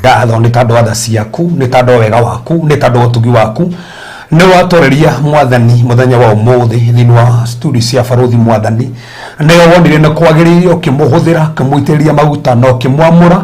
Gatho nĩ tandũ atha ciaku, nĩ tandũ wega waku, nĩ tandũ ũtugi waku nĩ watũreria Mwathani mũthenya wa ũmũthĩ thĩinĩ wa studio cia Barũthi Mwathani nĩyo wonire nĩ kwagĩrĩire ũkĩmũhũthĩra ũkĩmũitĩrĩria maguta na ũkĩmwamũra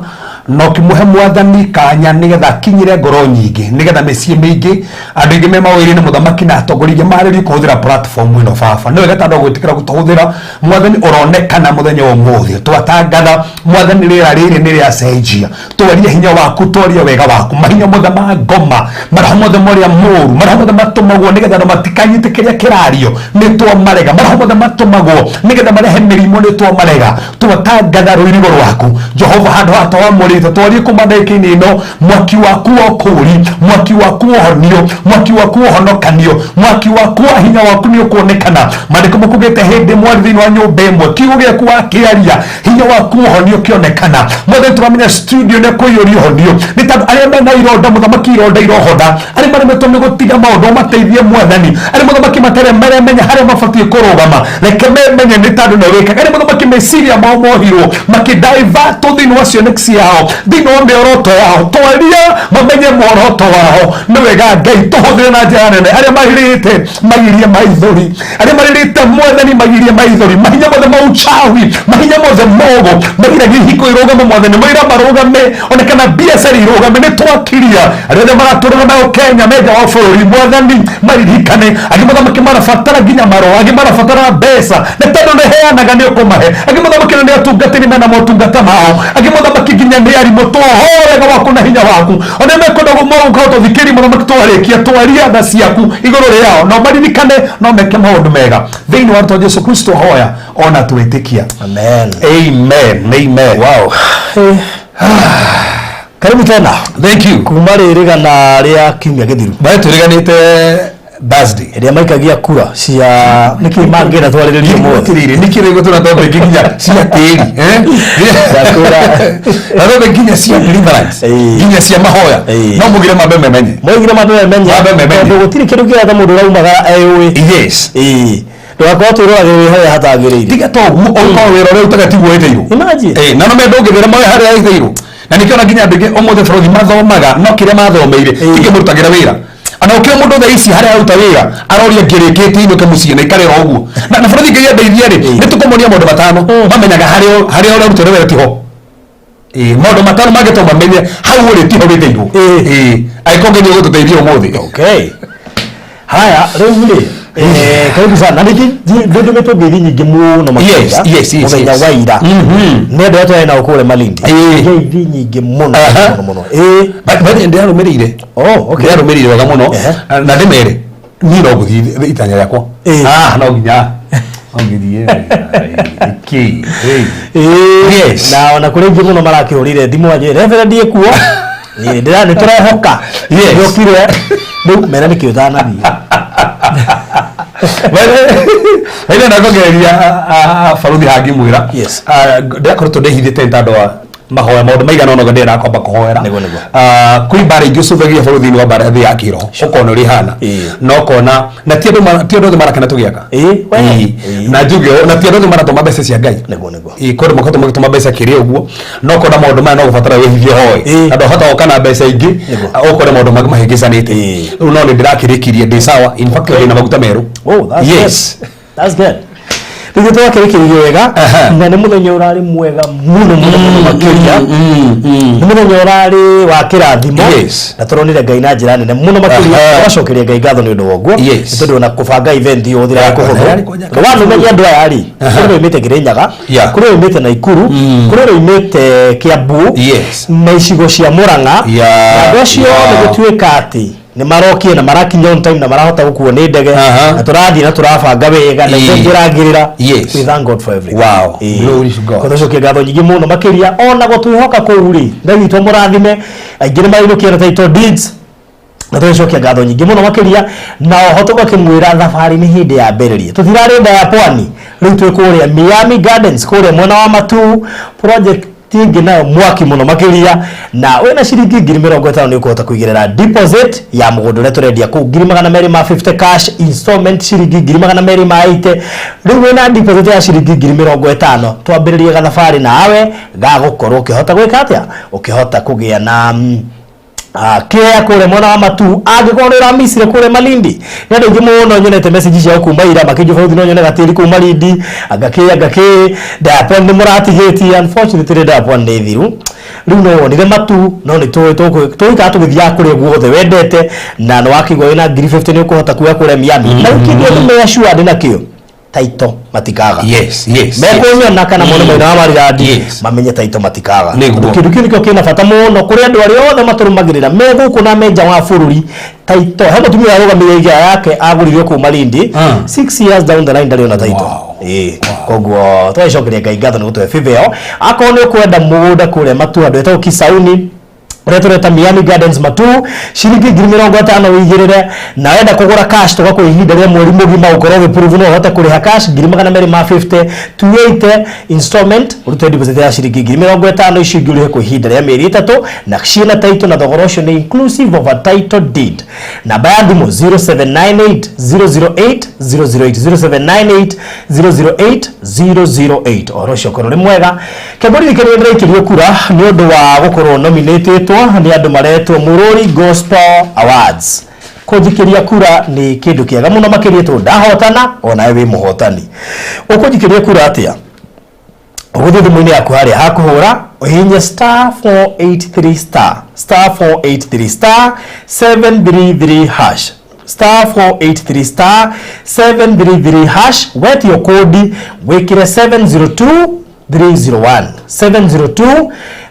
na ũkĩmũhe Mwathani kanya nĩgetha kinyire ngoro nyingĩ nĩgetha mĩciĩ mĩingĩ andũ aingĩ me mawĩra-inĩ mũthamaki na atongoria marĩrie kũhũthĩra platform ĩno baba nĩ wega tandũ gwĩtĩkĩra gũtũhũthĩra Mwathani ũronekana mũthenya wa ũmũthĩ twatangatha Mwathani rĩera rĩrĩ nĩ rĩa cenjia twaria hinya waku twaria wega waku mahinya mothe ma ngoma maraho mothe marĩa moru maraho mothe matũmagwo nĩgetha andũ matikanyite kĩrĩa kĩrario nĩ twamarega maraho mothe matũmagwo nĩgetha marehe mĩrimũ nĩ twamarega twatangatha rũirigo rwaku Jehova handũ hata wamũrĩte twarie kũmandaĩka-inĩ ĩno mwaki waku wa ũkũũri mwaki waku wa ũhonio mwaki waku wa ũhonokanio mwaki waku wa hinya waku nĩ ũkuonekana maandĩko makugĩte hĩndĩ mwarĩ thĩinĩ wa nyũmba ĩmwe kiugo gĩaku wakĩaria hinya waku wa ũhonio kĩonekana Mwathani tũramenya studio nĩ kũiyũria ũhonio nĩ tondũ arĩa mena ironda mũthamaki ironda irohotha arĩa maremetwo nĩ gũtiga maũndũ mateithie Mwathani arĩa mũthamaki maremenya harĩa mabatiĩ kũrũgama reke memenye nĩ tondũ nĩ wĩkaga arĩa mũthamaki meciria mao mohirwo makĩdaivatwo thĩinĩ wa cioneki ciao thĩinĩ wa mĩoroto yao twaria mamenye muoroto wao nĩ wega Ngai tũhũthĩre na njĩra nene arĩa mahirĩte magirie maithori arĩa mahirĩte Mwathani magirie maithori mahinya mothe ma uchawi mahinya mothe mogo magiragia ihiko irũgame Mwathani maira marũgame onekana biacara irũgame nĩ twakiria arĩa othe maratũrĩra nayo Kenya menja wa bũrũri Mwathani maririkane angĩ mũthamaki marabatara nginya marũa angĩ marabatara mbeca nĩ tondũ nĩ heanaga nĩ ũkũmahe angĩ mũthamaki nĩ atungatĩri mena motungata mao angĩ mũthamaki nginya nĩ arimũ twohorega waku na hinya waku ona mekwenda gũmũka ũthikĩri mũthamaki twarĩkia twaria tha ciaku igũrũ rĩao no maririkane no meke maũndũ mega thĩinĩ wa rĩtwa Jesũ Kristo hoya ona twĩtĩkia amen amen amen wow karibu tena thank you kuma rĩrĩgana rĩa kiumia gĩthiru bae tũriganĩte Thursday ĩrĩa maikagia kura cia nĩkĩ mangĩra twarĩrĩrie mũthĩ nĩkĩ rĩgo tũratwambia nginya cia tĩri na nginya cia deliverance nginya cia mahoya no mugire mambe memenye tondũ gũtirĩ kĩndũ kĩega mũndũ raumaga eũĩ yes ndũgakorwo twĩroragĩrĩria harĩa hatagĩrĩire tiga to ũkorwo wĩra ũrĩa ũtagatiguo ĩtheirwo na no menda ũngĩthĩra mawe harĩa ĩtheirwo na nĩkĩona nginya andũ aingĩ ũmũthĩ bũrũri mathomaga no kĩrĩa mathomeire tingĩmũrutagĩra wĩra ana ukio mundu tha ici haria aruta wira aroria ngirikite inuke muciĩ na ikarera ũguo na bũrũri ngai andeithia rĩ nĩ tũkũmonia maũndũ matano mamenyaga harĩa ũrarutĩra wĩra tiho maũndũ matano mangĩtũma mamenye hau ũrĩ tiho wĩtheirwo angĩkorwo ngai nĩ ũgũtũteithia ũmũthĩ okay haya rĩu rĩ karibu sana ndio nĩtũngĩthi nyingĩ mũno makĩria mũthenya wa ira nenda yetu ĩna ũkũre Malindi ngeithi nyingĩ mũno bali ndĩarũmĩrĩire okay ndĩarũmĩrĩire wega mũno na ndĩmere niĩ no gũthiĩ itanya rĩakwa no nginya ongithie iki yes na ona kũrĩ ingĩ mũno marakĩhũrire thimũ aje reverend ekuo nĩ tũrehoka yokire rĩu mena nĩkĩo thanathia Wale na ngogeria Barũthi hangi mwira yes ndakoretwo ndehithĩte tondũ wa mahoya maũndũ maigana ona ndĩra kwamba kũhoera kũrĩ bara ingĩ cũthagia bũrũri-inĩ wa bara thĩ ya kĩroho ũkona ũrĩ hana no kona na ti andũ othe marakena tũgĩaka na njuge na ti andũ othe maratũma mbeca cia Ngai kũrĩ makoto magĩtũma mbeca kĩrĩa ũguo no kona maũndũ maya no gũbatara wĩhithie hoĩ na ndũhota gũkana mbeca ingĩ ũkore maũndũ mangĩ mahĩngĩcanĩte rĩu no nĩ ndĩrakĩrĩkirie ndĩ sawa in fact ndĩ na maguta merũ yes that's good Ndio twakĩrĩkĩrio wega na nĩ mũthenya ũrarĩ mwega mũno makĩria nĩ mũthenya ũrarĩ wa kĩrathimo na tũronire Ngai na njĩra nene mũno makĩria twacokeria Ngai ngatho nĩ ũndũ wa ũguo nĩ tondũ na kũbanga event yo thira ya kũhũthũ wanũmenya andũ aya rĩ kũrĩ oimĩte Kĩrĩnyaga kũrĩ oimĩte Naikuru kũrĩ oimĩte Kiambu na icigo cia Mũrang'a na andũ acio nĩ gũtuĩka atĩ ni marokie na marakinya on time na marahota gukuo ni ndege na turathi na turabanga wega na njiragirira. We thank God for everything. Wow, glory to God. Kono coke ngatho nyingi muno makiria ona gutwihoka kuu ri Ngai witũ mũrathime aingĩ nĩmainũkia title deeds na tũcokia ngatho nyingi muno makiria na ohoto gakimwira thabarĩ nĩ hĩndĩ ya mbĩrĩria tũtirarĩ nda ya pwani rĩu twĩ kũrĩa Miami Gardens kũrĩa mwena wa Matu project tingi nayo mwaki muno makiria na wena ciringi 50,000 ni ukuhota kuigirira deposit ya mũgũnda ũrĩa tũrendia kũu 250 cash installment ciringi 280 rĩu wena deposit ya ciringi 50,000 twambĩrĩrie gathabarĩ nawe gagũkorwo ũkĩhota gwĩka atĩa ũkĩhota kũgĩa na kia kule mwana wa Matu agĩkorera Misiri kule Malindi na ndĩ muno nyonete message cia kuma ira makĩnjũba thino nyone gatĩri kuma Malindi agake Diamond nĩ mũratigĩtie unfortunately Diamond nĩ thiru rĩu no wonire Matu no nĩ tũika tũgĩthia kũrĩa guothe wendete na no wakĩgwa na 50 nĩ ũkũhota kuoya kũrĩa Miami na ũkĩgĩa nĩ sure ndĩ nakĩo taito matikaga mekunyona kana muno maina wa marigadi mamenye taito matikaga kindu kĩu kĩna bata muno kũrĩ andũ arĩa othe maturumagirira megũkũ na menja wa bũrũri taito he mũtumia arũgamĩrĩire iga yake agũririo kũ Malindi 6 years down the line ndarĩ ona taito koguo twacokeria Ngai ngatho nĩ gũtũhe fiveo akorwo nĩ kwenda mũgũnda kũrĩa Matu andũ etagwo Kisauni Retoreta Miami Gardens Matu shilingi 50,000 wigirire na wenda kugura cash toka kwa ihinda rĩa mweri mugima ukorowe prove no hota kuriha cash 250 280 installment urute deposit ya shilingi 50,000 ishigure kwa ihinda rĩa mieri 3 na kishina title na thogorosho ni inclusive of a title deed na bayadimo 0798 008 008 0798 008 orosho korore mwega kebori dikere ikirio kura ni undu wa gukorwo nominated ni andu maretwo Murori Gospel Awards kujikiria kura ni kindu kiega muno makiria tu ndahotana ona we muhotani ukujikiria kura atia uguthi thimu-ini yaku haria hakuhura uhinye *483 *483 733 hash *483 733 hash wet your code wekire 702 301 702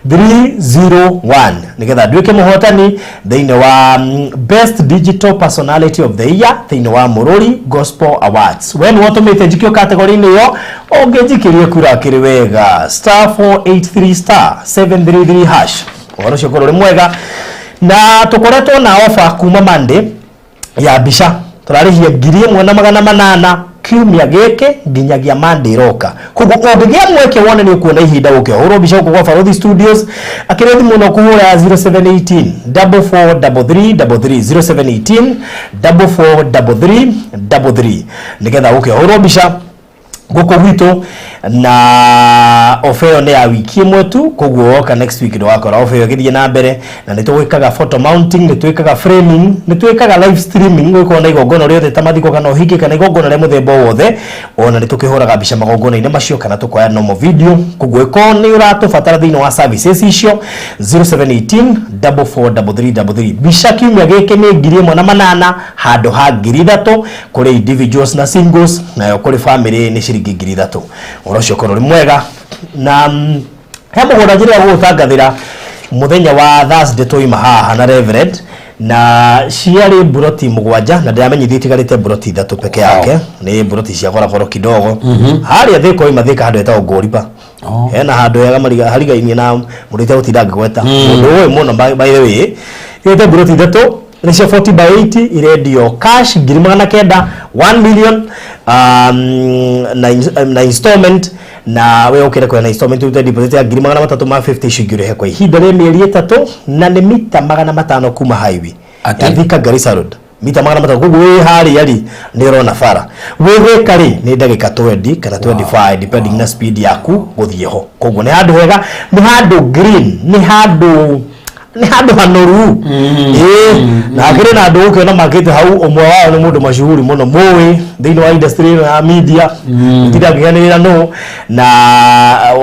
301 nigetha nduike muhotani thiine wa best digital personality of the year thiine wa Murori Gospel Awards when watumite jikio category ni yo ongejikirie kura kiri wega *483 733 hash waro cokoro mwega na tukoretwo na offer kuma Monday ya bisha turarihia 1,800 kiumia geke nginyagia Monday roka kugo obigia mweke wone ni kuona ihinda uke horo bisha kwa Farodhi Studios akirethi muno kuhura 0718 4433 0718 4433 nigetha uke horo bisha goko gwito na ofeo ne ya wiki imwe tu koguo oka next week ndo wakora ofeo githie na mbere na nitwikaga photo mounting nitwikaga framing nitwikaga live streaming gwiko na igongona riothe tamathiko kana uhiki kana igongona ria muthemba wothe ona nitukihuraga bica magongona ine macio kana tukoya normal video koguo iko ni uratubatara thiini wa services icio 0718 4433 bica kiumia giki ni 1,800 handu ha 3,000 kuri individuals na singles na kuri family ni ciringi 3,000 orocio korori mwega na he mũgũnda njĩra gũtangathĩra mũthenya wa Thursday toima haha na Reverend na ciarĩ buroti 7 na ndĩramenyithie itigarĩte buroti 3 peke yake nĩ buroti cia goro kidogo harĩa thĩko imathĩka handũ etagwo Ngũriba hena handũ hega harigainie na mũrĩte gũtinda ngĩgweta mũndũ ũyũ mũno by the way ĩte buroti 3 Nisha 40 by 80 iredio cash 900 1 million na installment na we ukire kwa na installment uta deposit ya 350 shigure kwa ihinda rĩa mieri 3 na ni mita 500 kuma highway Thika Garissa Road mita 500 kugu hari yari ni rona fara we kari ni ndagika 20 kana 25 depending na speed yaku guthie ho kugu ni handu hega ni handu green ni handu hanoru na akire na andu ukiona makete hau umwe wao ni mundu mashuhuri muno mowe thiini wa industry ya media ndirangiganira no na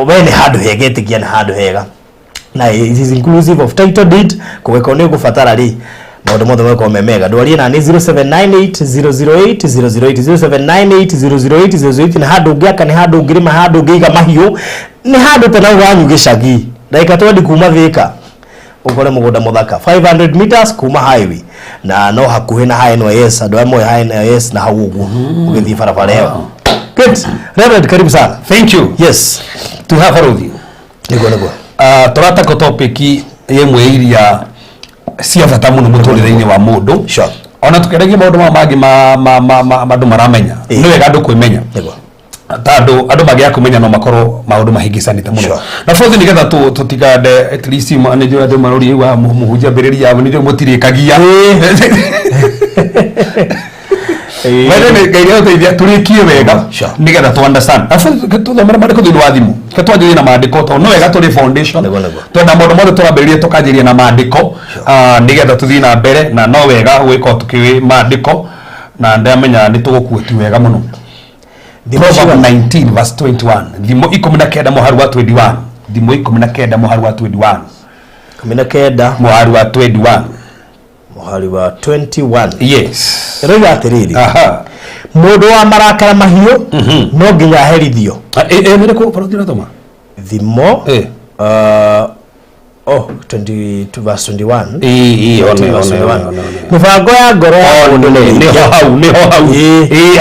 we ni handu hegetikia na handu hega na it is inclusive of title deed kuweka ni gufatara ri maundu mothe weko memega ndwarie na ni 0798 008 na handu ngiaka ni handu ngirima handu ngiga mahiu ni handu tena wanyu gicagi ndaika twendi kuma Thika ukore mugunda muthaka 500 meters kuma highway na no hakuhe na NYS ando amwe NYS na hau uguo ugithi barabara yo. Good. Reverend, karibu sana. Thank you. Yes. To have Farodhi. Niko. Turata ko topic yemwe iria cia bata muno muturire-ini wa mundu. Sure. Ona tukeragia maundu magi mandu maramenya. Ni wega andu kwimenya. Niko. Tando andu magiya kumenya no makoro maundu mahingicanite muno. Sure. Na Farodhi nigetha tutigande at least manager andu marori wa muhunjia mbiriria abo ndio mutirikagia. Wale ne gairia uteithia turikie wega nigetha tu understand. Afu tuthomera maandiko thini wa thimu. Ketwanjirie na maandiko to no wega turi foundation. Twenda maundu mothe turambiririe tukanjirie na maandiko. Nigetha tuthii na mbere na no wega gwika tukiwi maandiko na ndamenya ni tugukuoti wega muno. Proverbs 19 verse 21. Thimo 19 muharu wa 21. Thimo 19 muharu wa 21. 19 muharu wa 21. Muhari wa 21. Yes. Rega atiriri. Aha. Mundu wa marakara mahiu no nginya herithio. Nire ko Farodhi natoma. Thimo 22 verse 21. Mibango ya ngoro ya mundu ni hau.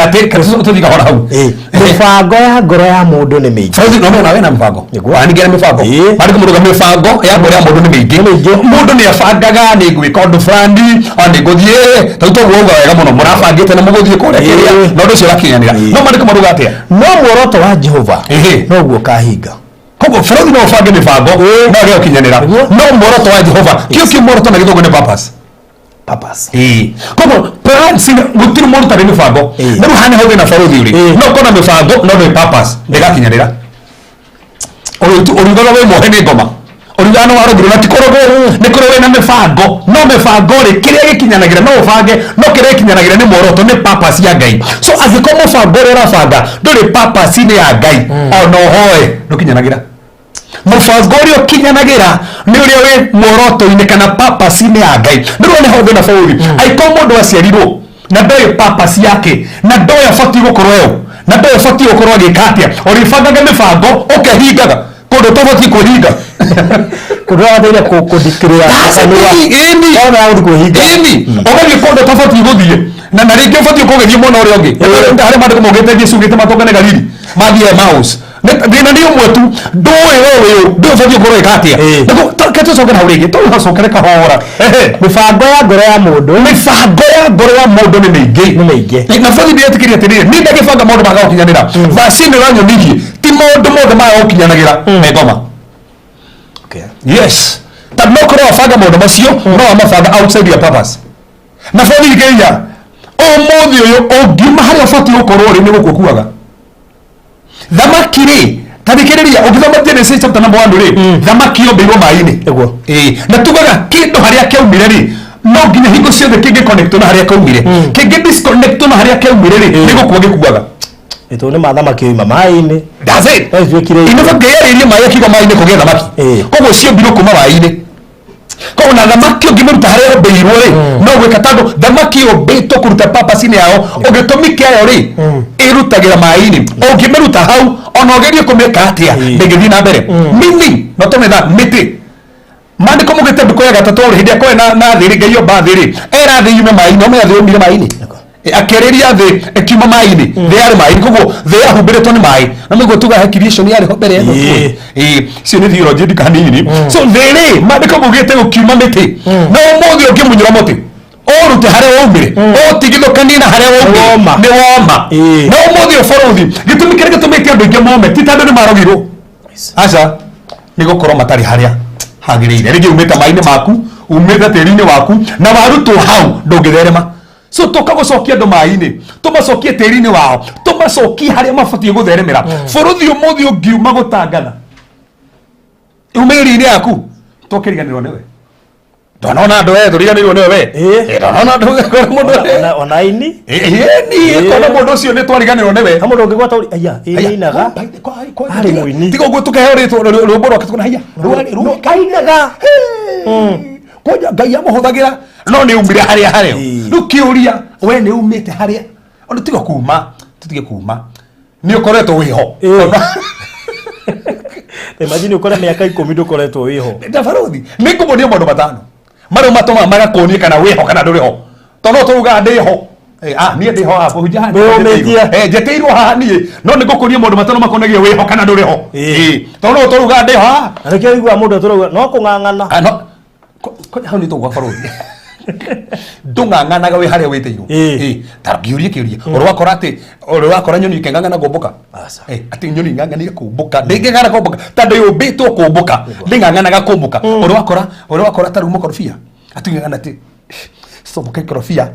Ate kristo tuthika hora hau. Mibango ya ngoro ya mundu ni mingi. Farodhi no nawe na mibango. Ani gera mibango. Mari ko muruga mibango ya ngoro ya mundu ni mingi. Mundu ni afangaga ni gwika undu fulani, ani guthie, tauto guoga wega muno murabangite na muguthie kuria kiria. No ndu cio rakinyanira. No mari ko muruga atia. No muoroto wa Jehova. No guo kahinga. Kogo Farodhi no fange mibango no gyo kinyanira. No muoroto wa Jehova. Kio muoroto na githogo ni purpose. Kogo plan sina gutiri muoroto ni mibango. Ndu hane hoge na Farodhi uri. No kona mibango no ni purpose. Ndega kinyanira. Urigana we mohe ni ngoma. Urigana waro ngiro na tikorogo ni korowe na mibango. No mibango ri kiria gikinyanagira no ufange no kiria gikinyanagira ni muoroto ni purpose ya Ngai. So agikomo mibango rera fanga nduri purpose ni ya Ngai. Ono hoe ndukinyanagira. Mubango rio kinyanagira ni uria we muoroto ine kana purpose ni ya Ngai. Ndirone hoge na Farodhi. Aiko mundu aciarirwo na ndoye purpose yake na ndoye afati gukorwo yo na ndoye afati gukorwo agikatia orifangaga mibango ukehingaga kundu tofauti kuhinga kudoa ndire kudikira ona uri kuhinga ogathi kundu tofauti guthie na naringi ufati kugethie mona uri ongi ndare mandiko mogete Yesu gite matongane galili mathie mouse ndina ndio mwetu ndoe wewe ndio ufati gukorwo ikatia nako keto sokera urigi to hasokera kahora mibango ya ngoro ya mundu ni mingi na Farodhi ndiye tikiria tirire ni ndagibanga mundu magaga ukinyanira vasini ranyo nigi ti mundu mothe magaga ukinyanagira megoma. Yes. But no kora wafanga mundu macio no amafanga outside your purpose. Na Farodhi igeia muthi uyu ungiuma hari ufati ukorwo ri ni gukukuaga. Thamaki ri tarikiriria ukithoma Genesis chapter number 1 ri thamaki yombirwo mai-ini. Na tugaga kindu haria kiaumire ri no nginya hingo ciothe kingi connect na haria kaumire. Kingi disconnect na haria kaumire ri ni gukua gikuaga. Ito ni mathamaki oima mai-ini. That's it. Inofa ngeyaririe mai akigo mai-ini kugia thamaki. Koguo ciombirwo kuma mai-ini. Koguo na thamaki ungimuruta haria yombeirwo ri no gwika tando thamaki yombitwo kuruta purpose-ini yao ugitumi kiayo ri irutagira mai-ini. Ungimiruta hau ona ugerie kumeka atia ndingithii na mbere. Mimi no tonetha miti mandiko mugite nduko ya gatatu ri hindi akoe na thiri ngai omba thiri era thi yume mai-ini no meathi umire mai-ini akeriria thi ekiuma mai-ini thi ari mai-ini koguo thi ahumbiritwo ni mai na miguo tuga creation yari ho mbere eno cio ni theology ndikanini so thiri mandiko mugite gukiuma miti no muthi ungimunyura muti orute haria waumire otigithukanie na haria waumire ni woma no muthi Farodhi gitumi kiria gitumite andu ingi mome ti tandu ni marogirwo aca ni gukorwo matari haria hagirire rigi umite mai-ini maku umite tiri-ini waku na warutwo hau ndungitherema. So tukagucokia andu mai-ini tumacokie tiri-ini wao tumacokie haria mabatie gutheremera. Farodhi umuthi ungiuma gutangatha umiri-ini yaku tukiriganirwo niwe ndonona andu we turiganirwo niwe we ndonona andu mundu onaini ni kona mundu ucio ni twariganirwo niwe ha mundu ungigwata uri aya inaga ari muini tigo gwe tukaheo ritwo rumbo rwake tukona haya kainaga koja Ngai amuhuthagira no ni umire haria hario rukiuria we ni umite haria ona tigo kuma tutige kuma ni ukoretwo wiho Imagine ukora miaka 10 ndukoretwo wiho. Da barothi. Nikumonia maundu matano. Maro matoma magakonie kana wiho kana nduriho. Tono turuga ndiho. Niä ndä ho hapo njeteirwo haha niä no nä ngå kå ria må ndå matano makonagia wä ho kana ndå rä ho tondå tå ruga ndä ho haha nä kä igua må ndå tå rauga no kå ng'ang'ana hau nä tå gwa barå ndå ng'ang'anaga wä harä a wä tä irwo kä å ria å rä wakora nyoni kä ng'ang'ana kå mbå ka atä nyoni ng'ang'anire kå mbå ka ndä ngä ng'ana kå mbå ka tandå yå mbä two kå mbå ka ndä ng'ang'anaga kå mbå ka å rä wakora tarä u må korobia atä ng'ang'ana atä comoka ikorobia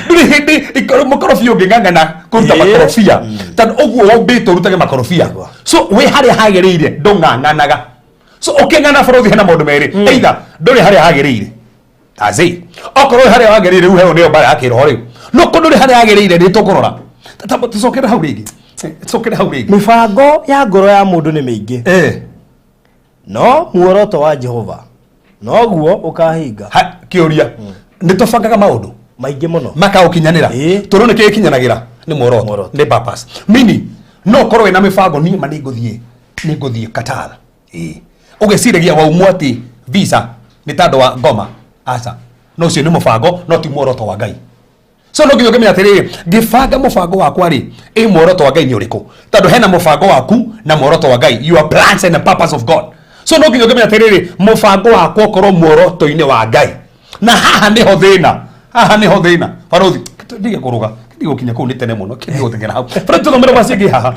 nduri hindi ikoro makorobia nging'ang'ana kuruta makorobia tondũ ũguo wombĩtwo ũrutage makorobia so wĩ harĩa hagĩrĩire ndũng'ang'anaga so ũkĩng'ana bũrũri hena maũndũ merĩ either ndũrĩ harĩa hagĩrĩire azĩ okorwo harĩa hagĩrĩire rĩu heo nĩyo mbara ya kĩroho rĩu no kũ ndũrĩ harĩa hagĩrĩire nĩ tũkũrora tũcokere hau rĩngĩ mĩbango ya ngoro ya mũndũ nĩ mĩingĩ no muoroto wa Jehova noguo ukahinga kiuria ni tubangaga maundu maingi muno makaũkinyanĩra tondũ nĩ kĩkinyanagĩra nĩ muoroto nĩ purpose mini no korwo na mibango ni ma nĩ ngũthiĩ Qatar ũgeciragia waumwo atĩ visa nĩ tandũ wa ngoma aca no ũcio nĩ mũbango no ti muoroto wa Ngai so no nginya ũkĩmenya atĩrĩrĩ ngĩbanga mũbango wakwa rĩ muoroto wa Ngai nĩ ũrĩkũ tondũ hena mũbango waku na muoroto wa Ngai your plans and the purpose of God so no nginya ũkĩmenya atĩrĩrĩ mũbango wakwa ũkorwo muoroto-inĩ wa Ngai na haha nĩho thĩna barothi ndige kũrũga ndige gũkinya kũu nĩ tene mũno kĩndige gũtengera hau barothi tũthomere waciĩngĩ haha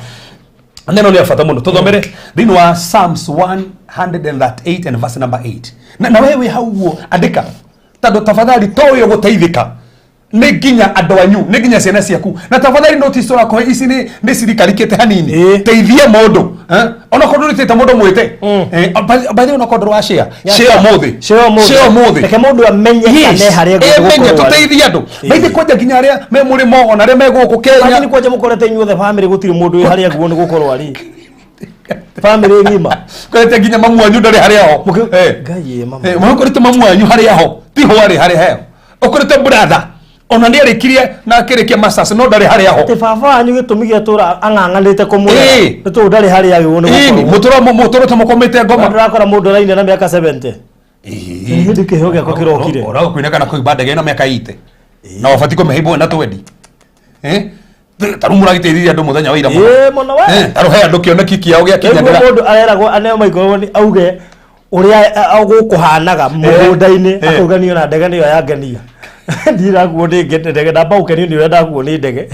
neno nĩ bata mũno tũthomere thĩinĩ wa Psalms 138 and verse number 8 na wewe hau guo andĩka tondũ tafadhali toĩ gũteithĩka nĩ nginya andũ anyu nĩ nginya ciana ciaku na tafadhali notice ũrakũhe ici nĩ cirikarikĩte hanini teithie mũndũ ona korwo ndũrĩtĩte mũndũ mwĩte bathĩ ona korwo ndũra share mũthĩ reke mũndũ amenyekane harĩa gũkũ tũteithie andũ baithĩ kwanja nginya arĩa me mũrĩmo ona arĩa me gũkũ Kenya nĩ kwanja mũkorete inyuothe family gũtirĩ mũndũ wĩ harĩa guo nĩ gũkorwo arĩ family ngima kwete nginya mamu wanyu ndarĩ harĩa ho Ngai mama mũkorete mamu wanyu harĩa ho tiho arĩ harĩa heo ũkorete brother ona nĩ arĩkirie na akĩrĩkia masters no ndarĩ harĩa ho te baba wanyu gĩtũmi gĩa tũra ang'ang'anĩte kũmwĩra nĩ tondũ ndarĩ harĩa agĩrwo nĩ gũkorwo mũtũro tũmũkomete ngoma ndĩrakora mũndũ araine na mĩaka 70 hĩndĩ kĩheo gĩakwa kĩrokire ũraga kuinĩka na kũimba ndege na mĩaka 80 na ũbatiĩ kũmĩhĩmbwo na 20 tarũ mũragĩteithĩria andũ mũthenya wa ira mũno tarũ he andũ kĩoneki kĩao gĩakinyanĩra mũndũ areragwo aneo maikrofoni auge ũrĩa gũkũhanaga mũgũnda-inĩ akauganio na ndege nĩyo yangenia ndiraguo nĩ ndege ndambaukenio nĩ ũrĩa ndaguo nĩ ndege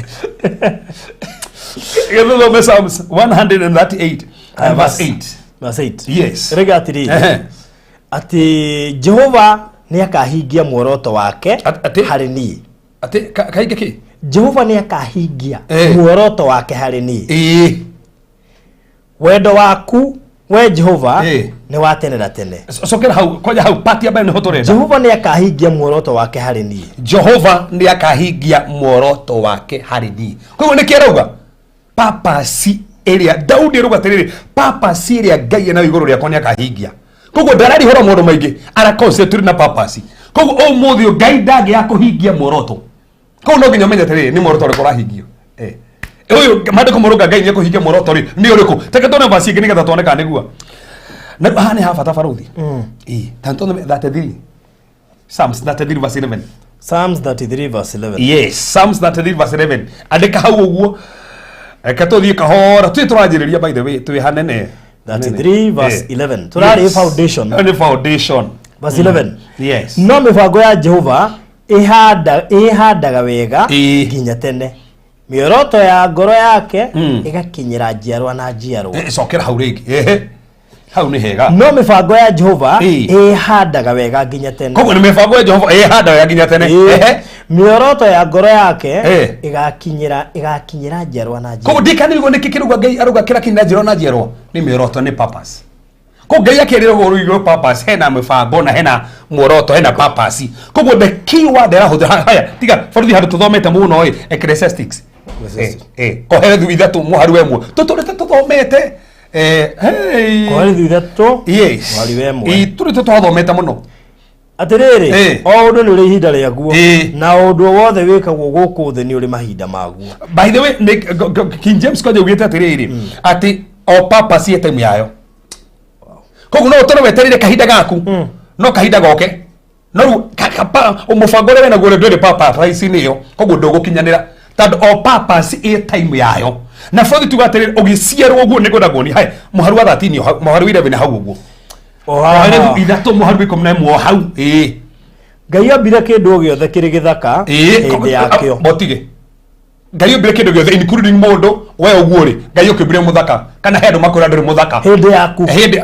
gĩthũthome Psalms 138 verse 8 yes rega atĩrĩrĩ atĩ Jehova nĩ akahingia muoroto wake harĩ niĩ atĩ kahingia kĩ Jehova nĩ akahingia muoroto wake harĩ niĩ wendo waku we Jehova nĩ wa tene na tene cokera hau koja hau pati ambayo nĩho tũrenda Jehova nĩ akahingia muoroto wake harĩ niĩ Jehova nĩ akahingia muoroto wake harĩ niĩ koguo nĩ kĩrauga papasi ĩrĩa Daudi arauga atĩrĩrĩ papasi ĩrĩa Ngai ena igũrũ rĩakwa nĩ akahingia koguo ndararihũra maũndũ maingĩ araconcentrate na papasi koguo ũmũthĩ Ngai ndangĩaga kũhingia muoroto koguo no nginya ũmenye atĩrĩrĩ nĩ muoroto ũrĩkũ ũrahingia ũyũ mandĩko marauga Ngai nĩ ekũhingia muoroto rĩ nĩ ũrĩkũ teke tone basi ĩngĩ nĩgetha tuone kana nĩguo na haha nĩ ha bata barothi tantone 33 Psalms 33 verse 11 Psalms 33 verse 11 yes Psalms 33 verse 11 andĩka hau ũguo reke tũthiĩ kahora tũranjĩrĩria by the way twĩ hanene 33 verse 11 turarĩ foundation ni foundation verse 11 yes no mĩbango ya Jehova ĩhandaga wega nginya tene mĩoroto ya ngoro yake ĩgakinyĩra njiarwa na njiarwa cokera hau rĩngĩ hau nĩ hega no mĩbango ya Jehova ĩhandaga wega nginya tene koguo nĩ mĩbango ya Jehova ĩhandaga wega nginya tene mĩoroto ya ngoro yake ĩgakinyĩra njiarwa na njiarwa koguo ndikanĩrigwo nĩkĩ kĩrauga Ngai arauga kĩrakinyĩra njiarwa na njiarwa nĩ mĩoroto nĩ purpose koguo Ngai akĩrĩrwo rũigũ purpose hena mĩbango na hena muoroto hena purpose koguo the key word arahũthĩra haya tiga borithi handũ tũthomete mũno Ecclesiastics koherethu ithatũ mũharu wemwe tũtũrĩte tũthomete koherethu ithatũ yes mũharu wemwe tũrĩte twathomete mũno atiriri o undu ni uri ihinda riaguo na undu wothe wikagwo guku thi ni uri mahinda maguo. By the way, King James kwaje ugite atiriri ati o papa si time yayo. Koguo no utoro weterire kahinda gaku no kahinda goke no umufangore we na gore ndore papa price niyo koguo ndugukinyanira tando o papa si time yayo na fothi tugaterire ugiciarwo guo nigondagwo ni hai muharu wa 13 muharu 11 hau guo oha ithatu muharu 11 hau Ngai ambire kindu giothe kiri githaka hindi yakio botige Ngai ambire kindu giothe including mundu we uguo ri Ngai ukibire muthaka kana hendu makura nduri muthaka hindi yaku hindi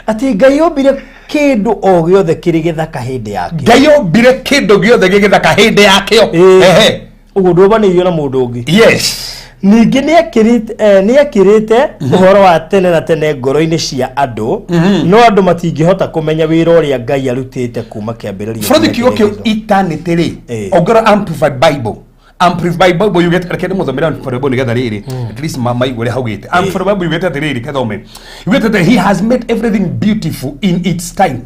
ati Ngai ambire kindu o giothe kiri githaka hindi yakio Ngai ambire kindu giothe kiri githaka hindi yakio uguo ndubanirio na mundu ungi yes ningi ni akirite uhoro wa tene na tene ngoro-ini cia andu no andu matingihota kumenya wira uria Ngai arutite kuma kiambiriria from the kioko eternity ri ogora amplified bible you get kede muthomera bible ni getha riri at least mama igure haugite amplified bible you get at riri kethome you get that he has made everything beautiful in its time.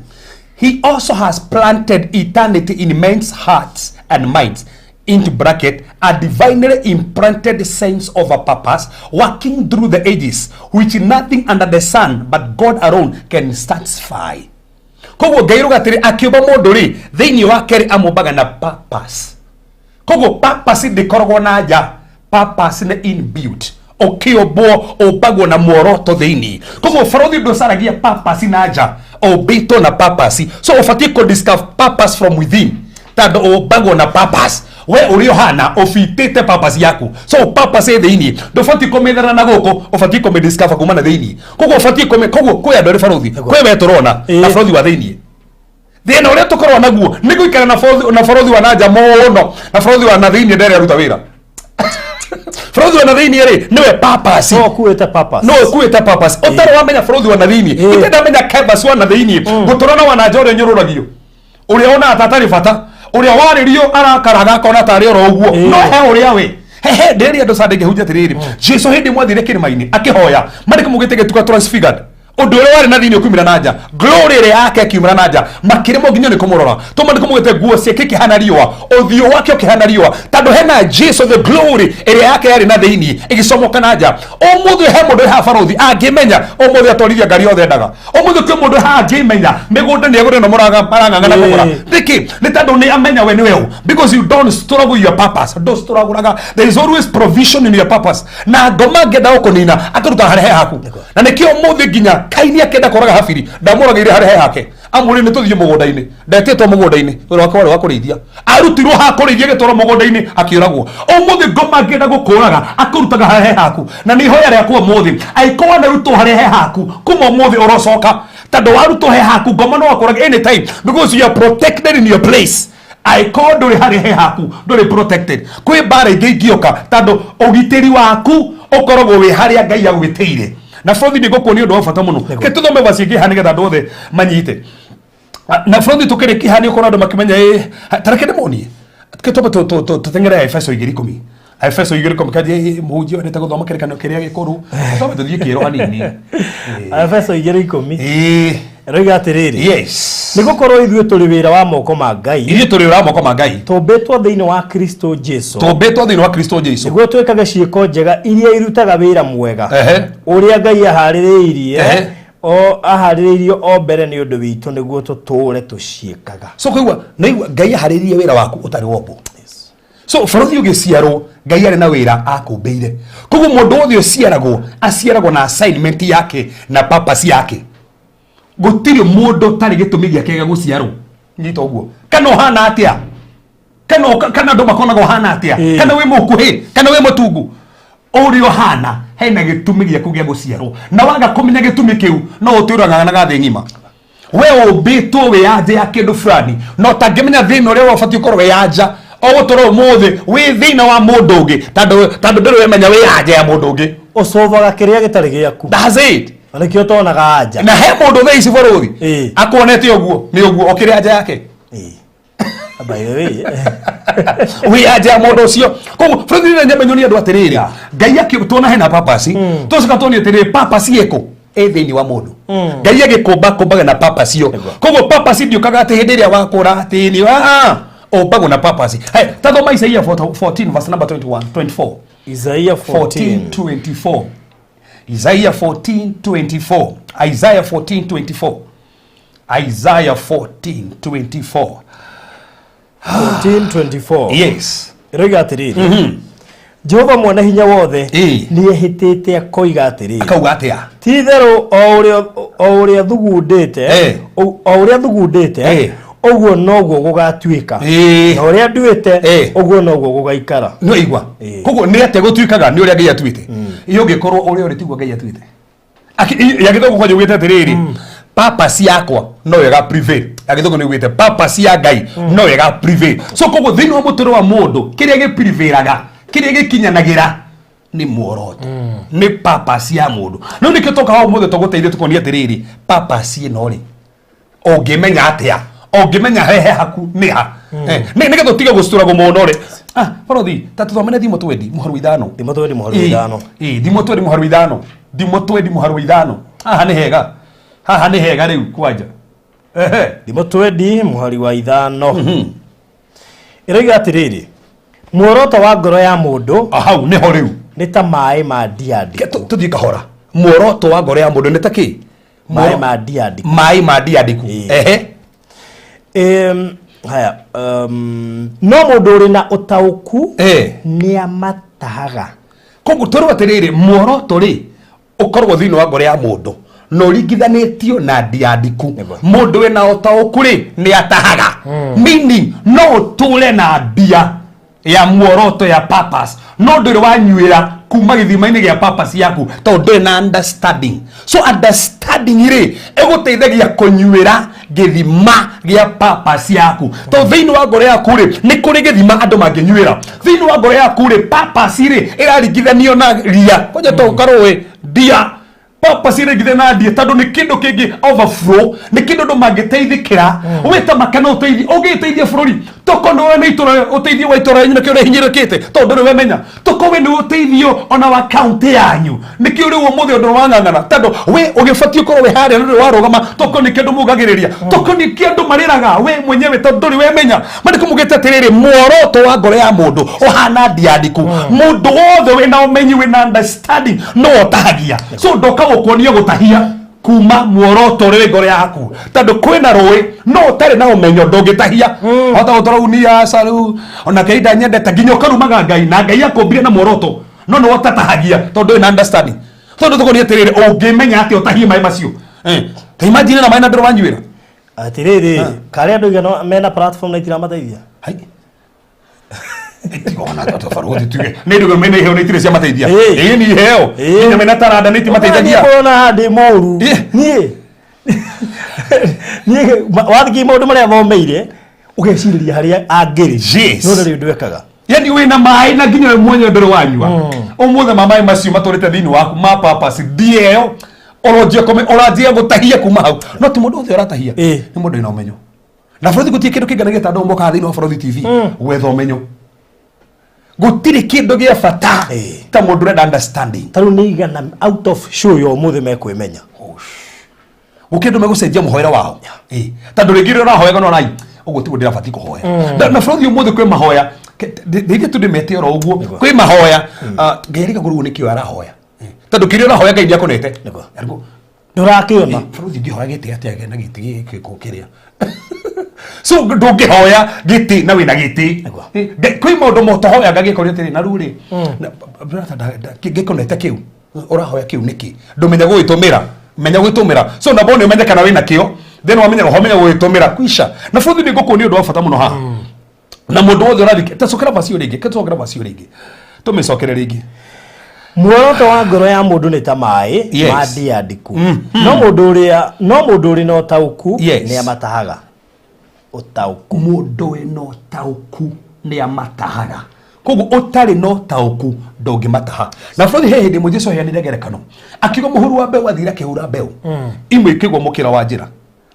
He also has planted eternity in men's hearts and minds, into bracket, a divinely implanted sense of a purpose working through the ages, which nothing under the sun but God alone can satisfy. Kogo Ngai gatiri akiuba mundu ri thiini wake ri amumbaga na purpose. Kogo purpose ndikoragwo na nja, purpose ni inbuilt. Okiobwo obagwo na muoroto thiini. Kogo farodhi ndocaragia purpose na nja, obito na purpose. So ufatie ko discover purpose from within. Tando obagwo na purpose. We urio hana ofitete purpose yaku. So purpose thiini ndofati komethana na goko ofati ko discover kuma na thiini. Kogo ofati ko kogo ko andore farodhi. Kwe we turona na farodhi wa thiini. Thina uria tukorwo naguo ni guikara na farodhi wa nanja muno na farodhi wa na thiini ndere aruta wira. Farodhi wa na thiini ri niwe purpose. No kueta purpose. No kueta purpose. Otaro wamenya farodhi wa na thiini. Itenda menya kebas wa na thiini. Guturona wa na njore nyururagio. Uria ona atatari fata. Uria waririo arakaraga kona tari oro uguo. No he uria we. He nderi andu sande ngehunja tiriri. Jesu hindi mwathire kirimaini akihoya. Marike mugite getuka transfigured. Undu uri wari na thiini ukumira nanja. Glory ri yake akiumira nanja. Makirimo nginyo ni kumurora. Tuma ndi kumugite guo cie kikihana riwa. Uthio wake ukihana riwa. Tando hena Jesus the glory iri yake yari na thiini igicomoka nanja. Omuthu he mundu ha farothi angimenya omuthu atorithia ngari yothe ndaga. Omuthu kwi mundu ha angimenya migunda ni agure no marang'ang'ana kugura. Ndiki ni tando ni amenya we niwe because you don't struggle your purpose. Don't struggle. There is always provision in your purpose. Na ngoma ngenda ukonina akaruta harehe haku. Na nikio omuthu nginya kaini akenda koraga habiri ndamuragire harehe hake amuri ni tuthie mugunda-ini ndetetwo mugunda-ini uri wake wari wa kurithia arutirwo ha kurithia gitoro mugunda-ini akiuragwo umuthi ngoma ngenda gukuraga akarutaga harehe haku na ni hoya ria kwa muthi aikwa na ruto harehe haku kuma muthi urocoka tando waruto he haku ngoma no wakuraga anytime because you are protected in your place. Aikwa nduri harehe haku nduri protected kwi bara ingioka tando ugitiri waku ukoragwo wi haria Ngai agwitire. Na Frondi ni goko ni ndo fata muno. Ke tuthome basi kihani getha ndothe manyite. Na Frondi tukire kihani ukora ndo makimenya tareke demoni. Ke toba to tengera Efeso 2:10. Efeso 2:10 kaje muhujio neta guthoma kerekano kiria gikuru. Toba tuthie kiro hanini. Efeso 2:10. Roiga atiriri. Yes. Ni gukorwo ithuĩ tũrĩ wĩra wa moko ma Ngai. Ithuĩ tũrĩ wĩra wa moko ma Ngai. Tũmbĩtwo thĩinĩ wa Kristo Jesu. Tũmbĩtwo thĩinĩ wa Kristo Jesu. Nĩguo twĩkage ciĩko njega iria irutaga wĩra mwega. Ũrĩa Ngai aharĩrĩirie. Aharĩrĩirio o mbere nĩ ũndũ witũ nĩguo tũtũũre tũciĩkaga. So kũigua naigua Ngai aharĩrĩirie wĩra waku ũtarĩ wombo. So farothi ũgĩciarwo Ngai arĩ na wĩra akũmbĩire. Koguo mũndũ wothe ũciaragwo aciaragwo na assignment yake na purpose yake. Gutiri mundu tari gitumi giake gya guciarwo nyita uguo kana hana atia kana ndo makonaga hana atia kana we mukuhi kana we mutungu urio hana hena gitumi giaku gya guciarwo na waga kumenya gitumi kiu no utiraga na gathi ngima we ubitwo we anje ya kindu fulani no tangimenya thina uria wabati ukorwo we anja o gutoro muthi we thina wa mundu ungi tando ndiro wemenya we anje ya mundu ungi ucovaga kiria gitari giaku. That's it. Alikio tonaga anja na he mundu thaa ici farothi akonete uguo ni uguo okire anja yake by the way we anja mundu ucio koguo farothi ni nyamenyo ni andu atiriri Ngai akitona hena purpose tucoka toni atiriri purpose yeko thini wa mundu ngai agikumba kumbaga na purpose yo koguo purpose ndio kaga ati hindi ria wakura thini wa ombago na purpose. Hey, tathoma Isaiah 14 verse number 24. Isaiah 14:24. Isaiah 14:24. Isaiah 14:24. Isaiah 14:24. 14:24. Yes. Rega atiriri. Jehova mwene hinya wothe ni ehitite akoiga atiriri. Akauga atia? Ti theru o uria thugundite. O uria thugundite. Oguo noguo gugatuika. Na uria nduite oguo noguo gugaikara. No igwa. Koguo ni ate gutuikaga ni uria Ngai atuite. Iyo ngikorwo uria uri tigwa Ngai atuite. Yagithogo kwa jugite atiriri. Purpose yakwa no wega prevail. Agithogo ni gwite purpose ya Ngai no wega prevail. So koguo thini wa mutoro wa mundu kiria gi prevairaga, kiria gikinyanagira ni muoroto. Ni purpose ya mundu. No nikitoka hau muthe tuguteithie tukonia atiriri purpose ino ri. Ongimenya atia? Ongimenya hehe haku ni ha. Nigetha utiga gustura muno ri. Parothi tatuthomene thimo 20 muharu 5. Thimo 20 muharu 5. Thimo 20 muharu 5. Thimo 20 muharu 5. Haha ni hega. Haha ni hega riu kwanja. Thimo 20 muhari wa 5. Iriga atiriri. Muoroto wa ngoro ya mundu hau ni ho riu ni ta mai ma ndiandi. Tuthie kahora. Muoroto wa ngoro ya mundu ni ta ki? Mai ma ndiandi. Mai ma ndiandi. Haya, no mundu uri na utauku ni amatahaga. Koguo toro atiriri muoroto ri ukorwo thini wa ngoro ya mundu no ringithanitio na ndiandiku. Mundu wina utauku ri ni atahaga. Meaning no tule na ndia ya muoroto ya purpose. No ndiri wanyuira kuma githima-ini gia purpose yaku tondu na understanding. So understanding ri eguteithagia kunyuira githima gia purpose yaku. To thini wa ngoro yaku ri ni kuri githima andu manginyuira. Thini wa ngoro yaku ri purpose ri iraringithanio na ria. Koja to ukarwe ndia purpose ri githena ndia tondu ni kindu kingi overflow, ni kindu ndo mangiteithikira. Wita makana uteithia ugiteithia bururi tokono we ni itura uteithia wa itura nyina kio hinyirikite tondu ri wemenya toko we ni uteithio ona wa county yanyu nikio ri umuthe ndo wangangana tondu we ugifatio korwo we haria ri warugama toko ni kindu mugagiriria toko ni kindu mariraga we mwenyewe tondu ri wemenya mari kumugite atiriri muoroto wa ngoro ya mundu ohana ndiandiku mundu wothe we na umenyi we na understanding no otahagia. So ndoka gukuonia gutahia kuma muoroto ri ngoro yaku tondu kwina rui no tari na umenyo ndungitahia hota gutorunia saru ona kaida nyendete nginya ukarumaga Ngai na Ngai akumbire na muoroto no no utatahagia tondu ina understanding tondu tukonia atiriri ungimenya ati utahie mai macio ta imagine na mai na ndoro wanyuira atiriri kare andu igano mena platform na itira mateithia hai ona toto faruti tuge ne ndugo mena iheo nitire cia mateithia ni iheo ni mena taranda niti mateithia bona handi moru ni wathiki maundu maria thomeire ugeciriria haria angiri no ri ndwekaga yani wina mai na nginya we mwenye ndoro wanyua umuthe mamai macio maturite thini waku ma purpose dieo orojia kome orajia gutahia kuma hau no ti mundu othe uratahia ni mundu ina umenyo na borothi gutie kindu kinganagia ta ndombo ka thini wa Borothi TV wetha umenyo gutire kindu gia bata ta mundu renda understanding taru ni igana out of show yo muthe mekwimenya ukindu megucenjia muhoera wao tondu ringire ora hoya no rai uguo tigu ndirabati kuhoya na Borothi umuthe kwi mahoya ndike tu ndimete oro uguo kwi mahoya ngerika guruo nikio arahoya tondu kiri ora hoya Ngai ndiakonete yargo ndurakiona Borothi ngihoya giti atia na giti gikukiria so ndungihoya giti na wina giti kwi maundu motohoya ngagikoria tiri na ruri brother gikonete kiu urahoya kiu niki ndumenya gwitumira menya gwitumira so na bone menya kana wina kio then wamenya homenya gwitumira kwisha na Borothi ni ngukuni undu wa bata muno ha na mundu wothe urathike tacokera basio ringi ketocokera basio ringi tumicokere ringi muoroto wa ngoro ya mundu ni ta mai ma ndiandiku no mundu uri no tauku ni amatahaga utauku mundu we no tauku ni amatahaga koguo utari no tauku ndungimataha na Borothi he hindi mujeso he ni ngerekano akigo muhuru wa mbeu athira kihura mbeu imwe ikigwo mukira wa njira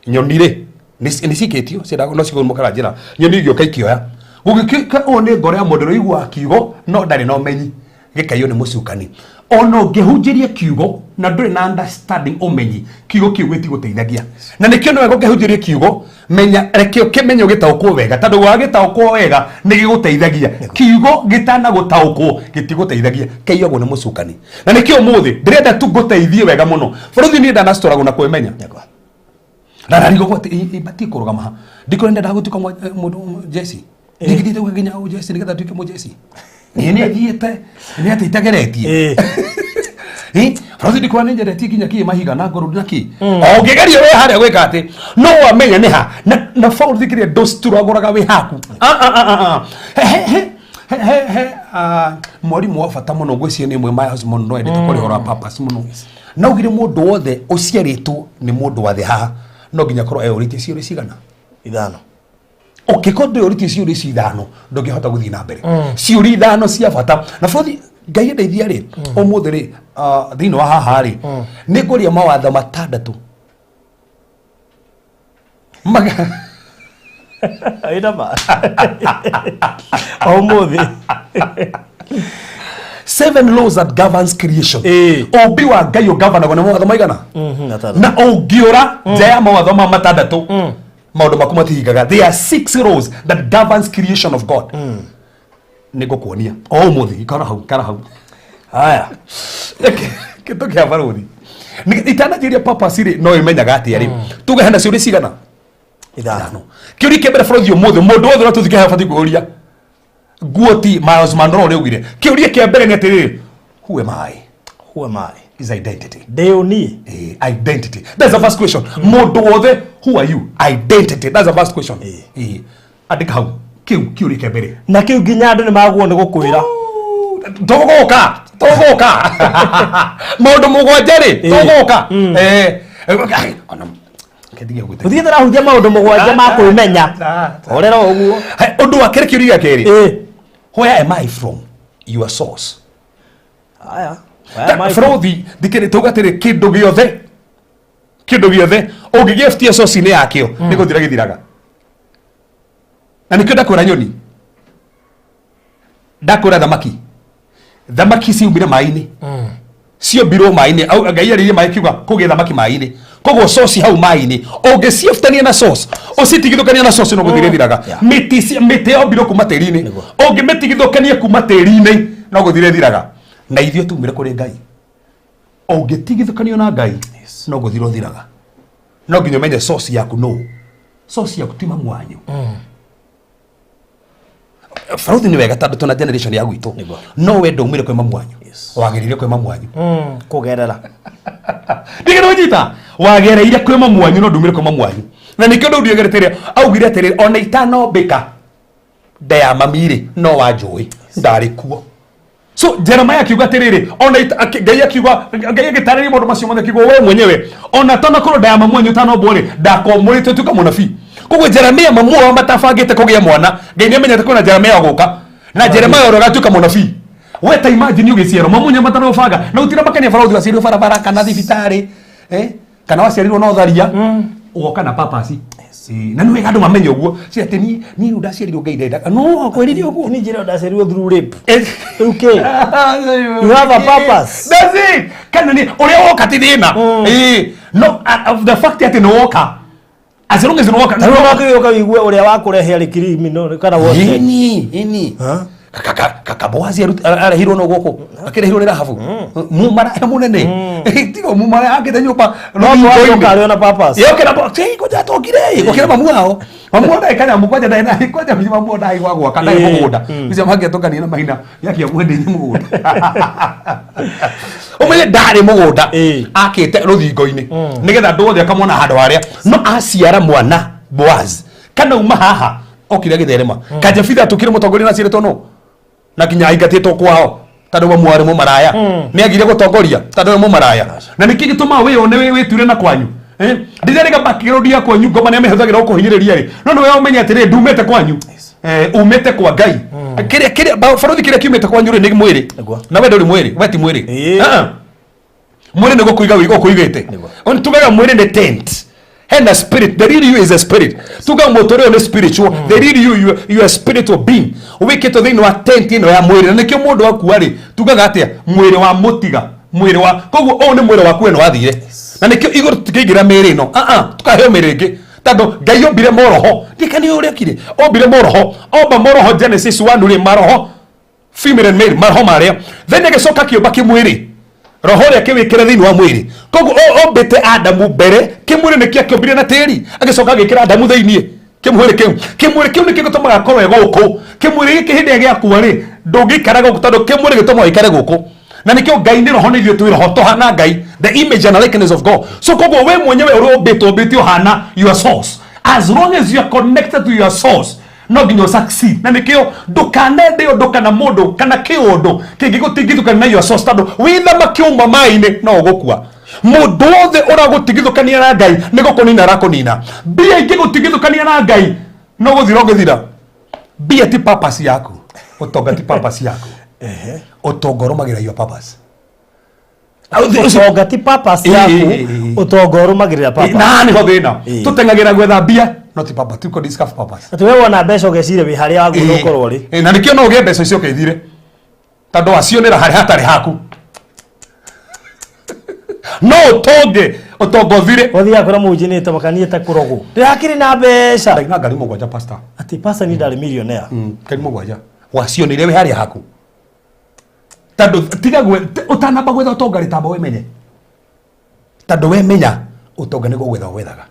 nyonire ni cikitio cienda no cigwo mukira njira nyoni igio kaikioya gugikika one ngoro ya mundu igwa akigo no ndari no menyi gikayo ni mucukani ono ngehunjirie kiugo na nduri na understanding umenyi kiugo kiu gitiguteithagia na nikio no ngehunjirie kiugo menya rekio kimenyo gitaukwo wega tondu wa gitaukwo wega ni giguteithagia kiugo gitana gutaukwo gitiguteithagia kiyo go ni mucukani na nikio muthi ndirenda tu guteithie wega muno buruthi ni ndana storago na kwimenya na rigo gote ibati kurugama ndiko nenda ndagutuka mundu Jesse ndikithite gukinya Jesse nigetha tuike mu Jesse ni athiite ni atitegeretie buruthi ndiko nenjeretie kinya ki mahiga na ngoru na ki ongegeria we haria gwika ati no wamenya ni ha na buruthi kiria ndosturaguraga we haku mwarimu wa bata muno ngwiciria ni mwe Miles Monroe endete kurihora purpose muno na ugire mundu wothe uciaritwo ni mundu wa thi haha no nginya korwo eyoritie ciuri cigana ithano okikondo eyoritie ciuri cithano ndungihota guthii na mbere ciuri ithano cia bata na buruthi ngai ndeithia ri umuthi ri thiini wa haha ri ni nguria mawatho matandatu aida ba umuthi 7 laws that governs creation obi wa ngai governor gona mawatho maigana na ongiura jaya mawatho ma matandatu maundu maku matihingaga there are 6 laws that governs creation of God nego kuonia umuthi ikara hau haya kitu kia baruthi ni itanajiria purpose ri no imenyaga ati ari tuge hana ciuri cigana ithano kiuri kembere buruthi umuthi mundu wothe no tuthike habati kuuria guoti Miles Monroe ni ugire kiuria kia mbere ni atiri who am I is identity deoni identity that's the first question mundu wothe who are you identity that's the first question andika hau kiuria kia mbere na kiu nginya andu ni maguo ni gukwira togoka mundu mugwanja ri togoka ona kediga gute uthie tara huthia maundu mugwanja ma kwimenya orera uguo undu wa kere kiuria keri where am I from your source aya buruthi dikere tugatire kindu giothe ungigiftia source ni yakio ni guthira githiraga na nikio ndakwira nyoni ndakwira thamaki ciumire mai-ini ciombirwo mai-ini au ngai aririe mai kiuga kugie thamaki mai-ini koguo source hau mai-ini ungiciftania na source ucitigithukania na source no guthire thiraga miti yombirwo kuma tiri-ini ungimetigithukania kuma tiri-ini no guthire thiraga na ithio tumire kuri ngai ungitigithukanio na ngai no guthire thiraga no nginya menye source yaku no source yaku tima mwanyu Faruthi ni wega tondu tuna generation ya gwitu no we ndaumire kwe mamwanyu wagereire kwe mamwanyu kugerera ndigero njita wagereire kwe mamwanyu no ndaumire kwe mamwanyu na nikio ndu ndiegeretere augire atiri ona itano bika ndaya mamire no wanjui ndari kuo so Jeremiah kiuga atiriri ona ngai akiuga ngai agitarĩria maũndũ macio mothe kiuga we mwenyewe ona tona korwo ndaya mamwanyu tano bore ndakomũrĩte tuka mũnabii koguo Jeremiah mamuo matafangite kugia mwana ngai nĩamenyete kuna Jeremiah guka na Jeremiah oro gatuka mũnabii we ta imagine ugiciero mamunya matano banga na utira makania Faruthi waciarirwo barabara kana thibitari kana waciarirwo na utharia ugoka na purpose na niwe andu mamenye uguo ci ati ni ndaciarirwo ngai ndenda no kweririo uguo ni njira ndaciarirwo through rape okay you have a purpose that's it kana ni uria woka ti thina no of the fact that no woka as long as no woka no woka wigue uria wakurehe ari criminal kana wote ini kaka Boazi arahirwo no goko akirehirwo ni Rahabu mumara munene tigo mumara akite nyumba no mwayo na purpose yoke na box ko jato gire ko kira mamuao dai kana mukwaja dai na kwaja mamuo dai gwagwa kana mugunda bize mhagia tokani na mahina yake mwende ni mugunda umele ndari mugunda akite ruthingo-ini nigetha ndu othe akamona handu haria no aciara mwana Boaz kana uma haha okire githerema kajafitha tukire mutongoria na cireto no na kinya aingatitwo kwao tondu wa mwari mu maraya ni agire gutongoria tondu mu maraya na niki gituma we one we ture na kwanyu nditheriga background ya kwanyu ngoma ni amehuthagira ukuhinyiriria ri no we umenye atiri ndumete kwanyu umete kwa ngai kire Faruthi kire kiumete kwanyu ri ni mwiri na we nduri mwiri we ti mwiri mwiri ni gukuiga wigo kuigite on tumega mwiri ni tent hena spirit. The real you is a spirit. Tuga motore on spiritual. The real you are a spiritual being. Wike to thini wa tent ino ya mwiri. Na nikio mundu waku ari. Tuga gatia mwiri wa mutiga. Mwiri wa koguo o ni mwiri waku eno wathire. Na nikio iguru tukigira miri no. Tukaheo miri ngi. Tando Ngai ombire moroho. Ndikani uria kire. Ombire moroho. Omba moroho Genesis 1 uri maroho. Female and male maroho maria. Then agicoka kiumba kimwiri. Roho ria kiwikira thini wa mwiri. Koguo ombete Adamu mbere. Kimwiri nikia kiombire na tiri. Agicoka agikira Adamu thiini. Kimwiri kiu nikio gitumaga korwe guku. Kimwiri giki hindi gia kuwa ri. Ndungikara guku tando kimwiri gitumaga ikare guku. Na nikio Ngai ni roho ni ithuĩ twĩ roho tohana Ngai, the image and likeness of God. So koguo we mwenyewe ũrũmbĩtwo hana your source. As long as you are connected to your source, no nginya succeed. Na nikio ndukanende ũndũ kana mũndũ kana kĩũndũ kĩngĩgũtigithũkania na your source tondũ wĩthama kĩuma maĩ-inĩ no ũgũkua. Mũndũ wothe ũragũtigithũkania na Ngai nĩ gũkũnina arakũnina. Mbia ingĩgũtigithũkania na Ngai no gũthira ũgĩthira. Mbia ti purpose yaku, ũtonga ti purpose yaku. Utongoro magira your purpose. Utonga ti purpose yaku, utongoro magira purpose. Na ni ho thina. Tutengagira gwetha mbia, no ti purpose. Tuko discover purpose. Ati wewe wona mbeca ugecire wi haria wagu ukorwo ri. Na nikio no ugie mbeca icio keithire. Tando acionera haria hatari haku. No utonge utongothire. Othia kura mujinite makanie ta kurogo. Ndirakiri na mbeca. Ndina ngari mugwanja pastor. Ati pastor ni ndari millionaire. Kari mugwanja. Wacionire we haria haku. Tando tiga gwe utanamba gwetha utonga ritamba we menye. Tando we menya utonga ni gwetha wethaga.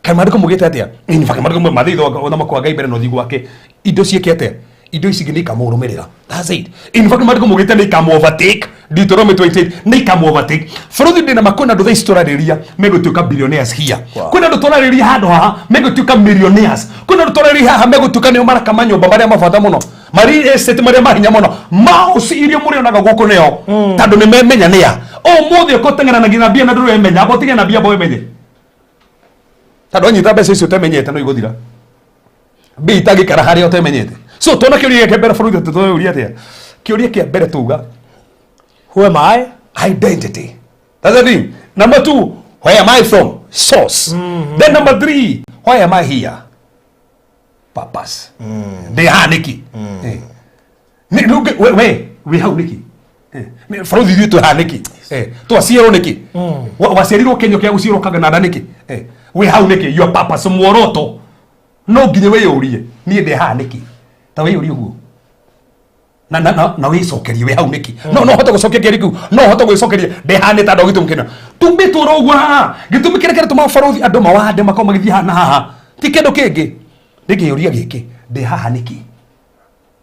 Kamariko mugite atia. In fact kamariko mathitho ona makwa Ngai mbere no thigu wake. Indo ciekete. Indo ici ngi ni kamurumirira. That's it. In fact kamariko mugite ni kamu overtake. Deuteronomy 28 ni kamu overtake. Further ndina makona ndo istorariria megotuka billionaires here. Kuna ndo torariria hado haha megotuka millionaires. Kuna ndo torariria haha megotuka ni mara kamanyo babaria mafata muno. Mari estate maria mahinya muno. Mausi irio muri onaga guku neo. Tando ni memenya nia. O mothe ukotengana na gina bia na nduru emenya. Abotige na bia bo emenye. Tando nyita bese icio temenyete no iguthira. Bi itagikara haria utemenyete. So tona kiuria ke mbere bũrũri tutoria atia. Kiuria kia mbere tuga. Who am I? Identity. That's the thing. Number 2, where am I from? Source. Then number 3, why am I here? Purpose. They are Nikki. Look, we have Nikki. From the to Haniki. To a zero Nikki. What was a little Kenya zero Kaganada Nikki? We have Nikki, your papa, some Moroto. No, give away Uri, near the Haniki. The way you na we sokeri we hau niki no hoto go sokeri ku no hoto go sokeri de hane ta dogitum kena tumbi turogwa gitumi kire kire tuma farothi andu mawande makoma githi hana haha ti kendo kingi ndigi uria giki de haha niki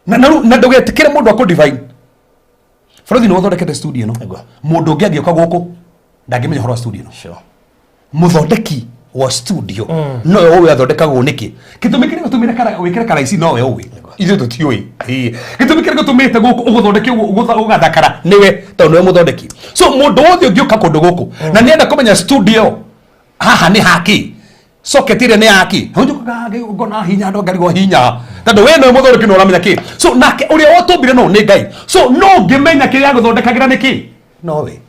na ndogetikire mundu akå divine farothi no thondekete studio no mundu ngi agioka guku ndangimenya horo studio no sure muthondeki wa studio no we athondekagwo niki gitumi kire gutumira kara wikire kara ici no we uwi ithu tutioi gitumi kire gutumite guku uguthondeki ugathakara niwe tondu we muthondeki so mundu wothe ungioka kundu guku na nienda kumenya studio haha ni haki socket ire ni haki hunjukaga ngona hinya ndo ngari go hinya tondu we no muthondeki no uramenya ki so nake uria wotumbire no ni Ngai so no ngimenya kiria guthondekagira niki no we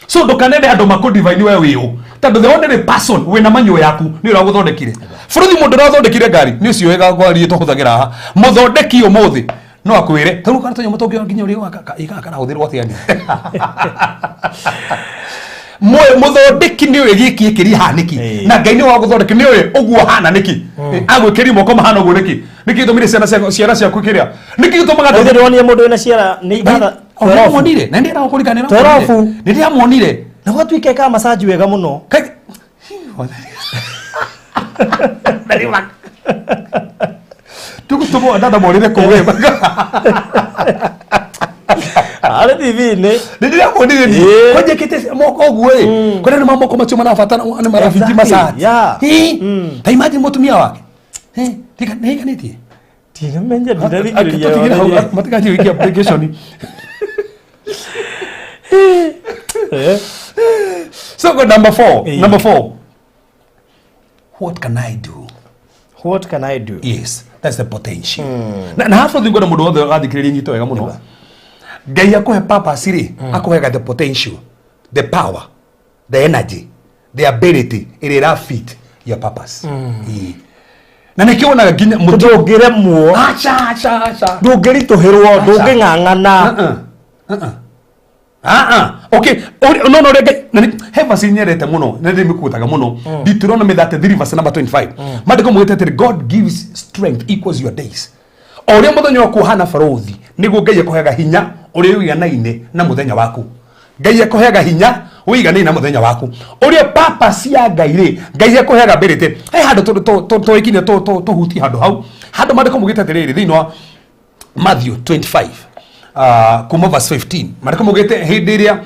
so ndukanende andu makå divine we wiu tondu the only person wina manyo yaku ni ura guthondekire furuthi mundu rathondekire ngari ni ucio wega kwari tuhuthagira haha muthondeki umuthi no akwire taru kana tanyo mutongi nginya uri ikakara huthirwo atia muthondeki ni we giki kiri haniki na Ngai ni wa guthondeki ni we uguo hana niki agwikiri moko mahana uguo niki niki tumire ciana cia kwikiria niki tumaga ndio woni mundu wina ciara ni ithatha monire na ndira gukurikana torofu ni ndira monire na gwatuike ka massage wega muno ndari mak tukutumo ndada monire kuwe ale TV ne ndira monire ni koje kite moko guwe kone ni mamoko macho manafatana ni marafiki massage ta imagine mutumia wake tika nekaniti tina menja ndari mataka wiki application so go number 4 what can I do yes that's the potential na hapo thingwa na mundu wothe gathikiriria nyito wega muno Ngai akuhe purpose ri akuhega the potential the power the energy the ability iri ra fit ya purpose. Na nikiona nginya ndungiremwo acha ndungirituhirwo ndunging'ang'ana okay no rege heva sinyerete muno nende mikutaga muno Deuteronomy 33 verse number 25 madiko mwetete God gives strength equals your days oria muthenya wa kuhana farothi niguo Ngai ekoheaga hinya uria wiganaine na muthenya waku Ngai ekoheaga hinya wiganaine na muthenya waku uria purpose ya Ngai ri Ngai ekoheaga ability handu to ikinya to huti handu madiko mwetete riri thini wa Matthew 25 kuma verse 15 mariko mugite hindi iria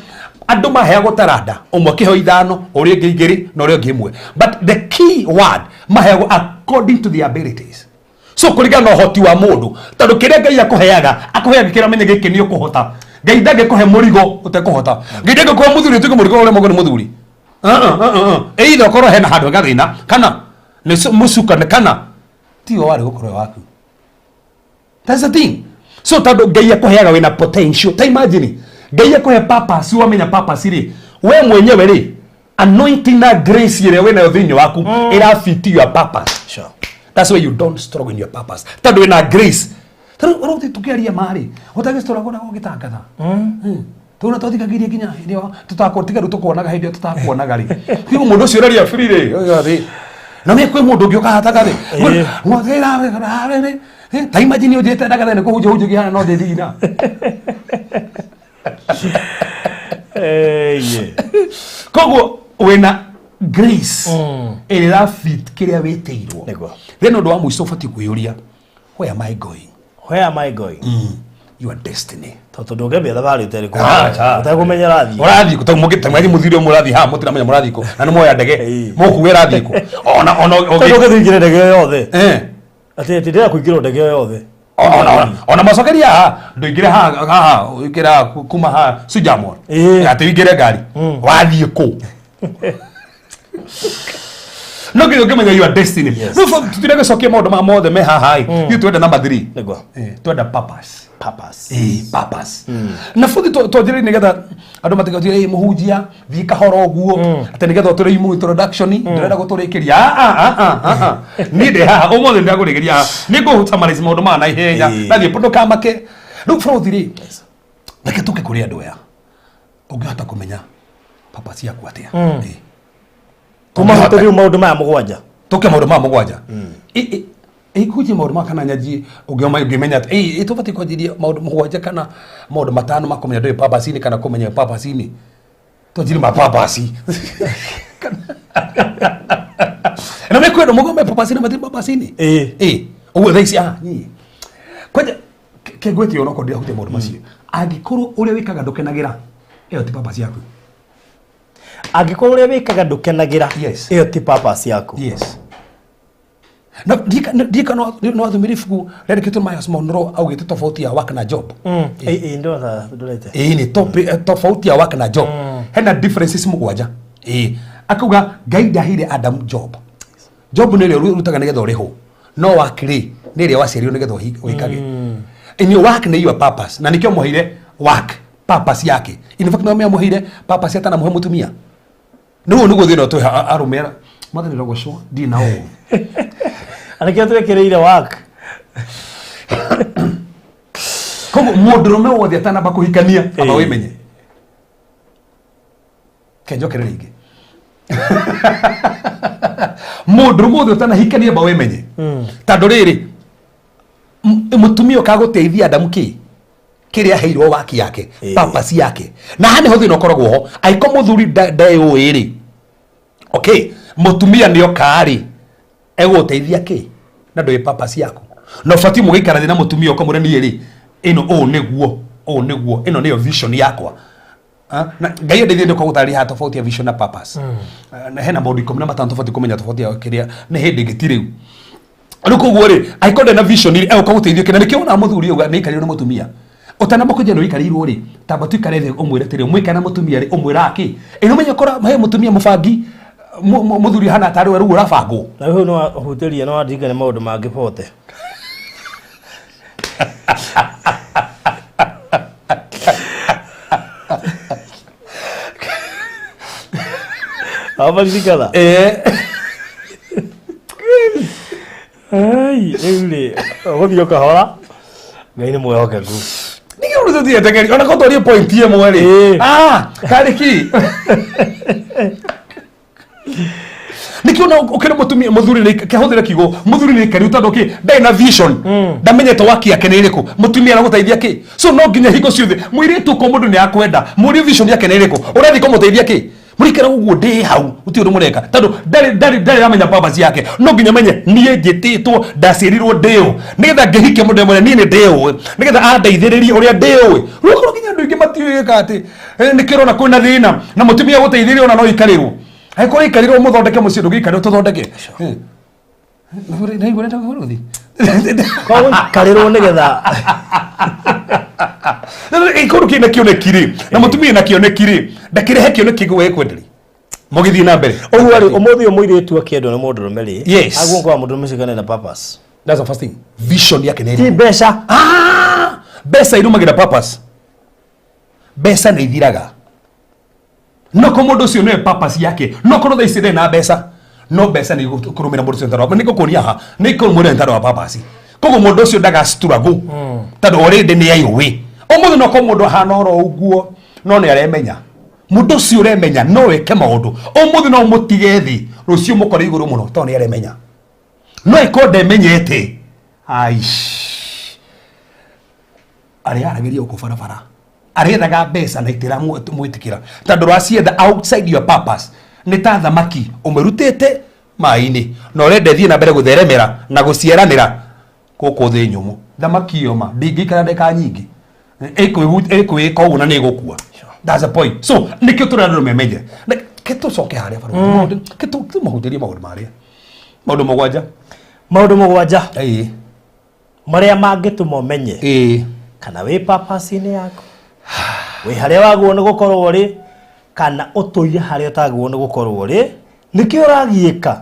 andu maheagwo taranda umwe kiho ithano uri ingi igiri na uri ingi imwe but the key word maheagwo according to the abilities so kuringana na uhoti wa mundu tondu kiria Ngai akuheaga kira menye giki ni ukuhota Ngai ndangikuhe murigo utekuhota Ngai ndangikuhe muthuri utuke murigo uri mogo ni muthuri either korwo hena handu gathina kana ni musuka kana tio wari gukorwo waku. That's the thing. So tado Ngai akuheaga wina potential. Ta imagine Ngai akuhe purpose, wamenya purpose ri we mwenyewe ri anointing na grace ire wina thini waku ira fit your purpose. Sure. That's why you don't struggle in your purpose. Tado wina grace. Tado rote tukiaria mari. Utage struggle na gugitangatha. Tuna tutikagiria kinya ndio tutakortika rutukonaga hindi tutakuonaga ri. Hiyo mundu ucio uraria free ri. Na me kwe mundu ngioka hataga ri. Ngothera ri. Ta imagine ujete ndaga ne ko huje gihana no de dina. Kogo wena grace ira fit kiria weteirwo. Then ndo wa muico fati kuyuria where am I going? Where am I going? Your destiny. Toto ndoge thabari uteri ko. Utakumenya rathi. Urathi ko tamugite mwari muthiri murathi ha mutira menya murathi ko. Na no moya ndege. Mukuwe rathi ko. Ona ndoge thingire ndege yothe. Ati ndira kuingiro ndege yothe. Ona macokeria ndoingire ha ikira kuma ha Sujamor. Ati ingire ngari. Wathi ko. No kiyo kemenya your destiny. No tutirege cokia maundu ma mothe me haha hai. You twenda number 3. Nego. Twenda purpose. Purpose. Na futhi tojire nigetha andu matigathie muhunjia thii kahoro uguo ati nigetha turi introduction ndirenda guturikiria ni ndi haha umothe ndagurikiria ni ngusummarize maundu ma na ihenya nathie pundu kamake riu futhi ri reke tuke kuri andu aya ungihota kumenya purpose yaku atia kuma hoteri maundu ma mugwanja tuke maundu ma mugwanja ikuje maundu makana nyaji ungimenya itubati kwajiria maundu mugwanja kana maundu matano makumenya ndio purpose ni kana kumenya purpose ni tojiri ma purpose na mekwe ndo mugombe purpose ni mati purpose ni uwe thaisi ni kwaje kegweti ono kondia hute maundu macio angikuru uria wikaga ndukenagira iyo ti purpose yaku angikuru uria wikaga ndukenagira iyo ti purpose yaku. Yes. Na dika no athumirifu rede kitu maya small no au gitu tofauti ya work na job. Ndo tha ndolete. Ni tofauti ya work na job. Hena differences mugwanja. Akuga Ngai ndahire Adam job. Job ni rio rutaga nigetha uriho. No work ri ni rio wacirio nigetha wikage. In your work ni your purpose. Na nikio muhire work purpose yake. In fact no me muhire purpose yata na muhe mutumia. Nugo thino tu arumera. Mother ni rogosho di na o. Anakia twekereire work. Kogo mundurume wothe atanamba kuhikania aba wimenye. Kenjokere ringi. Mundurume wothe atanahikania aba wimenye. Tondu riri mutumia kaguteithia Adamu kiria heirwo waki yake purpose yake na hane hothi no koragwo ho aiko muthuri ndayo iri okay mutumia nio kari eguteithia na ndo purpose yako no fati mugikara na mutumia ukamure ni iri ino niguo ino niyo vision yakwa na Ngai ndithie ndo kugutari ha tofauti ya vision na purpose na hena maundu 15 tofauti kumenya tofauti ya kiria ni hindi ngitiriu aluko ri aiko na vision iri egukaguteithia kina nikio na muthuri uga ni kari no mutumia utana makuja no ikarirwo ri tamba tu ikareve umwire tiri mwikana mutumia ri umwira aki ino menya kora he mutumia mubangi muthuri hana tari we ru urabango na we no hotelia no adika ne maundu mangi pote abagikala Ule odio kahora. Ngai moyo wake gu. Nige urudia tegeri ona ko tori point ye mwele. Kariki. Nikiona ukena mutumia muthuri ni kehuthira kigo muthuri ni kari utandoki ndai na vision ndamenyete waki yake ni iriku mutumia araguteithia ki so no nginya hingo ciothe mwiritu ko mundu ni akwenda muri vision yake ni iriku urathi ko muteithia ki murikera uguo ndi hau uti undu mureka tondu ndari amenya purpose yake no nginya menye nie njititwo ndacirirwo ndio nigetha ngihike mundu mwe nie ni ndio nigetha andeithiririe uria ndio ruko nginya ndu ingi matiweka ati nikirona kwina thina na mutumia guteithiririe ona no ikarirwo ai kore ikariro muthondeke muciĩ ndũgĩikarĩrwo tũthondeke na igũrenda gũthi karirwo nĩgetha ikorwo kĩna kĩoneki rĩ na mũtumia na kĩoneki rĩ ndakĩrehe kĩoneki gwe kwenderi mũgĩthiĩ na mbere ũguo rĩ ũmũthĩ mũirĩtu akĩendwo nĩ mũndũrũme rĩ yes aguo kwa mũndũrũme cigane na purpose that's the first thing vision yake nĩ ti mbeca mbeca irumagĩra purpose mbeca nĩ ithiraga no ko mundu ucio ne purpose yake no ko thai cire na mbeca no mbeca ni kurumira mundu ucio ntaro ni ko kuria ha ni ko mundu ntaro wa purpose kogo mundu ucio ndaga struggle tado already ni aiwe omuthi no ko mundu hana oro uguo no ni aremenya mundu ucio uremenya no weke maundu omuthi no mutige thi rucio mukore iguru muno to ni aremenya no ikonde menyete aish ari arageria ukubarabara arethaga mbeca na itira mwitikira tondu rwacietha outside your purpose ni ta thamaki umerutite mai-ini na urende thie na mbere gutheremera na gucieranira guku thi nyumu thamaki iyo ma ndingikara ndeka nyingi ikwika uguo na ni gukua that's the point so nikio turarwo memenye kitucoke haria baru kitu mahutirie maundu maria maundu mugwanja maria mangituma umenye kana wi purpose-ini yako we haria waguo ni gukorwo ri kana utuire haria utaguo ni gukorwo ri nikio uragiika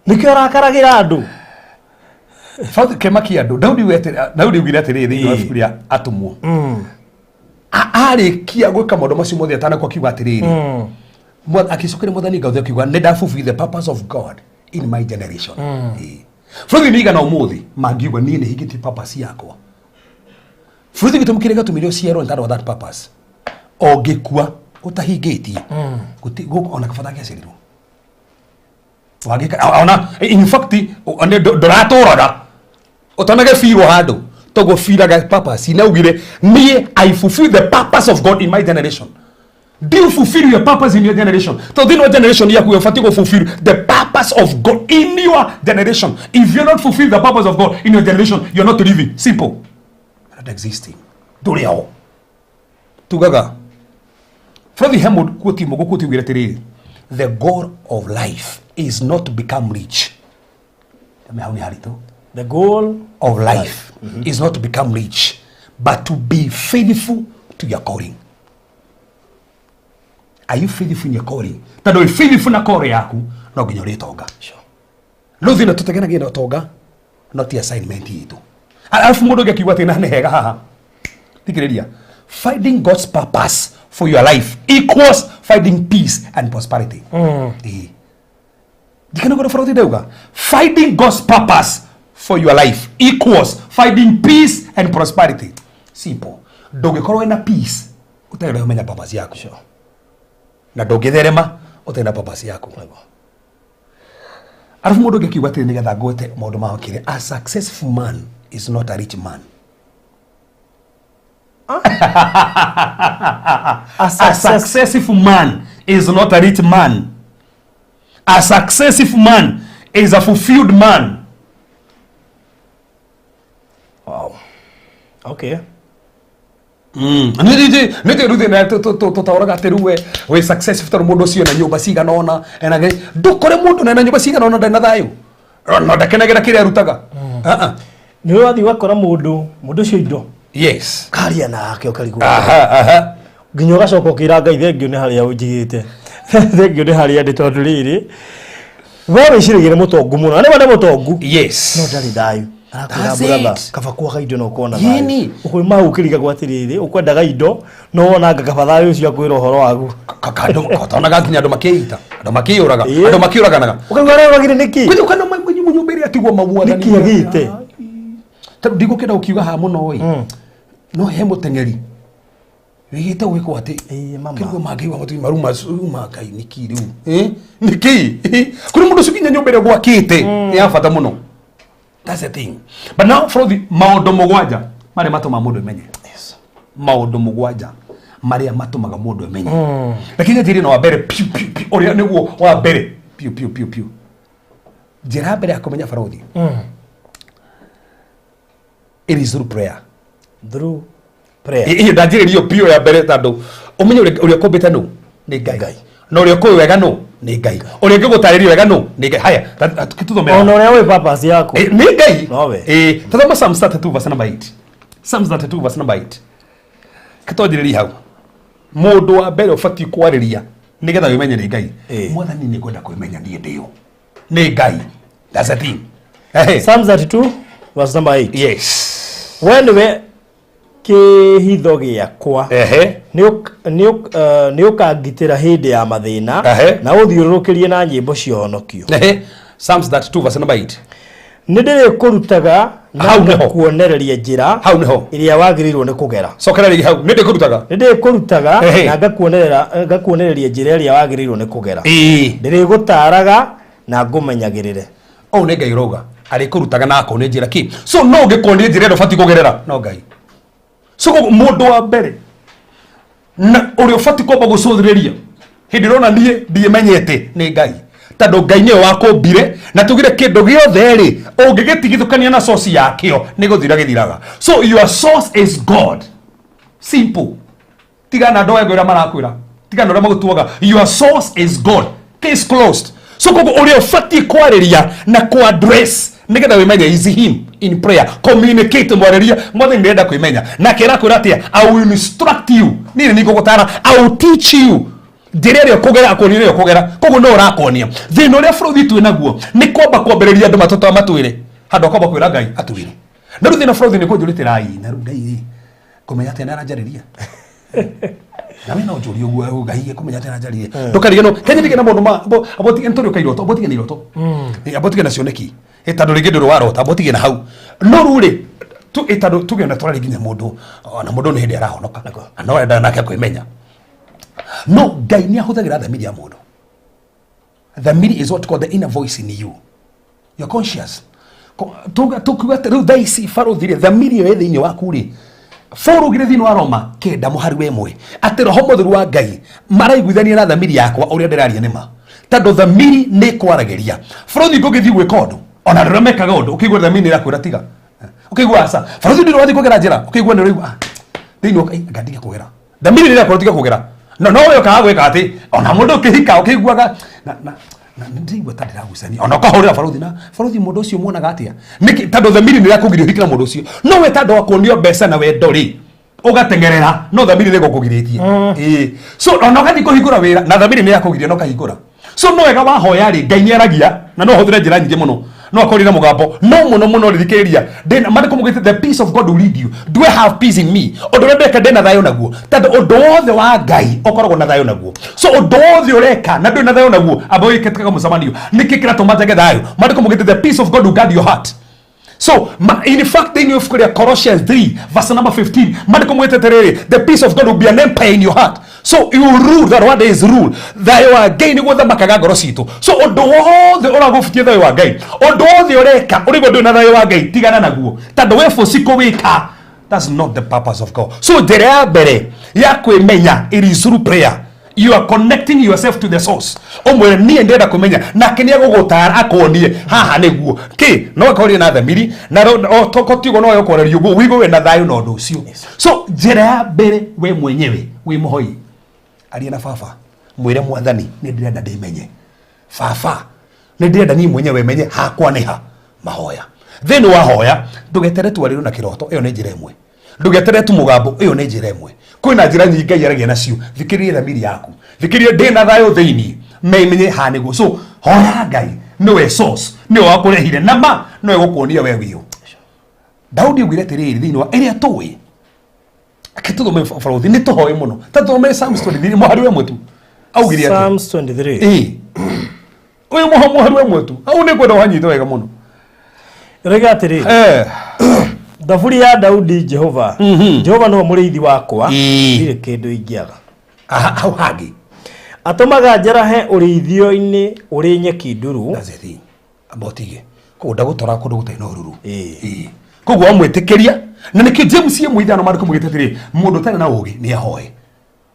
nikio urakaragira andu fauti kemaki andu Daudi ugire atiri thiini wa furia atumwo arikia gwika maundu macio mothe atana kwa kiuga atiriri akicukire muthani ngauthe kiuga ni fulfill the purpose of God in my generation futhi niga na umuthi mangiuga nie ni higiti purpose yakwa futhi gitumukire gatumire uciero ntaro wa that purpose ogikua utahingitie guti ona kabata gecirirwo wagika ona in fact ndoraturaga utanage firo handu togo firaga purpose inaugire me I fulfill the purpose of God in my generation. Do you fulfill your purpose in your generation? So in your generation you have to fulfill the purpose of God in your generation. If you not fulfill the purpose of God in your generation, you're not living. Simple. You're not existing. Duriao. Tugaga. Fredi Hemod quote him quote ugire the goal of life is not to become rich. The goal of life is not to become rich, but to be faithful to your calling. Are you faithful in your calling? Tado if faithful na calling yaku, no nginya uritonga. Sure. No thina tutegena gina utonga, not the assignment yitu. Alafu mundu ngikiuga ati na hega haha. Tikiriria. Finding God's purpose for your life equals finding peace and prosperity. Dikana go for the finding God's purpose for your life equals finding peace and prosperity. Simple. Ndũngĩkorwo na peace ũtarĩ ũmenya purpose yaku. Sure. Na ndũngĩtherema ũtarĩ na purpose yaku. Arafu mũndũ ũngĩkiuga atĩ nĩgetha ngwete maũndũ mahokire, a successful man is not a rich man. A successful man is not a rich man. A successful man is a fulfilled man. Wow. Okay. Nite ruthe na tutauraga atiruwe we successful tar mundu cio na nyumba cigana ona enage ndukore mundu na nyumba cigana ona ndana thayo no ndakenagira kiria rutaga ni wathi wakora mundu cio indo yes karia nake ukarigwa nginya ugacoka ukira Ngai thengio ni haria unjigite thengio ni haria ndi tondu riri wewe icirigire mutongu muno ni wende mutongu yes no ndari dayu akwira brother kaba kwa indo no kuona thai ukuri mahukiriga gwatiriri ukwendaga indo no wona ngakabadhayo ucio akwira uhoro wagu kakando kotona gakinya ndo makiita ndo makiuraga naga ukagwa rero wagire niki kuja kana munyumbiri atigwo maguathani nikiagite ta ndigukenda ukiuga ha muno oi no he mutengeri wigite gwikwo ati kirgo magiwa mutu maruma kai niki riu niki kuri mundu sukinya nyombere gwakite ya fata muno. That's the thing. But now for the maundu mugwanja mari matuma mundu menye. Yes. Maundu mugwanja mari matumaga mundu menye. Lakini thiri no wabere piu piu piu oria niguo wabere piu piu piu piu. Jira bere akomenya Farothi. It is through prayer. Through prayer. Iyo ndajiririo piu ya bere tando umenye uria kombete no ni Ngai. No uria kowe wega no ni Ngai. Uria ngigutaririo wega no ni Ngai. Haya tuthomera. Ono uria we purpose yako. Ni Ngai. Tuthoma Psalms 32 verse number 8. Psalms 32 verse number 8. Kitojiriria hau. Mundu wa mbere ufati kwariria nigetha wimenye ni Ngai. Mwathani ni kwenda kwimenya ni ndio. Ni Ngai. That's the thing. Psalms 32 verse number 8. Yes. Wenwe kihitho giakwa ni ukangitira hindi ya mathina na uthiururukirie na nyimbo cia honokio. Psalms 32 verse number 8. Nindire kurutaga na kuonereria njira hau niho iria wagirirwo ni kugera. Sokereri hau nindire kurutaga na ngakuonereria njira iria wagirirwo ni kugera. Ndire gutaraga na ngumenyagirire. O ne Ngai roga ari kurutaga na akone njira ki so no ngikonie njira ndo fati kugerera no Ngai. So mundu wa mbere na uri ufati kwamba gucuthireria hindi rona nie ndimenyete ni Ngai tando Ngai ni wakombire na tugire kindu giothe ri ungigitigithukania na source yakio ni guthira githiraga. So your source is God. Simple. Tigana ndoe gwira marakwira tigana ndo magutuaga your source is God. Case closed. So kogo uri ufati kwariria na ku address nigetha wimenye is him in prayer communicate mwariria mwathe ndenda kwimenya na kira kuratia I will instruct you nini niko gutara I will teach you ndirerio kugera akonire kugera kogo no rakonia thino ria Farothi twi naguo ni kwamba kwambiriria andu matoto matwire handu kwamba kwira Ngai atwire na ruthi na Farothi ni kunjuritira na Ngai kumenya tena aranjariria na mimi no njuri uguo Ngai kumenya tena aranjariria ndukarige no kenya nige na mundu ma abotige ntorio kairoto abotige ni roto abotige na cioneki etando rigi nduru warota abotige na hau no ruri tu etando tugenda twarari ginya mundu na mundu ni hindi arahonoka no enda nake kwimenya no Ngai ni ahuthagira thamiri ya mundu. Thamiri is what called the inner voice in you. You're conscious. Tukuga riu thaisi Farothi thamiri yo thiini waku ri forugire thiini wa Roma kenda muhari wemwe ati roho mutheru wa Ngai maraiguithania na thamiri yakwa uria ndiraria nima tando thamiri ni kwarageria Farothi ngugithi gwika undu ona ndiremekaga undu ukigwa thamiri irakwira tiga ukigwa asa Farothi ndiro wathi kugera njira ukigwa ni riu thiini wa ngandiga kugera thamiri irakwira tiga kugera no yo kaga gwika ati ona mundu kihika ukigwaga na ndigwa tandira gusani ona kahurira Farothi mundu ucio muonaga atia niki tando thamiri ni yakugirio hikira mundu ucio no we tando akonio mbeca na we ndori ugatengerera no thamiri ni gukugiritie so ona gathi kuhingura wira na thamiri ni yakugirio no kahingura so no wega wahoya ri Ngai ni aragia na no huthire njira nyingi muno no akorira mugambo no muno ririkiria then mariko mugite the peace of God will lead you. Do I have peace in me? Odo ndeka ndena thayo naguo tando odo wothe wa Ngai okoragwo na thayo naguo so odo wothe ureka na ndona thayo naguo abo iketeka musamanio nikikira tomatege thayo mariko mugite the peace of God will guard your heart. So in fact in of Colossians 3 verse number 15 mariko mugite terere the peace of God will be an empire in your heart. So you rule, that word is rule. Thayo wa Ngai ni gwetha makaga ngoro citu. So odo wothe uragufitie thayo wa Ngai odo wothe ureka urigo ndona thayo wa Ngai tigana naguo tando we fosiko wika. That's not the purpose of God. So njira ya mbere ya kwimenya it is through prayer. You are connecting yourself to the source. Omwe nie ndenda kumenya na kinia gugutara akonie haha niguo ki no akori na thamiri na tokotigo no yokorerio guo wigo we na thayo no ndu ucio. So njira ya mbere we mwenyewe we muhoi aria na baba mwire Mwathani ni ndirenda ndimenye baba ni ndirenda ni mwenyewe menye hakwa ni ha mahoya then wahoya ndugetere twariru na kiroto iyo ni njira imwe ndugetere tu mugambo iyo ni njira imwe kwina njira nyingi Ngai aragia nacio thikirie thamiri yaku thikirie ndina thayo thiini menye hanigo so hoya Ngai niwe source ni wakurehire nama no gukuonia we wio Daudi ugire tiriri thiini wa iria tuwi akituthome Farothi ni tuhoe muno tathome Psalms 23 muhari we mwetu augire ati Psalms 23 uyu muhari we mwetu au ni kwenda wanyita wega muno rega atiri Thaburi ya Daudi Jehova. Jehova no mũrĩithi wakwa. Ndire kĩndũ ingĩaga. Hau hagi. Atumaga njarahe ũrĩithio-inĩ ũrĩ nyeki nduru. That's the thing. Abotige. Ko ndagũtwara kũndũ gũtarĩ na ũruru. Koguo amwĩtĩkĩria na nĩkĩ James ye mũithano marĩkũ mũgĩte atĩrĩ mũndũ ũtarĩ na ũũgĩ nĩ ahoe.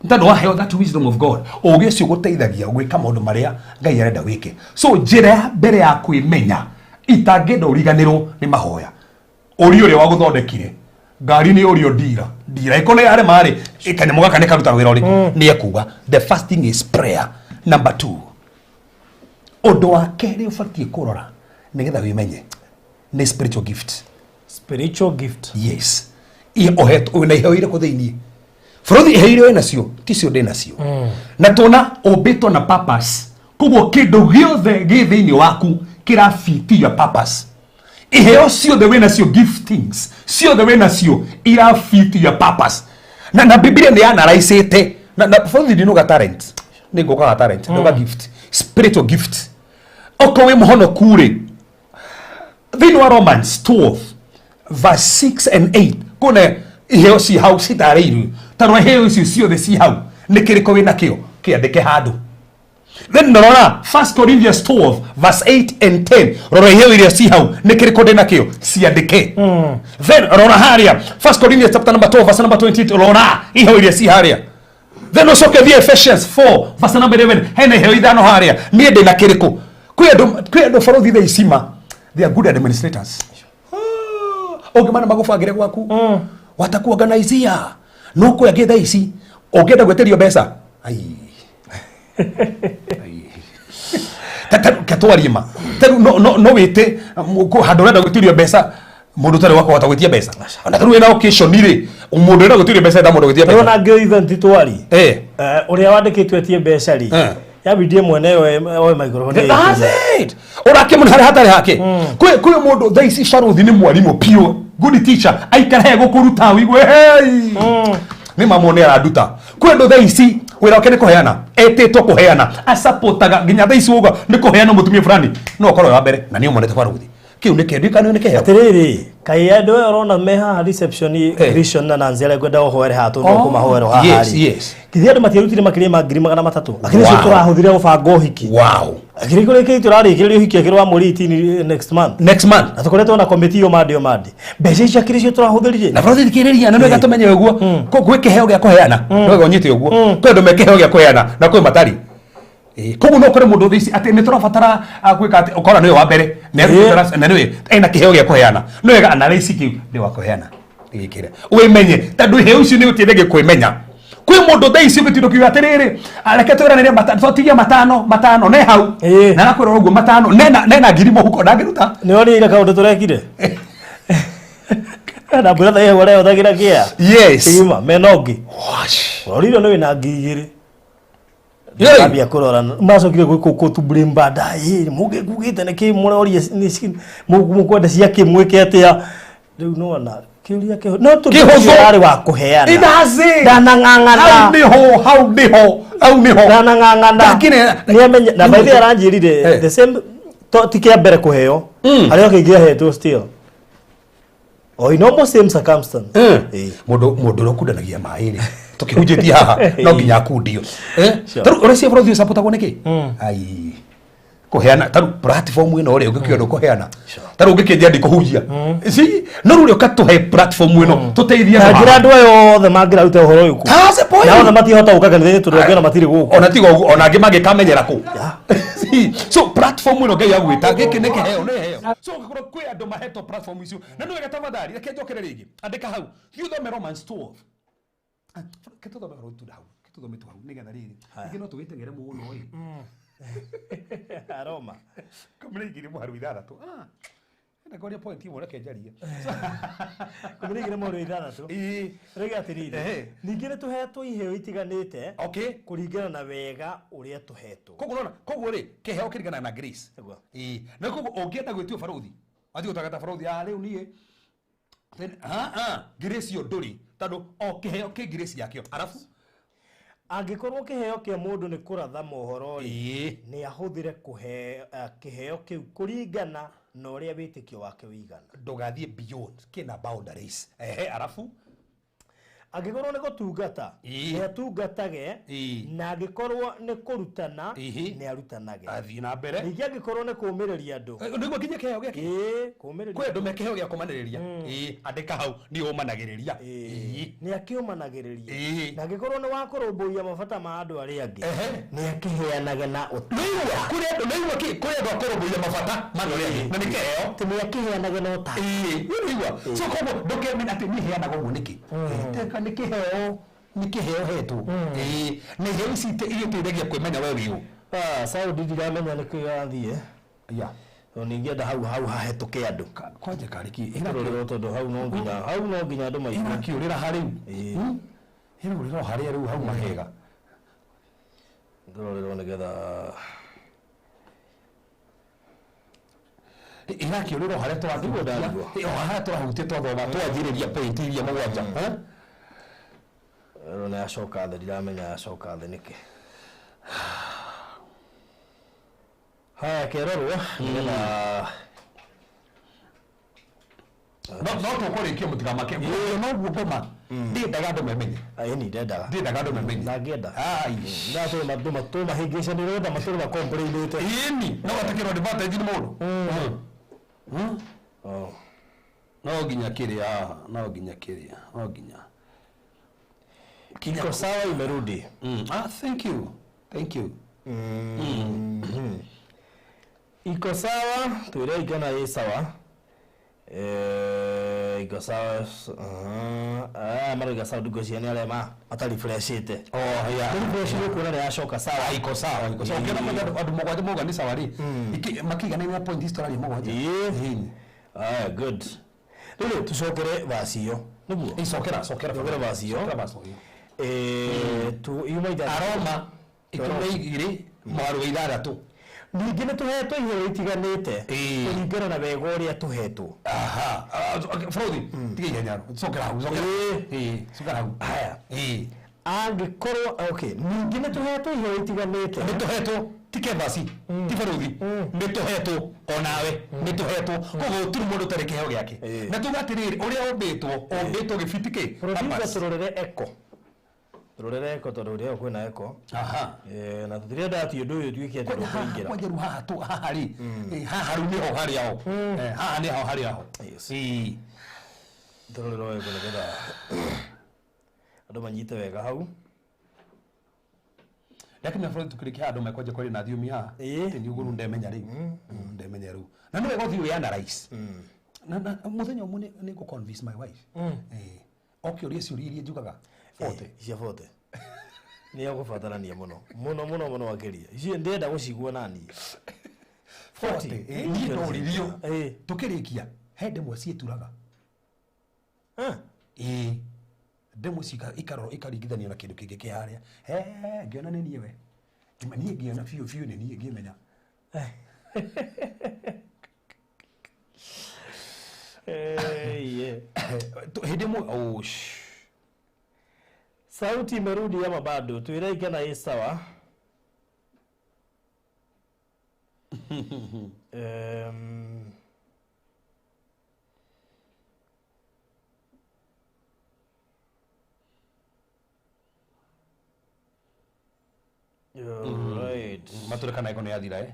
Ntando waheo that wisdom of God. Ũũgĩ ũcio gũteithagia gwĩka maũndũ marĩa Ngai arenda wĩke. So njĩra mbere ya kwĩmenya itangĩenda ũriganĩrwo nĩ mahoya. Ũri ũrĩa wa gũthondekire ngari nĩ ũrĩa ndira ikone yare mari ikane mũgaka nĩ karuta wĩra ũrĩkũ nĩ ekuga the first thing is prayer. Number 2 ũndũ wa kerĩ ũbatiĩ kũrora nĩgetha wĩmenye nĩ spiritual gift. Yes. Oheto na iheo irĩkũ thĩinĩ bũrũri iheo irĩ nacio ticio ndĩ nacio na tuna ũmbĩtwo na purpose. Koguo kĩndũ gĩothe gĩ thĩinĩ waku kĩrafiti your purpose. Iheo ciothe wĩ nacio giftings ciothe wĩ nacio irafiti your purpose. Na Biblia nĩ analyzete na bũrũri ndinoga talent nĩ ngokaga talent ndoga gift spiritual gift. Oko wĩ mũhonoku rĩ thĩinĩ wa Romans 12 verse 6 and 8 kuna iheo ci hau citarĩirwo tarwa iheo icio ciothe ci hau nĩ kĩrĩko wĩ nakĩo kĩandĩke handũ. Then rora 1 Corinthians 12 verse 8 and 10 rora iheo iria ci hau nĩ kĩrĩko ndĩ nakĩo ciandĩke. Then rora haria 1 Corinthians chapter number 12 verse number 28 rora iheo iria ci haria. Then ucoke thie Ephesians 4 verse number 11 hena iheo ithano haria niĩ ndĩ na kĩrĩko. Kwĩ andũ bũrũri thaa icima they are good administrators. Ogimana magũbangĩre gwaku watakuorganizia no kwĩngĩ thaa ici ũngĩenda gwĩtĩrio mbeca katwarima no wĩte handũ ũrenda gwĩtĩrio mbeca mũndũ ũtarĩ wako wata gwĩtia mbeca ona tarĩ wĩna occasion rĩ mũndũ ũrenda gwĩtĩrio mbeca mũndũ gwĩtia mbeca ona ngĩ event twari ũrĩa wandĩkĩtwo etie mbeca rĩ yabidie mwene oe microphone urakemuna hari hatari hake kwe mundu thaa ici baruthi ni mwarimu pio good teacher aikara gukuruta wigwe hey ni mamone araduta kwe ndo thaa ici wira wake ni kuheana etitwo kuheana asupportaga nginya thaa ici uga ni kuheana mutumia fulani no korwo wa mbere na ni umonete baruthi kiu ni kendi kana ni keheo atiriri kai ando orona meha reception vision na nanzele gwenda ohoere hatu no kumahoero haha yes kithi andu matirutire makiri ma 3,300 lakini sio turahuthire gubanga uhiki akiri kuri kiti turarikiririo uhiki akirwa muri next month atukoretwo na committee yo madi mbeca icio akiri sio turahuthirire na bro thikiriria na no gatumenye uguo ko keheo gya kuheana no gonyite uguo kwendu mekeheo gya kuheana na kwe matari koguo no kore mundu thici ati ni turabatara gwika ati ukora niwe wa mbere na niwe ena kiheo gya kuheana no wega analyze kiu ni wa kuheana gikire wimenye tandu heo icio ni gutindege kwimenya kwi mundu thici gutindo kiu atiriri areke twiraniria matatigia matano ne hau na nakwira uguo matano nena ngiri muhuko ndangiruta ni oni ile kaundu turekire na bura thai wale utagira kia ima menogi oriro no ina ngiri Abia kurora macokire gukutubure mbada muge kugite ne ki murori mukwenda cia kimwike atia riu no na kiuria ke no tukihuzari wa kuheana ndanang'ang'ana hau niho ndanang'ang'ana lakini niamenya na baadhi aranjirire the same tikia mbere kuheo ario kingia hetu still no mo same circumstance mundu rokundanagia mairi tukihunjitie haha no nginya kundio taru urecia bro support agwo niki ai kuheana taru platform ino uri ungikiondo kuheana taru ungikendia ndi kuhunjia si no ruri ukatuhe platform ino tuteithia na ngira andu ayo othe mangira rute uhoro uyu na othe matihota uka kanitha turonge na matiri guku ona tigo ona angi magikamenyera ku so platform ino ngai agwita giki niki heo ne heo so ngikoro kwi andu maheto platform icio na no wega tafadhali reke njokere ringi andika hau Youth Romans 12 kituthome tu hau nigetha riri ingi no tugitengere muno ri aroma kumrigire muharu ithatatu na ngoria point imwe reke njarie kumrigire muharu ithatatu rega atirire ningire tuhetwo iheo itiganite kuringana na wega uria tuhetwo koguo ri keheo kiringana na grace na koguo ungienda gwitio baruthi athi gutagata baruthi riu nie grace yo nduri tando keheo ki grace yakio arafu Angĩkorwo kĩheo kĩa mũndũ nĩ kũratha mohoro nĩ ahũthĩre kũhe kĩheo kĩu kũringana na ũrĩa wĩtĩkio wake wĩigana. Ndũgathiĩ beyond kina boundaries. Arafu angĩkorwo nĩ gũtungata nĩ atungatage na angĩkorwo nĩ kũrutana nĩ arutanage. Athiĩ na mbere. Ningĩ angĩkorwo nĩ kũũmĩrĩria andũ nĩguo nginya kĩheo gĩake. Kũũmĩrĩria kwĩ andũ me kĩheo gĩa kũmanĩrĩria. Andĩka hau nĩ ũmanagĩrĩria. Nĩ akĩũmanagĩrĩria. Na angĩkorwo nĩ wa kũrũmbũiya mabata ma andũ arĩa angĩ nĩ akĩheanaga na ũteithio. Kũrĩ andũ akũrũmbũiya mabata ma andũ arĩa angĩ na nĩ kĩheo. Nĩ akĩheanaga na ũtaaro. Ũiguo. So koguo ndũkemenya atĩ nĩ heanaga ũguo nĩkĩ. Nĩ kĩheo hetwo. Nĩ heo ici igĩteithagia kwĩmenya we wĩũ. Saudi ndiramenya nĩ kĩgathiĩ. Ningĩ enda hau hahetũke andũ. Kwanja kariki ĩrorero tondũ hau no nginya andũ maigua. Ĩrakĩũrĩra harĩu. Ĩrorero harĩa rĩu hau mahega. Ndororero nĩgetha ĩrakĩũrĩra harĩa tũrahutia twathoma twanjĩrĩria point iria mũgwanja. Nĩ acoka thĩ ndiramenya acoka thĩ nĩkĩ. Haya kĩrorwo nĩgetha no tũkũrĩkia mũtigamake. Noguo ngoma ndĩendaga andũ memenye. Ndĩendaga andũ memenye. Na ngĩenda ndatũ mahĩngĩcanĩrwo nda matũrũ makomplainĩte. No gatakĩrwo advantage nĩ mũndũ. No nginya Iko sawa imerudi. Thank you. Iko sawa, tuile ikana hii sawa. Iko sawa. Mara iko sawa dugo siani ale ma atali freshite. Refresh yuko na ya shoka sawa. Iko sawa. Ukiona moja adu moja ni sawa ri. Makiga na point history moja. Good. Lele tushokere basiyo. Nubu. Sokera basiyo. Tu imaida aroma ikũmi igĩrĩ mwarũ ithathatũ. Ningĩ nĩ tũhetwo iheo itiganĩte kũringana na wega ũrĩa tũhetwo. Bũrũthi tiga ihenya cokera hau. Haya angĩkorwo ningĩ nĩ tũhetwo iheo itiganĩte. Nĩ tũhetwo ti kebasi ti bũrũthi nĩ tũhetwo onawe nĩ tũhetwo koguo tũrĩ mũndũ ũtarĩ kĩheo gĩake. Na tuga atĩrĩrĩ ũrĩa ũmbĩtwo gĩbiti kĩ. Tũrorere eko. Rorere ko to rorere ko na eko. Na tutirenda ati undu uyu tuikie ati kuingira. Kwa jeru haha ri. Haha ru niho hari ao. Haha niho hari ao. Rorere ko nĩgetha andu manyite wega hau. Lakini afro tukirikia andu makoje kweli na thiumi ha. Ni uguru ndemenya riu. Ndemenya riu. Na no ego thiu yana rais. Na muthenya umwe ni go convince my wife. Okiuria ciuria iria njugaga cia fote ni yagubatarania muno wakiria icio ndenda gucigua nani fote ni ndoririo tukirikia hende mwe cieturaga ndemwe cika ikaringithania na kindu kingi kiharia ngiona ni niwe ni ngiona fiu ni ni ngimenya hende mwe sauti imerudi ama bado tuiraike na hii sawa. Right. Matureka na iko ni athira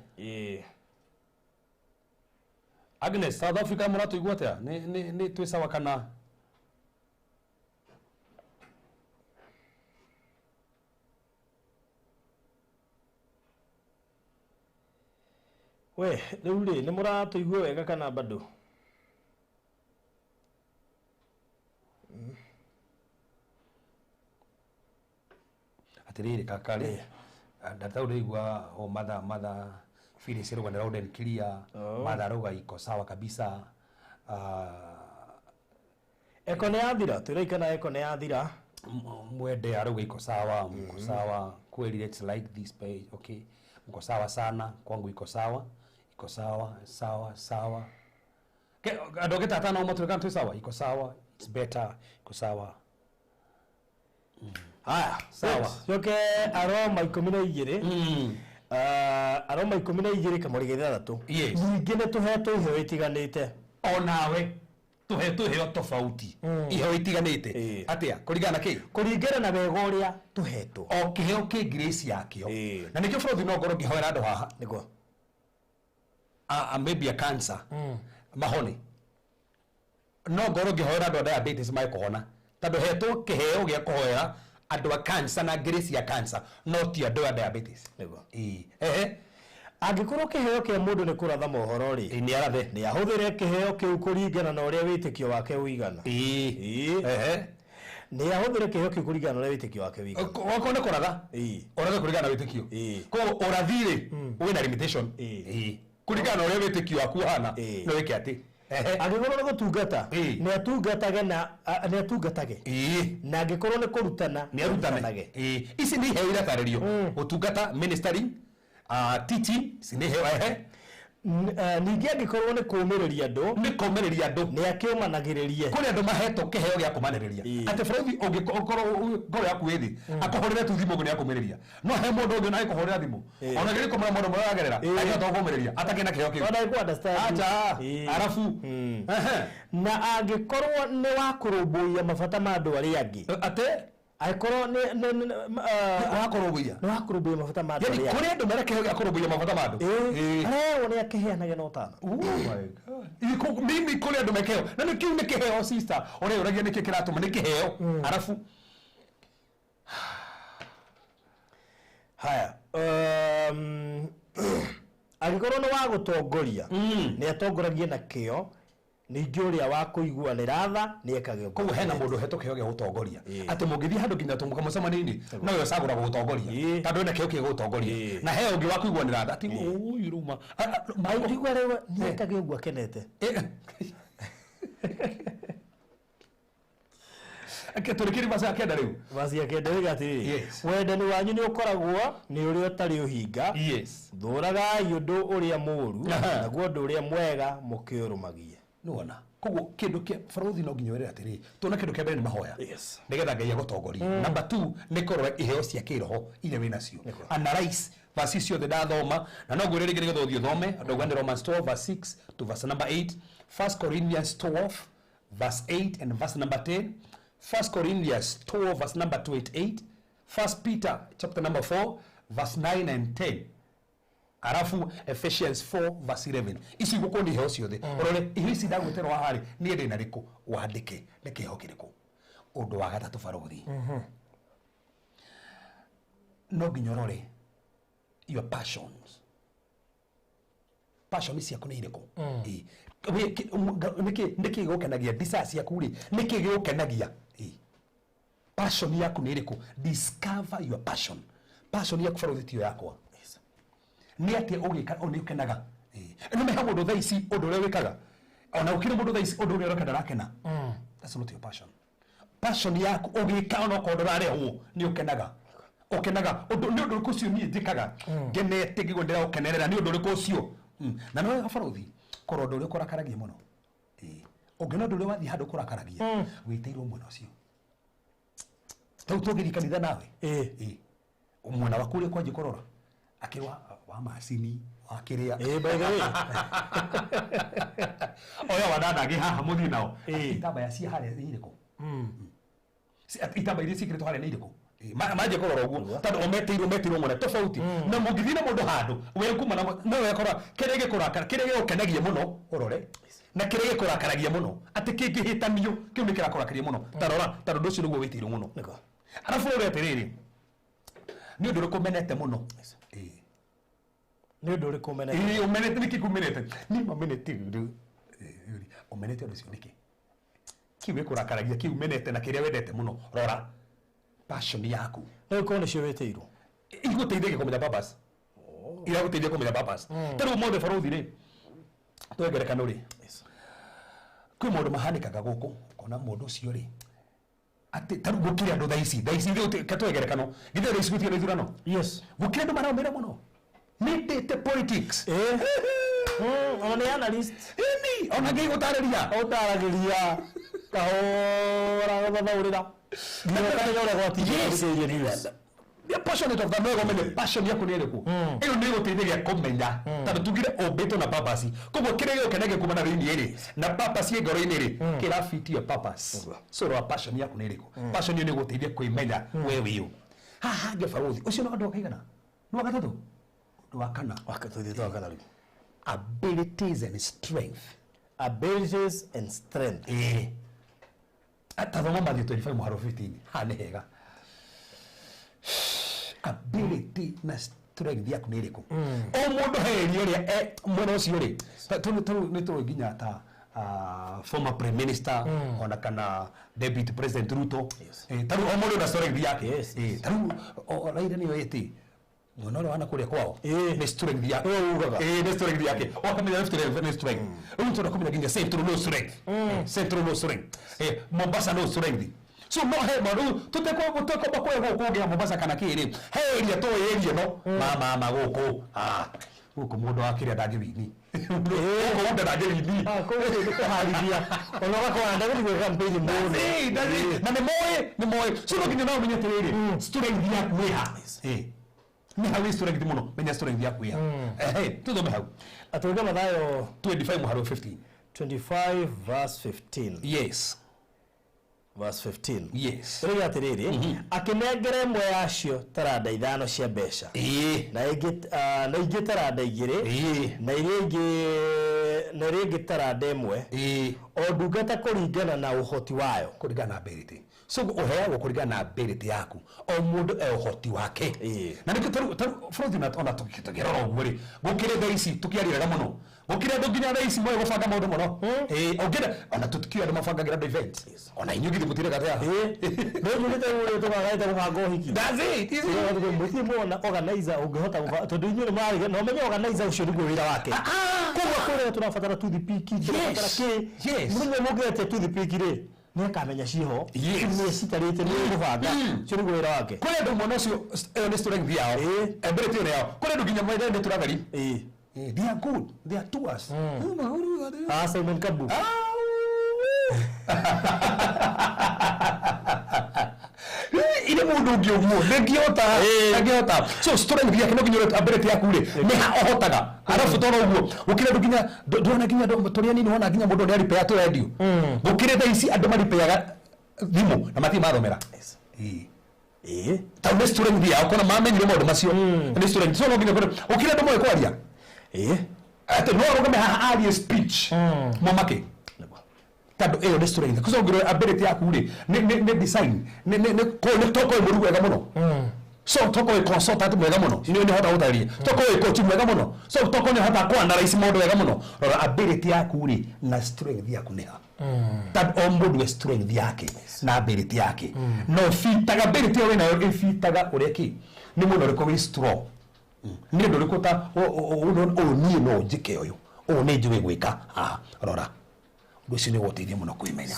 Agnes, South Africa muratu igwata ni twi sawa kana we riu ri ni muratu igwe wega kana bado atiriri kakari ndata urigwa o matha fili siruga na roden clear matharuga iko sawa kabisa. Eko ne athira turaika na eko ne athira mwende aruga iko sawa mko sawa kweli. Let's like this page. Okay, mko sawa sana kwangu iko sawa sawa ke adogeta tano matureka tu sawa iko sawa, it's better iko sawa. Haya, sawa. Yoke aroma 12. Aroma 12 kamuri 6. Ningi ne tuhetwo iheo itiganite. Onawe tuheo tofauti. Iheo itiganite. Atia kuringana ki? Kuringana na wega uria tuhetwo. O kiheo ki grace yakio. Na nikio bũrũri no ngoro ngihoera andu haha. Niguo. Maybe a cancer. Mahoni. No ngoro ngihoera andu diabetes mai kuhona. Tando hetwo kiheo gia kuhoera andu a cancer na grace ya cancer no ti andu a diabetes. Niguo. Angikorwo kiheo kia mundu ni kuratha mohoro ri ni arathe ni ahuthire kiheo kiu kuringana na uria witikio wake uigana ni ahuthire kiheo kiu kuringana na uria witikio wake uigana wako ne kuratha urathe kuringana na witikio ko urathire wina limitation kuringana na uria witikio waku hana no wike ati angikorwo ni gutungata ni atungatage na angikorwo ni kurutana ni arutanage ici ni iheo irataririo gutungata ministering teaching sinihewa ningi angikorwo ni kumiriria andu ni akiumanagiririe kuri andu mahetwo kiheo gia kumaniriria ati bũrũri ungikorwo ngoro yaku withi akohorera tu thimu ni akumiriria no he mundu ungi na ikohorera thimu ona giri kumara mundu muragerera ayo to kumiriria atakena kiheo kiu ona iku understand acha arafu na angikorwo ni wa kurumbuia mabata ma andu aria angi ate aikorwo ni wakurubuia mabata ma andu yani kuri andu merekeho gia kurubuia mabata ma andu ni akiheanaga no tana. Oh my god. Mimi kule andu mekeo na ni kiu ni kiheo sister ore uragia ni kikiratuma ni kiheo arafu haya agikorwo ni wa gutongoria ni atongoragie na kio ningi uria wa kuiguanira tha ni ekage ko hena mundu hetwo kiheo gia gutongoria ati mungithi handu nginya tumuka mucemani-ini no yo sagura gutongoria tandu ena kiheo gia gutongoria na heo ungi wa kuiguanira tha ati uyu ruma maigua rewa ni ekage ugu akenete turikiri basa kenda riu basi akenda riu ati wendani wanyu ni ukoragwo ni uria utari uhinga thuraga yundu uria muru naguo undu uria mwega mukiurumagie nuona koguo kindu kia bũrũri no nginya were atiri tuna kindu kia mbere ni mahoya nigetha Ngai agutongoria number 2 ni korora iheo cia kiroho ile wina cio analyze verse ciothe ndathoma na no ngwire rĩngĩ nĩgetha ũthiĩ thome ndauga ni Romans 12 verse 6 to verse number 8 1 Corinthians 12 verse 8 and verse number 10 1 Corinthians 12 verse number 28 1 Peter chapter number 4 verse 9 and 10 arafu Ephesians 4 verse 11 isi guko ni heo ciothe orore ihisi ndagutero hari ni ende na riku wandike ni kiho kiriku undu wa gatatu bũrũri no nginyorore your passions ciaku ni iriku niki gukenagia desires ciaku ri niki gukenagia passion yaku ni iriku discover your passion yaku bũrũri tio yakwa ni ati ugika oni ukenaga no me hawo ndo thaisi undu ule wikaga ona ukire mundu thaisi undu ule rokenda rakena that's not your passion yaku ugika ona ko ndorare hu ni ukenaga undu ni undu kucio ni njikaga ngenete ngigondera ukenerera ni undu ule cio na no gabaruthi koro undu ule kurakaragia muno ungena undu ule wathi handu kurakaragia witeirwo muno cio tugiri kanitha nawe umwana waku ule kwaje korora akiwa wa masini akiria by the way oya wadadagi haha muthi nao itaba ya cia hare iriko si itaba iria sikire to hare iriko maje korora uguo tando ometeirwo ngone tofauti na mugithina mundu handu we kuma na no we korora kirege kurakara kirege ukenagie muno urore na kirege kurakaragia muno ati kingihitanio kiu ni kirakorakaria muno tarora tando nducio niguo witeirwo muno arafu ure atiriri ni undu rikumenete muno ni undu rikumenete umenete niki kumenete ni mamenete ndu umenete ndu cio niki kiwe kurakaragia kiu menete na kiria wendete muno rora passion yaku no ko ni cio witeirwo iguteithia kumenya purpose ira guteithia kumenya purpose taru mothe bũrũri ri twegerekano ri kwi mundu mahanikaga guku kona mundu ucio ri ati taru gukire andu thaisi ri katwegerekano githe ri icigutia ni thurano gukire andu maraumira muno nindite politics ona analyst ona ngai utaragiria kahora gothaurira Be passionate of the no go passion yako ni iriku iyo ni guteithiria kumenya tondu tugire obito na purpose koguo kirego kenege kumana rini iri na purpose ngoro-ini iri kira fit your purpose so ro passion yako ni iriku passion ni guteithia kwimenya wewe yu haha ngebaruthi ucio no andu akaigana no gatatu ndo wakana wakathuthi to wakana abilities and strength atathoma Matthew 25:15 hane hega ability na strength yaku ni iriku o mundu heri uri mwana ucio ri ni tu nginya ta former prime minister ona kana deputy president Ruto taru o mundu na strength yake taru Raila ni weti mwana wana kuria kwao ni strength yake ni strength yake wakamenya ni strength Ruto na kumenya nginya Central no strength Central no strength Mombasa no strength so no he maru tuteko bakwe kugia Mombasa kana kiri heria to yerie no mama goko guko mundu akiria ndangibini guko unda ndangibini ko ni harithia onoga kwa ndagiri campaign muno na ni moe so no nginya no menye tiriri strength yaku ha ni hawi strength muno menya strength yaku ya tuthome hau atoga Mathayo 25:15 25 verse 15 yes verse 15 yes rega atiriri akinengere mwe yacio taranda 5 cia mbeca na ingi taranda 2 na iringi taranda 1 o ndungata kuringana na uhoti wayo kuringana na ability so uheagwo kuringana na ability yaku o mundu uhoti wake na niki taru na ona tukitogera ogwo ri gukire thaisi tukiariraga muno gukire nduginya thaisi mwe gubanga maundu muno ogire ona tutikio andu mabangagira event ona inyugi mutire gathia no nyugite uri tugagaita gubanga uhiki that's it muti muona organizer ungehota tondu inyuĩ mari no menye organizer ucio niguo wira wake kuba kure tunafatara toothpick tunafatara ki munye mugete toothpick ri nekamenya ciho ni citarite ni gubanga cio niguo wira wake kure ndu mwana ucio ni strength yao ability yao kure ndu nginya mwende ndi turathari they are good they are to us Simon Kabu ile mundu ngioguo ngiota so strength yake no nginya ability yaku ri ni ahotaga arafu tono uguo ukire nginya ndona nginya toria nini wona nginya mundu ni aripea to radio gukire tha ici andu maripeaga thimu na mati mathomera ta ni strength yao kona mamenyire maundu macio ni strength so no nginya ukire ndu moe kwaria ate no rugame haha speech momake tado ni strength kuzo ngiro ability yaku ri ni design ni toko murugu wega muno so toko consultant mwega muno ni hota utaria toko coach mwega muno so toko ni hota kwa analyze maundu wega muno rora ability yaku ri na strength yaku ni ha tado ombudu strength yake na ability yake no fitaga ability we na fitaga ureki ni muno riko wi strong ni ndo rikuta ni no njike oyo ni njui gwika rora guci ni gutithia muno kwimenya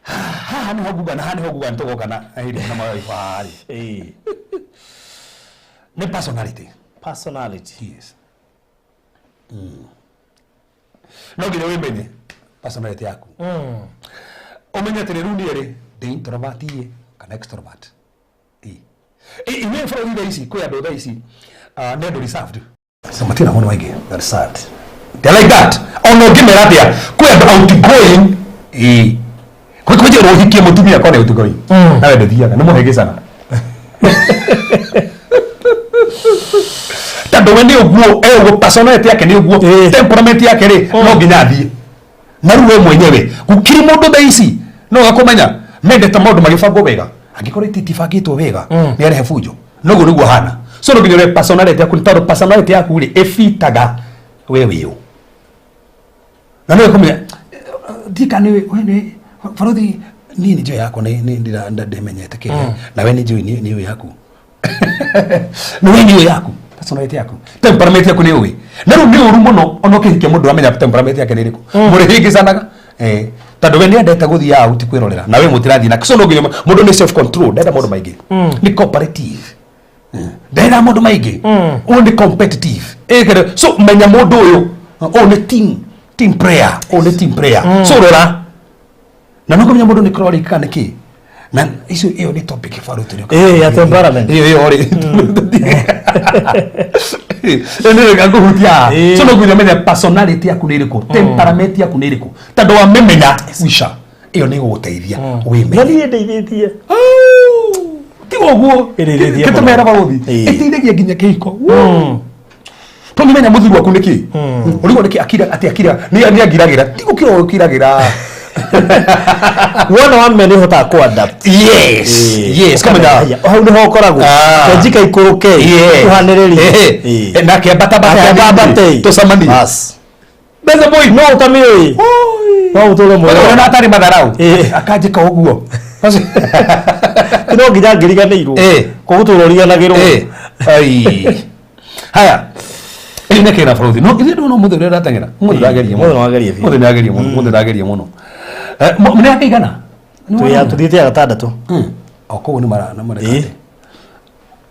ha ni hoguga ntogoka na hiri na mayo ifari ni personality yes no gire wimenye personality yaku omenya teneruni ere de introvert kana extrovert ime from the easy ko ya do easy nedo reserved samatina mono wenge reserved they like that ono gimeratia ko ya outgoing ko je rohikie mutumia ko na outgoing na wedo thiaga no muhege sana tando wende uguo ugo personality yake ni uguo temperament yake ri no nginya thie na ruwe mwenyewe gukiri mundu thaisi no gakumenya mendete maundu magibangwo wega angikore titifagitwo wega ni arehe fujo nogo niguo hana so no nginya personality yaku tando personality yaku ri efitaga wewe yo na no kumenya dikani wene farodhi nini je yako ni ndamenyete kile na wewe ni yo yaku no wewe ni yo yaku personality yaku temperament yaku ni wewe na ni uru muno onoke hike mundu amenya temperament yake ni riku muri hingi sanaga tando we ni ndeta guthia out kwirorera na we mutirathi na kisono nginya mundu ni self control ndeta mundu maingi ni cooperative ndeta mundu maingi only competitive so menya mundu uyu on team prayer so rora na no kumenya mundu ni krori kana ki na icio iyo ni topic faru tuli ya temperament iyo ori ene gakuhutia so no kumenya personality yaku ni iriku temperament yaku ni iriku tando wa memenya wisha iyo ni guteithia wime ni ndeithĩtie tigoguo kitumera baruthi iteithagia nginya kihiko tumenya muthuri waku niki urigo niki akira ni agiragira tigukira ukiragira one wa men hota ku adapt yes kama da hau ni hokoragwo kajika ikuruke kuhaniriri na ke bata to samani bas beza boy no utamiri no utolo mo na atari madharau akajika uguo kino nginya ngiriganĩirwo kũgũtũroriganagĩrwo ai haya ine kera Farothi no ithe no muthe uri ratangera muthe ndageria muthe ndageria muno mune akaigana tuya tuthite agatandatũ okoguo ni mara na marekate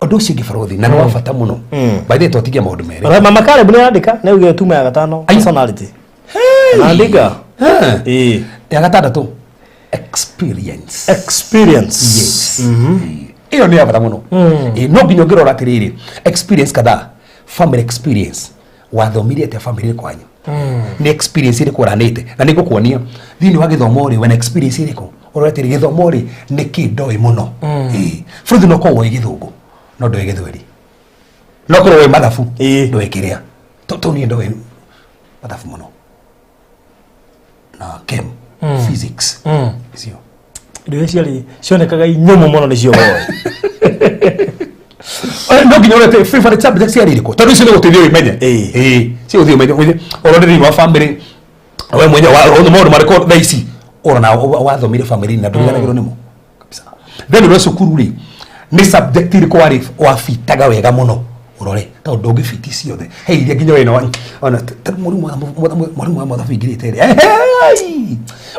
undu ucio ngi Farothi na no wabata muno by the totigia maundu mere mama Caleb ni andika na uge tuma ya gatano personality andika ya gatandatu experience yes iyo ni abata muno no nginya ngirora atiriri experience kada family experience wathomirie te family kwanyu ni experience iri kuranite na niko kuonia thini wa githomo ri when experience iri ko orotiri githomo ri ni kindoi muno Farothi no ko githungu no ndo githweri no ko we mathafu ndo ekiria to ni ndo we mathafu muno na chem physics sio ndio ciali cionekaga inyumu muno nicio woe no nginya urete favorite subject cia ririko tondu icio ni gutithio imenye cio uthio menye ororeri wa family we mwenye wa maundu mariko thaici orona wathomire family na nduriganagirwo nimo kabisa then ro cukuru ri ni subject iriko wafitaga wega muno urore tondu ngifiti ciothe iria nginya wena ona murimu wa mathabu ingirite ri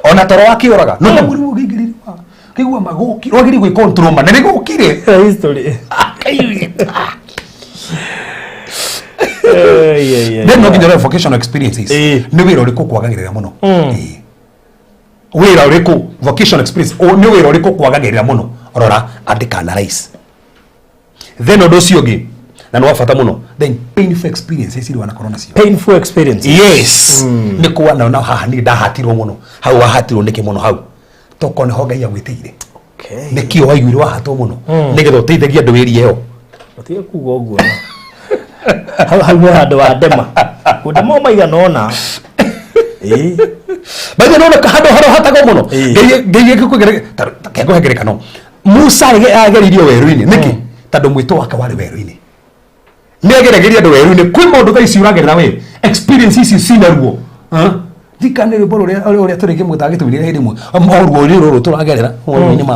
ona toro wakioraga no murimu ngingirire kigwa magoki rwagiri gwi control man ni gukire history then no nginya vocational experiences ni wira uriku kwagagirira muno wira uriku vocational experience ni wira uriku kwagagirira muno rora andika analyze then odo ciongi na no wafata muno then painful experiences iri wana corona cio painful experience yes ni kuwa na haha ni ndahatirwo muno hau wahatirwo niki muno hau toko ne hoga ya gwitire nikio waiguire wahatwo muno nigetho teithagia andu wiri eo otige kuga uguo hau ni handu wa ndema kundema maiga nona baje nona kahando haro hatago muno ngeiye kikugereka kego hegereka no Musa ageririo weru-ini niki tondu mwito wake wari weru-ini negeregeria andu weru-ini kwi maundu thaici uragerera we experience ici cinaruo dikanire boro ore turege mutage tubirire hirimwe amorwo riro turagerera ni ma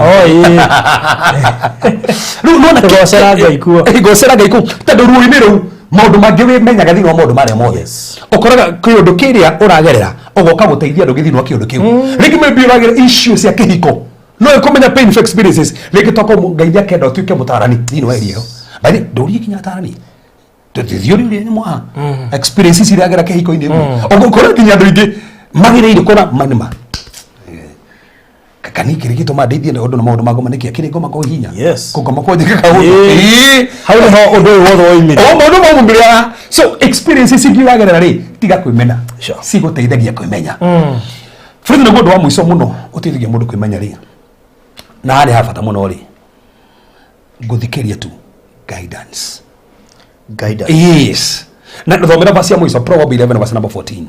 no na gocera ngaiku tondu ruo-ini ru maundu mangi we menyaga thini wa maundu maria mothe ukoraga kiundu kiria uragerera ugoka guteithia andu githini wa kiundu kiu ringi maybe uragerera issues cia kihiko no ikomenya painful experiences ringi toko ngaithia kenda utuike mutarani thini wa iriego bali nduri kinya tarani tutithiori ri ni mwa experiences iragera kihiko ini ugukora kinya andu ingi magire kona manima kakani kirigi to madeithie na undu na maundu mago maniki akiri ngoma ko hinya kugoma ko njika kaundu hau ni ho undu wothe woimire maundu maumbiria so experiences ingiragerera ri tiga kwimena si guteithagia kwimenya Farothi ni mundu wa mwiso muno uteithagia mundu kwimenya ri na ari habata muno ri guthikiria tu guidance yes na thomera basi ya mwiso Proverbs 11 verse number 14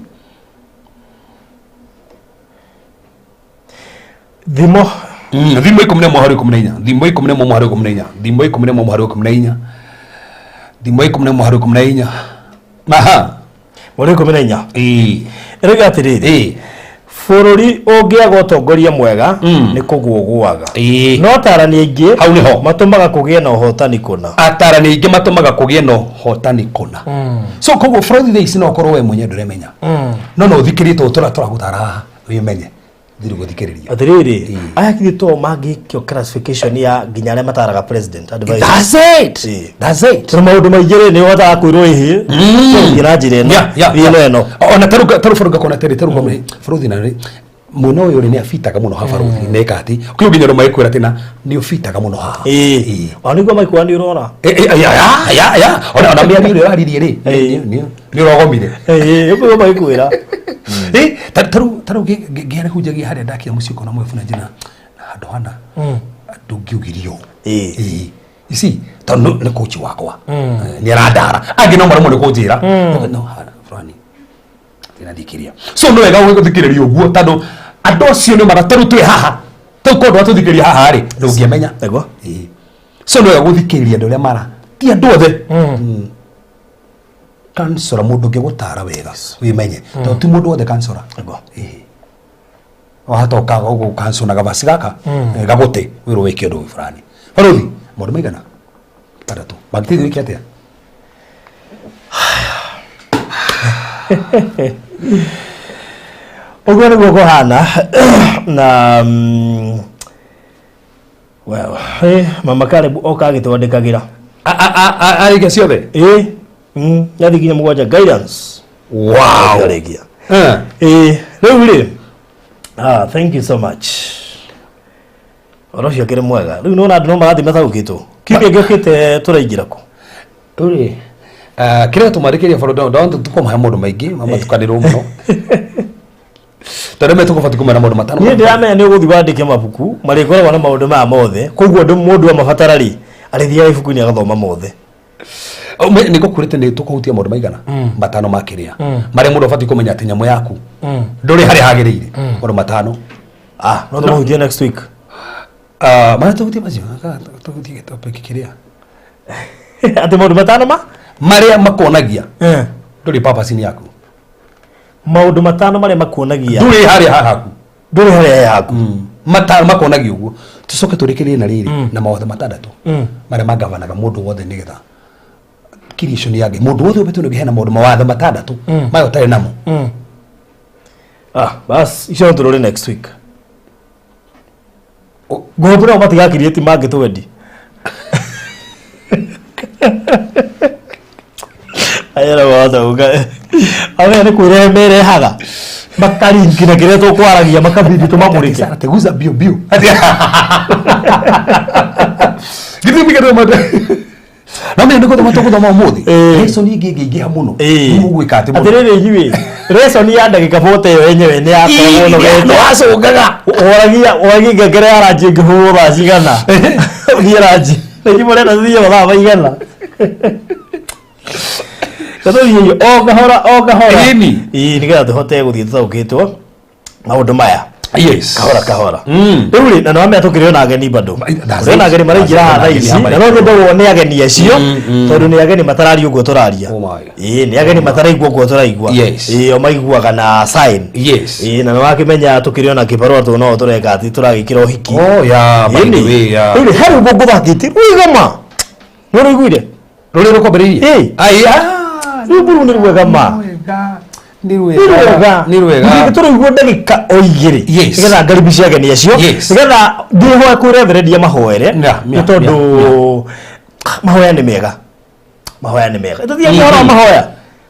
thimo 14 thimo 14 thimo 14 thimo 14 aha muri 14 erega atiriri bururi ungiaga utongoria mwega ni kugugwaga no tarani aingi hau niho matumaga kugie na uhotani kuna atarani aingi matumaga kugie na uhotani kuna so koguo Farothi thaici no korwo we mwenye nduremenya no uthikirite turagutara wimenye thiru guthikiriria atiriri aya kithito magikio classification ya nginya aria mataraga president advice that's it tuma maundu maingire ni wata kwirwo ihi ngira njire no ino ona taru Farothi kona tere taru Farothi na ri muno uyu ni afitaga muno ha baruthi neka ati ukiu nginya ro maikwira tina ni ufitaga muno ha ani go maikwa ni urona ya ona mia ni raririe ri ni rogomire ugo maikwira taru gere hujagia hare ndakia muciko na mwefuna jina handu hana ndungiugirio isi tondu ni coach wakwa ni radara angi no mara kunjira no hana fulani tina dikiria so no wega guthikireria uguo tondu andu acio ni marataru twi haha tuko ndo tuthikiria haha ri ndungiamenya ego so no wega guthikireria andu aria mara ti andu othe kansora mundu ngigutara wega wimenye tondu ti mundu othe kansora ego wahatoka ugo kansona gabasi gaka gagote wiro wiki undu fulani baruthi mundu maigana tatu bagitithi wiki atia ugo ni guko hana na well mama kale oka agitwandikagira arige ciothe yathi kinya mugwanja guidance wow arigia riu ri thank you so much orocio kire mwega riu nona andu no magathi mathaukitwo kipi ngokite turaingira ku uri kire tumarikiria baro ndo tukoma mundu maingi mama tukanirwo muno tareme tukufati kumena mundu matano ni ndiramenya ni uguthi wandike mabuku marikoragwo na maundu ma mothe koguo ndu mundu amabatara ri arithia ibuku ni agathoma mothe niko kurite ni tukuhutia mundu maigana matano makiria mari mundu afati kumenya ati nyamu yaku nduri hari hagirire mundu matano no tumuhutie next week mara tukuhutie mazio tukuhutie topic kiria ati mundu matano maria makonagia nduri purpose yaku maundu matano maria makuonagia nduri hari haku nduri hari yaku matano makonagia uguo tucoke turikirie na riri na mawatho matandatu maria magavanaga mundu wothe nigetha kirisho ni yage mundu wothe ubetu ngihena maundu mawatho matandatu mayo tare namo bas icio turore next week gombura matigakirie ti mangitwendi ayera wada uga awe ni kwire mere haga makari ngina kire to kwaragia makabidi to mamurike teguza bio githimi githima mate na mimi ndiko tomato kuthoma muthi reason ingiha muno mugwika ati atirire yiwe reason ya ndagika 40 yo yenyewe ni yakwa muno no acugaga oragia ngere araji ngihura cigana ngiraji nigimore na thiye baba igana kato yiyo ogahora nigetha tuhote guthie tuthaukitwo maundu maya kahora rĩu na no metukire na ageni bado na ageni maraingira hatha ici na no nyende wone ageni acio tondu ni ageni matarari uguo turaria ni ageni mataraigua uguo turaigua o maiguaga na sign na no wakimenya tukire na kibarua tu no tureka ati turagikira uhiki rĩu hari uguo nguthakiti uigama no riguire rũrĩ rũkombĩrĩirie rĩu ni rwega ma ni rwega turaigua ndagika o igiri nigetha ngaribicia ageni acio nigetha ndihoe kwĩ reverendia mahoere nĩ tondũ mahoya nĩ mega tũthiĩ ũhoro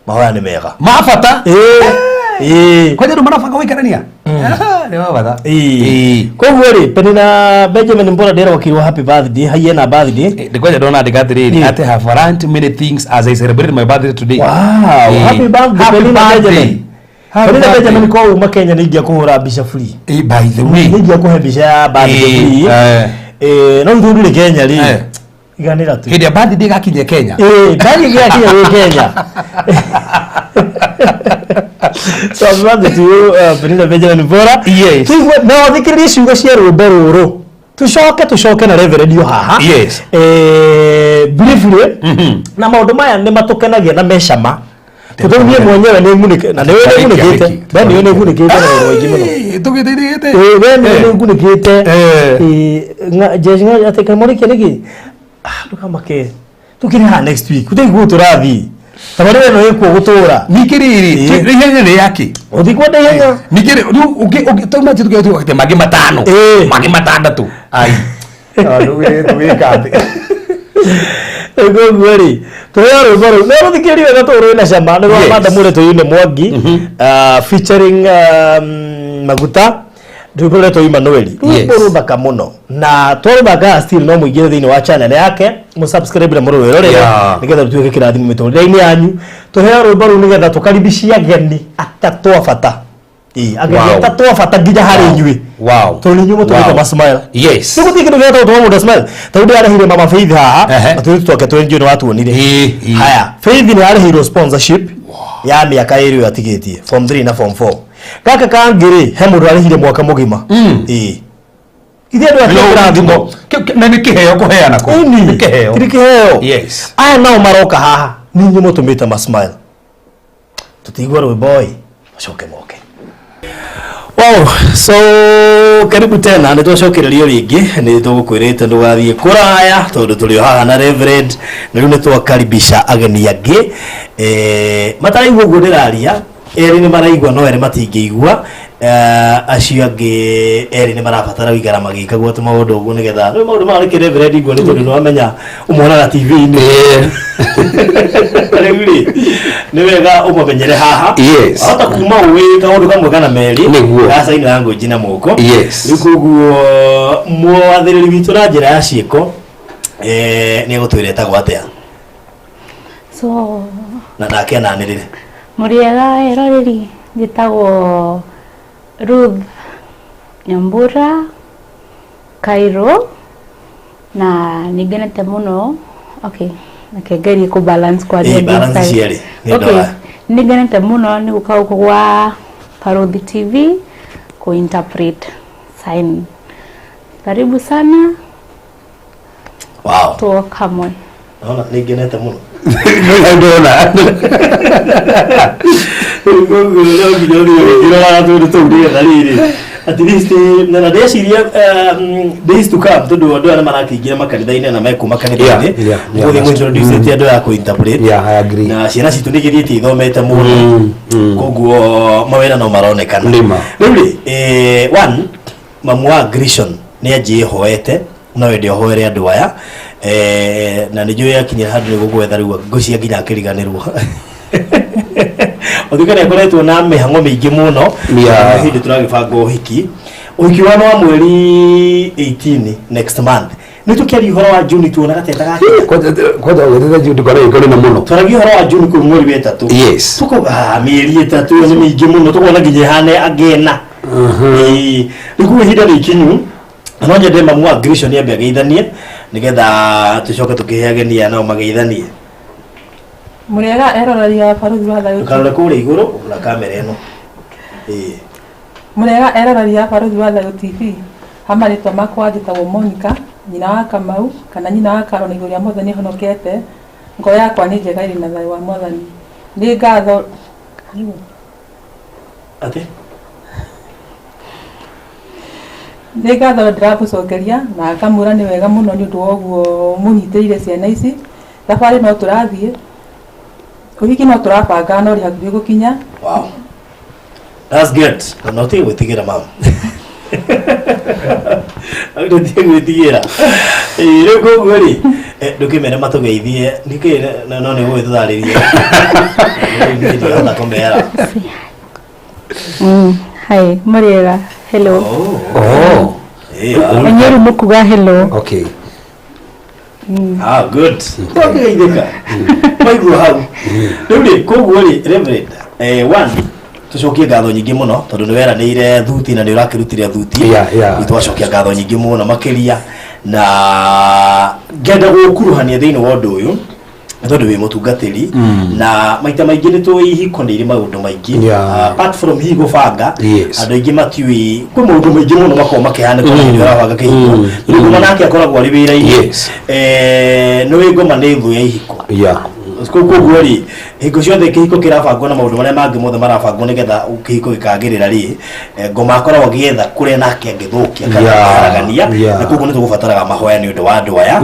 mahoya nĩ mega ma bata kwanja andũ marabanga gũikarania nĩ ma bata koguo rĩ Penina Benjamin Mbora ndĩragwo kirwo happy birthday haiena birthday ndikwanja ndona andĩka atĩrĩrĩ ati have learned many things as I celebrated my birthday today. Wow, happy birthday Penina Benjamin. Penina Benjamin kwa uma Kenya nĩ ingia kũhũra mbica free. By the way nĩ ingia kũhe mbica ya birthday free. No ndũrire Kenya rĩ iganĩra tu hĩndĩ ya birthday gakinye Kenya birthday gakinye wĩ Kenya. So I'm glad to Penina Benjamin Mbora. Yes. No thikĩrĩria ciugo cia rũmbe rũrũ tucoke na reverend yo haha briefly na maundu maya ni matukenagia na mecama tutumie mwenyewe ni munike na ni wewe munikite bani wewe munikite na roigi muno tugiteithite wewe munikite jeje ateka morike niki tukamake tukiri ha next week utaigu turathi tabari no yeko gutura nikiriri rihenya ni yaki uthikwenda ihenya nikiri tuma chitu kete magi matano magi matandatu ai tuwikate ego gweri toyaro baro no thikiri wega toro na shamba no manda mure toyune Mwangi featuring Maguta Rwimbo to Emmanuel rwimbo rubaka muno na twarubaga still no muigire thini wa channel yake mu subscribe na murwe rore nigetha tuweke kirathimo mitorire-ini yanyu tuheo rwimbo ru nigetha tukaribishia ageni atatu abata ageni atatu abata nginya hari inyui toni nyumo tuwete masmile yes tuko tikindu geta tuwa muda smile tawundi arahire mama Faith haha atuti twoke twenjio ni watu onire haya Faith ni arahire sponsorship ya miaka iri yatigitie form 3 na form 4 kaka kangiri he mundu arihire mwaka mugima ithe ndu akira thimo na ni kiheo kuheana ko ni kiheo yes aya nao maroka haha ni nyumo tumita masmile tutigwa rwimbo coke moke. Wow, so karibu tena nitwacokererio ringi ni tugukwirite ndugathie kuraya tondu tuli haha na Reverend na riu nitwakaribisha ageni angi mataraigua guo ndiraria eri ni maraigua no eri matingĩigua acio angĩ eri ni marabatara wĩigara magĩkagwo tu maũndũ ũguo nĩgetha rĩu maũndũ marĩ Reverend iguo nĩ tondũ nĩwamenya ũmuonaga TV-inĩ rĩu nĩ wega ũmamenyere haha ahota kuma ũĩ kaũndũ kamwe kana merĩ gacaina language na moko rĩu koguo mwathĩrĩri witũ na njĩra ya ciĩko nĩ egũtwĩra etagwo atĩa so na nake ananĩrĩre Muriega eroreri njĩtagwo Ruth Nyambura Cairo na nigenete muno okay nakegerie ku balance kwa okay nigenete muno ni gukau kwa Parodi TV ku interpret sign karibu sana wow to kamwe naona nigenete muno ndona at least na ndeciria days to come tondu andu ara marakiingira makanitha-ini na mekuma kanitha-ini nguthi introduce ti andu ya ku interpret I agree na ciana citu nigithiite ithomete muno koguo mawira no maronekana riu one mamu wa Grishon ni anjihoete no wende ohoere andu aya na nĩ njũĩ akinyira handũ nĩ gũgwetha rĩu ngũcia nginya akĩriganĩrwo othikana akoretwo na mĩhang'o mĩingĩ mũno hĩndĩ tũragĩbanga ũhiki wa no mweri 18 next month nĩ tũkĩaria ũhoro wa June tuona gateta gake kwenda gwetha June kwa rĩngĩ na mũno twaragia ũhoro wa June kwa mweri wa 3 yes tuko mĩeri 3 nĩ mĩingĩ mũno tũkona nginya hane agena rĩu ihinda nĩ ikinyu no nyende mamu wa Grishon ambe ageithanie nigetha tucoke tukiheagenia nao mageithanie Muriega eroraria Parodi wa Thayũ karore kũrĩa igũrũ na kamera ĩno Muriega eroraria Parodi wa Thayũ TV hama rĩtwa makwa njĩtagwo Monica nyina wa Kamau kana nyina wa Karo na igũrũ rĩa Mwathani honokete ngo yakwa nĩ njega ĩrĩ na thayũ wa Mwathani nĩ ngatho ate nĩ ngatho ndĩramũcokeria na ngamwĩra nĩ wega mũno nĩ ũndũ wa ũguo mũnyitĩrĩire ciana ici thabarĩ no tũrathiĩ ũhiki no tũrabanga no rĩ hakuhĩ gũkinya wow that's good no ti gwĩtigĩra mama ndio ti gwĩtigĩra rĩu koguo rĩ ndũkĩmere matũgeithie nĩkĩ no nĩ gwĩtũtharĩria ndio komera hi Muriega hello Enyeru mukuga hello okay good ndũkĩgeithĩka maigua hau rĩu koguo rĩ Reverend one tucokie ngatho nyingĩ mũno tondũ nĩ weranĩire thuti na nĩ ũrakĩrutire thuti itwacokia ngatho nyingĩ mũno makĩria na ngenda gũkuruhania thĩinĩ wa ũndũ ũyũ tondũ wĩ mũtungatĩri na maita maingĩ nĩ tũĩ ihiko nĩ irĩ maũndũ maingĩ apart from hii gũbanga andũ aingĩ matiũĩ kwĩ maũndũ maingĩ mũno makoragwo makĩhanĩka hĩndĩ ũrabanga kĩhiko rĩu ngoma nake akoragwo arĩ wĩra-inĩ nĩwĩ ngoma nĩ thũ ya ihiko koguo rĩ hingo ciothe kĩhiko kĩrabangwo na maũndũ marĩa mangĩ mothe marabangwo nĩgetha kĩhiko gĩkagĩrĩra rĩ ngoma akoragwo agĩetha kũrĩa nake angĩthũkia kana haragania na koguo nĩ tũgũbataraga mahoya nĩ ũndũ wa andũ aya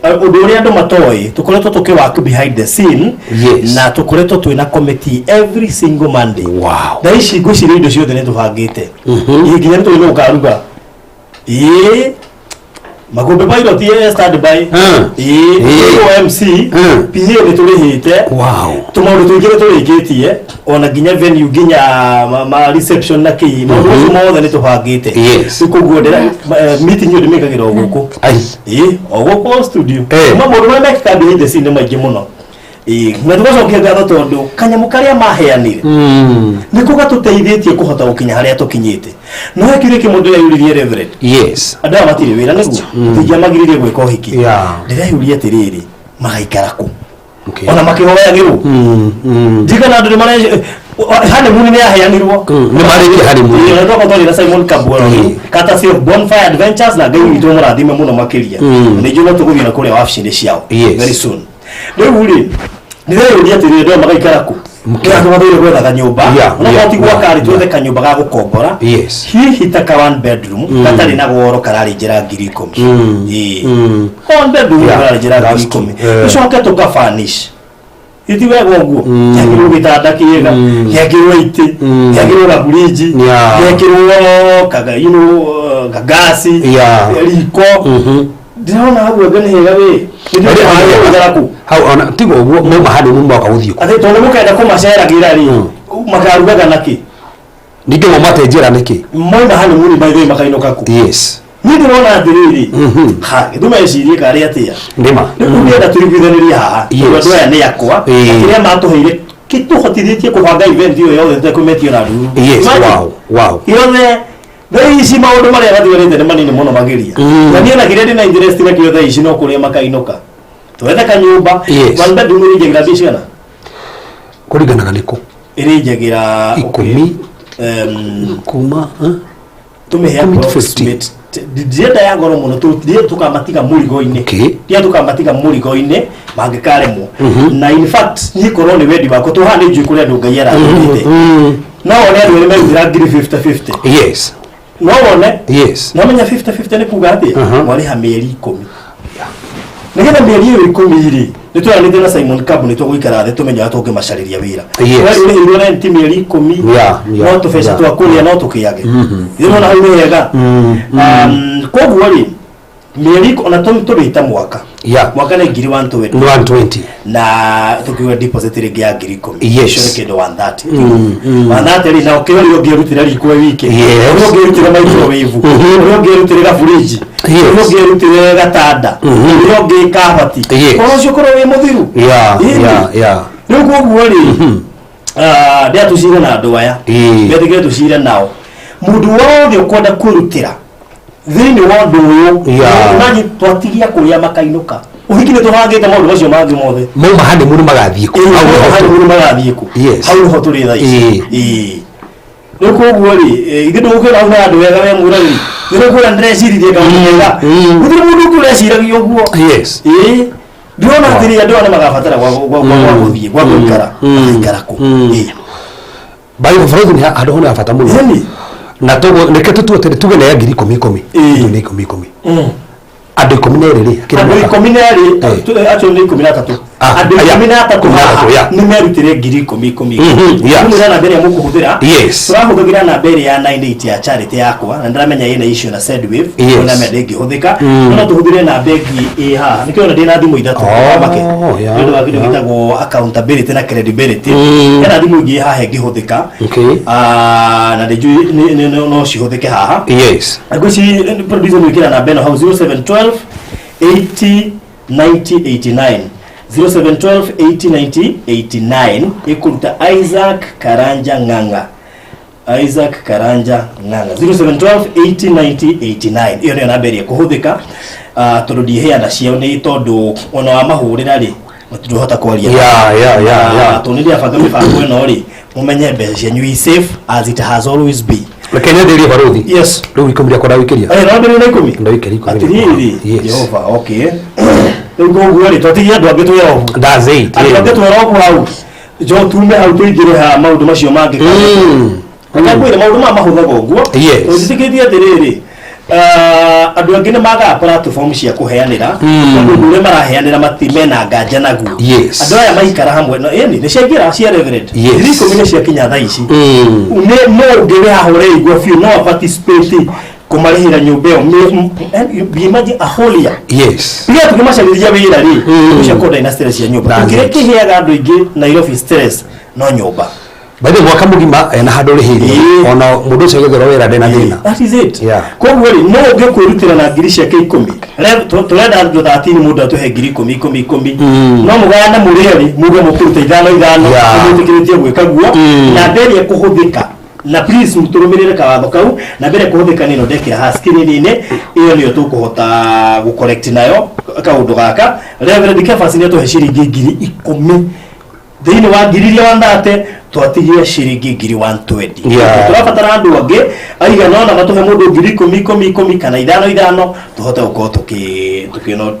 ũndũ ũrĩa andũ matoĩ tũkoretwo tũkĩwork behind the scene na tũkoretwo twĩna committee every single Monday na ici ngwĩciria indo ciothe nĩ tũbangĩte nginya nĩ tũrĩ gũkaruga Magombe pilot ye stand by MC PA ni turihite tumaundu twingire turikitie ona ginya venue ginya ma reception na ki maundu mothe ni tubangite ikuguodera meeting yo ndimikagira guku ogo studio maundu ma mekika behind the scene maingi muno na tugacokia ngatho tondu kanyamu karia maheanire niko gatuteithĩtie kuhota gukinya haria tukinyite no hekire kimundu yuririe reverend andũ matire wĩra nĩguo tingiamagiririe gwĩka ũhiki ndĩreyuria atĩrĩrĩ magaikara kũ ona makĩhoyagĩrwo ndigana andũ nĩmare honeymoon nĩ yaheanirwo nĩ marĩkia honeymoon nĩ twakorwo na Simon Kabwero kata sio Bonfire Adventures na Ngai witũ mũrathime mũno makĩria nĩ njũgũ tũgũthiĩ na kũrĩa wabici-inĩ ciao very soon rĩu rĩ nĩreyuria atĩrĩrĩ andũ magaikara kũ kĩrĩa tũgathiire gwetha kanyũmba na gwati gwakari twethe kanyũmba ga gũkombora hihi ta ka one bedroom gatarĩ na goro kararĩ njĩra 10,000 one bedroom kararĩ njĩra 10,000 tũcoke tũkafanish iti wega ũguo yagĩrwo gĩtanda kĩega yagĩrwo itĩ yagĩrwo gaburinji yagĩrwo kaga gagasi riko ndĩrona hau anga nĩ hega wĩ hau ona tigo ũguo mauma handũ mũmoka gũthiĩ kũ atĩ tondũ mũkenda kũmaceragira rĩ makarugaga nakĩ ningĩ maumate njĩra nĩkĩ mauma handũ mũni maitho makainũka kũ niĩ ndĩrona atĩrĩrĩ ndũmecirie karĩ atĩa ndĩma nĩenda tũriguithanĩrie haha andũ aya nĩ akwa kĩrĩa matũheire kĩtũhotithĩtie kũbanga event ĩyo yothe tũtekũmetio na nduru yothe thaa ici maũndũ marĩa matigarĩte nĩ manini mũno makĩria na niĩ na kĩrĩa ndĩ na interest nakĩo thaa ici no kũrĩa makainũka twethe kanyũmba one bedroom ĩrĩnjagĩra mbia cigana kũringanaga nĩkũ ĩrĩnjagĩra 10 kuma tũmĩhe approximate ndienda ya goro mũno tũkamatiga mũrigo-inĩ ndia tũkamatiga mũrigo-inĩ mangĩkaremwo na in fact niĩ korwo nĩ wendi wakwa tũhana njui kũrĩa andũ Ngai arathimĩte no one andũ erĩ merutĩra ngiri 50-50 no one no menya 50-50 nĩ kuga atĩa mwarĩha mĩeri 10 nĩgetha mĩeri ĩyo 10 rĩ nĩ tũranĩte na Simon Kabu nĩ tũgũikara thĩ tũmenyaga tũngĩmacarĩria wĩra ũrĩhĩirwo rent mĩeri 10 no tũbeca twa kũrĩa no tũkĩage nĩwona hau nĩ hega koguo rĩ mĩeri ona tũrĩta mwaka nĩ ngiri 120 na tũkiuga deposit rĩngĩ ya ngiri 10 icio nĩ kĩndũ 130 rĩ na ũkĩoria ũngĩrutĩra riko wiki ũrĩa ũngĩrutĩra microwave ũrĩa ũngĩrutĩra gaburinji ũrĩa ũngĩrutĩra gatanda ũrĩa ũngĩka kabati ona ũcio korwo wĩ mũthiru rĩu koguo rĩ ndĩa tũcire na andũ aya ndĩtigĩre tũcire nao mũndũ wothe ũkwenda kwĩrutĩra thĩinĩ wa ũndũ ũyũ nani twatigia kũrĩa makainũka ũhiki nĩ tũbangĩte maũndũ macio mangĩ mothe mauma honeymoon magathiĩ kũ hau nĩho tũrĩ thaa ici rĩu koguo rĩ ithuĩ ndũgũkĩra hau na andũ wega we mũrari nĩrĩkwĩra ndĩreciririe kaũndũ kega gũtirĩ mũndũ ũngĩ ũreciragia ũguo ndĩrona atĩrĩ andũ aya nĩ magabatara gũthiĩ gwa gũikara magaikara kũ baraithu nĩ handũ ho nĩ bata mũno na nĩkĩ tũtuĩte tuge na ya ngiri 10 nĩ 10 andũ 12 rĩ andũ 12 acho nĩ 13 andũ 13 nĩ merutĩre ngiri 10 nĩ na mbere ya mũkũhũthĩra tũrahũthĩra na mbere ya 98 ya charity yakwa na ndĩramenya ĩna issue na Sendwave na mende ĩngĩhũthĩka no tũhũthĩre na bengi ĩ haha nĩkĩo ndĩ na thimũ ithatũ make nĩ wa kĩndũ gĩtagwo accountability na credibility ĩna thimũ ingĩ haha ĩngĩhũthĩka na ndĩjui no cihũthĩke haha ngwĩci producer mwĩkĩra namba ĩno hau 0712 80 90 89 0712 80 90 89 ikuruta Isaac Karanja Ng'ang'a 0712 80 90 89 iyo ndio namba ĩrĩa kũhũthĩka tondũ ndiheana ciao nĩ tondũ ona wa mahũrĩra rĩ matirohota kwaria tondũ nĩ ndiabanga mĩbango ĩno rĩ mumenye mbeca cianyu i safe as it has always been Kenya ndĩrĩ barothi yes rĩu ikomire kwa ndawĩkĩria no ndĩrĩ na ikũmi ndawĩkĩria atĩrĩrĩ Jehova okay rĩu koguo rĩ twatigia andũ angĩ twĩra oho that's it andũ angĩ twĩra oho hau jo tume hau tũingĩre ha maũndũ macio mangĩ akakwĩra maũndũ ma mahũthaga ũguo ũcitikĩtie atĩrĩrĩ andũ angĩ nĩ magaga platform cia kũheanĩra andũ ũrĩa maraheanĩra matimena nganja naguo andũ aya maikara hamwe nĩ ciaingĩra cia reverend ikũmi nĩ ciakinya thaa ici no ũngĩrĩ haha ũreigua biũ no participate kumarihira nyumba yo imagine a whole year. Yes. Pia tukimasharĩria wĩra ri ucio koda ina stress ya nyumba tukirekiheaga andũ aingĩ Nairobi stress no nyumba Baada mwaka mugima na handå rä hä rio ona må ndå å cio gä thora wä ra ndä na thä na. That is it. Koguo rĩ no å ngä kwä rutĩra na ngiri ciake 10 tũrenda andũ 30 mũndũ atũhe ngiri 10 no mũgayane mũrĩ erĩ muge mũkũruta 5 mũtĩkĩrĩtie gwĩka guo na mbere kũhũthĩka na please muturumirire kawatho kau na mbere kuhuthika nino ndekira haskirini-ini iyo niyo tukuhota gu correct nayo kaundu gaka Reverend Kefas ni atuhe ciringi ngiri 10 thiini wa ngiri iria wandate twatigie ciringi ngiri 120 turabatara andu angi aigana ona matuhe mundu ngiri 10 kana 5 tuhote gukorwo tukino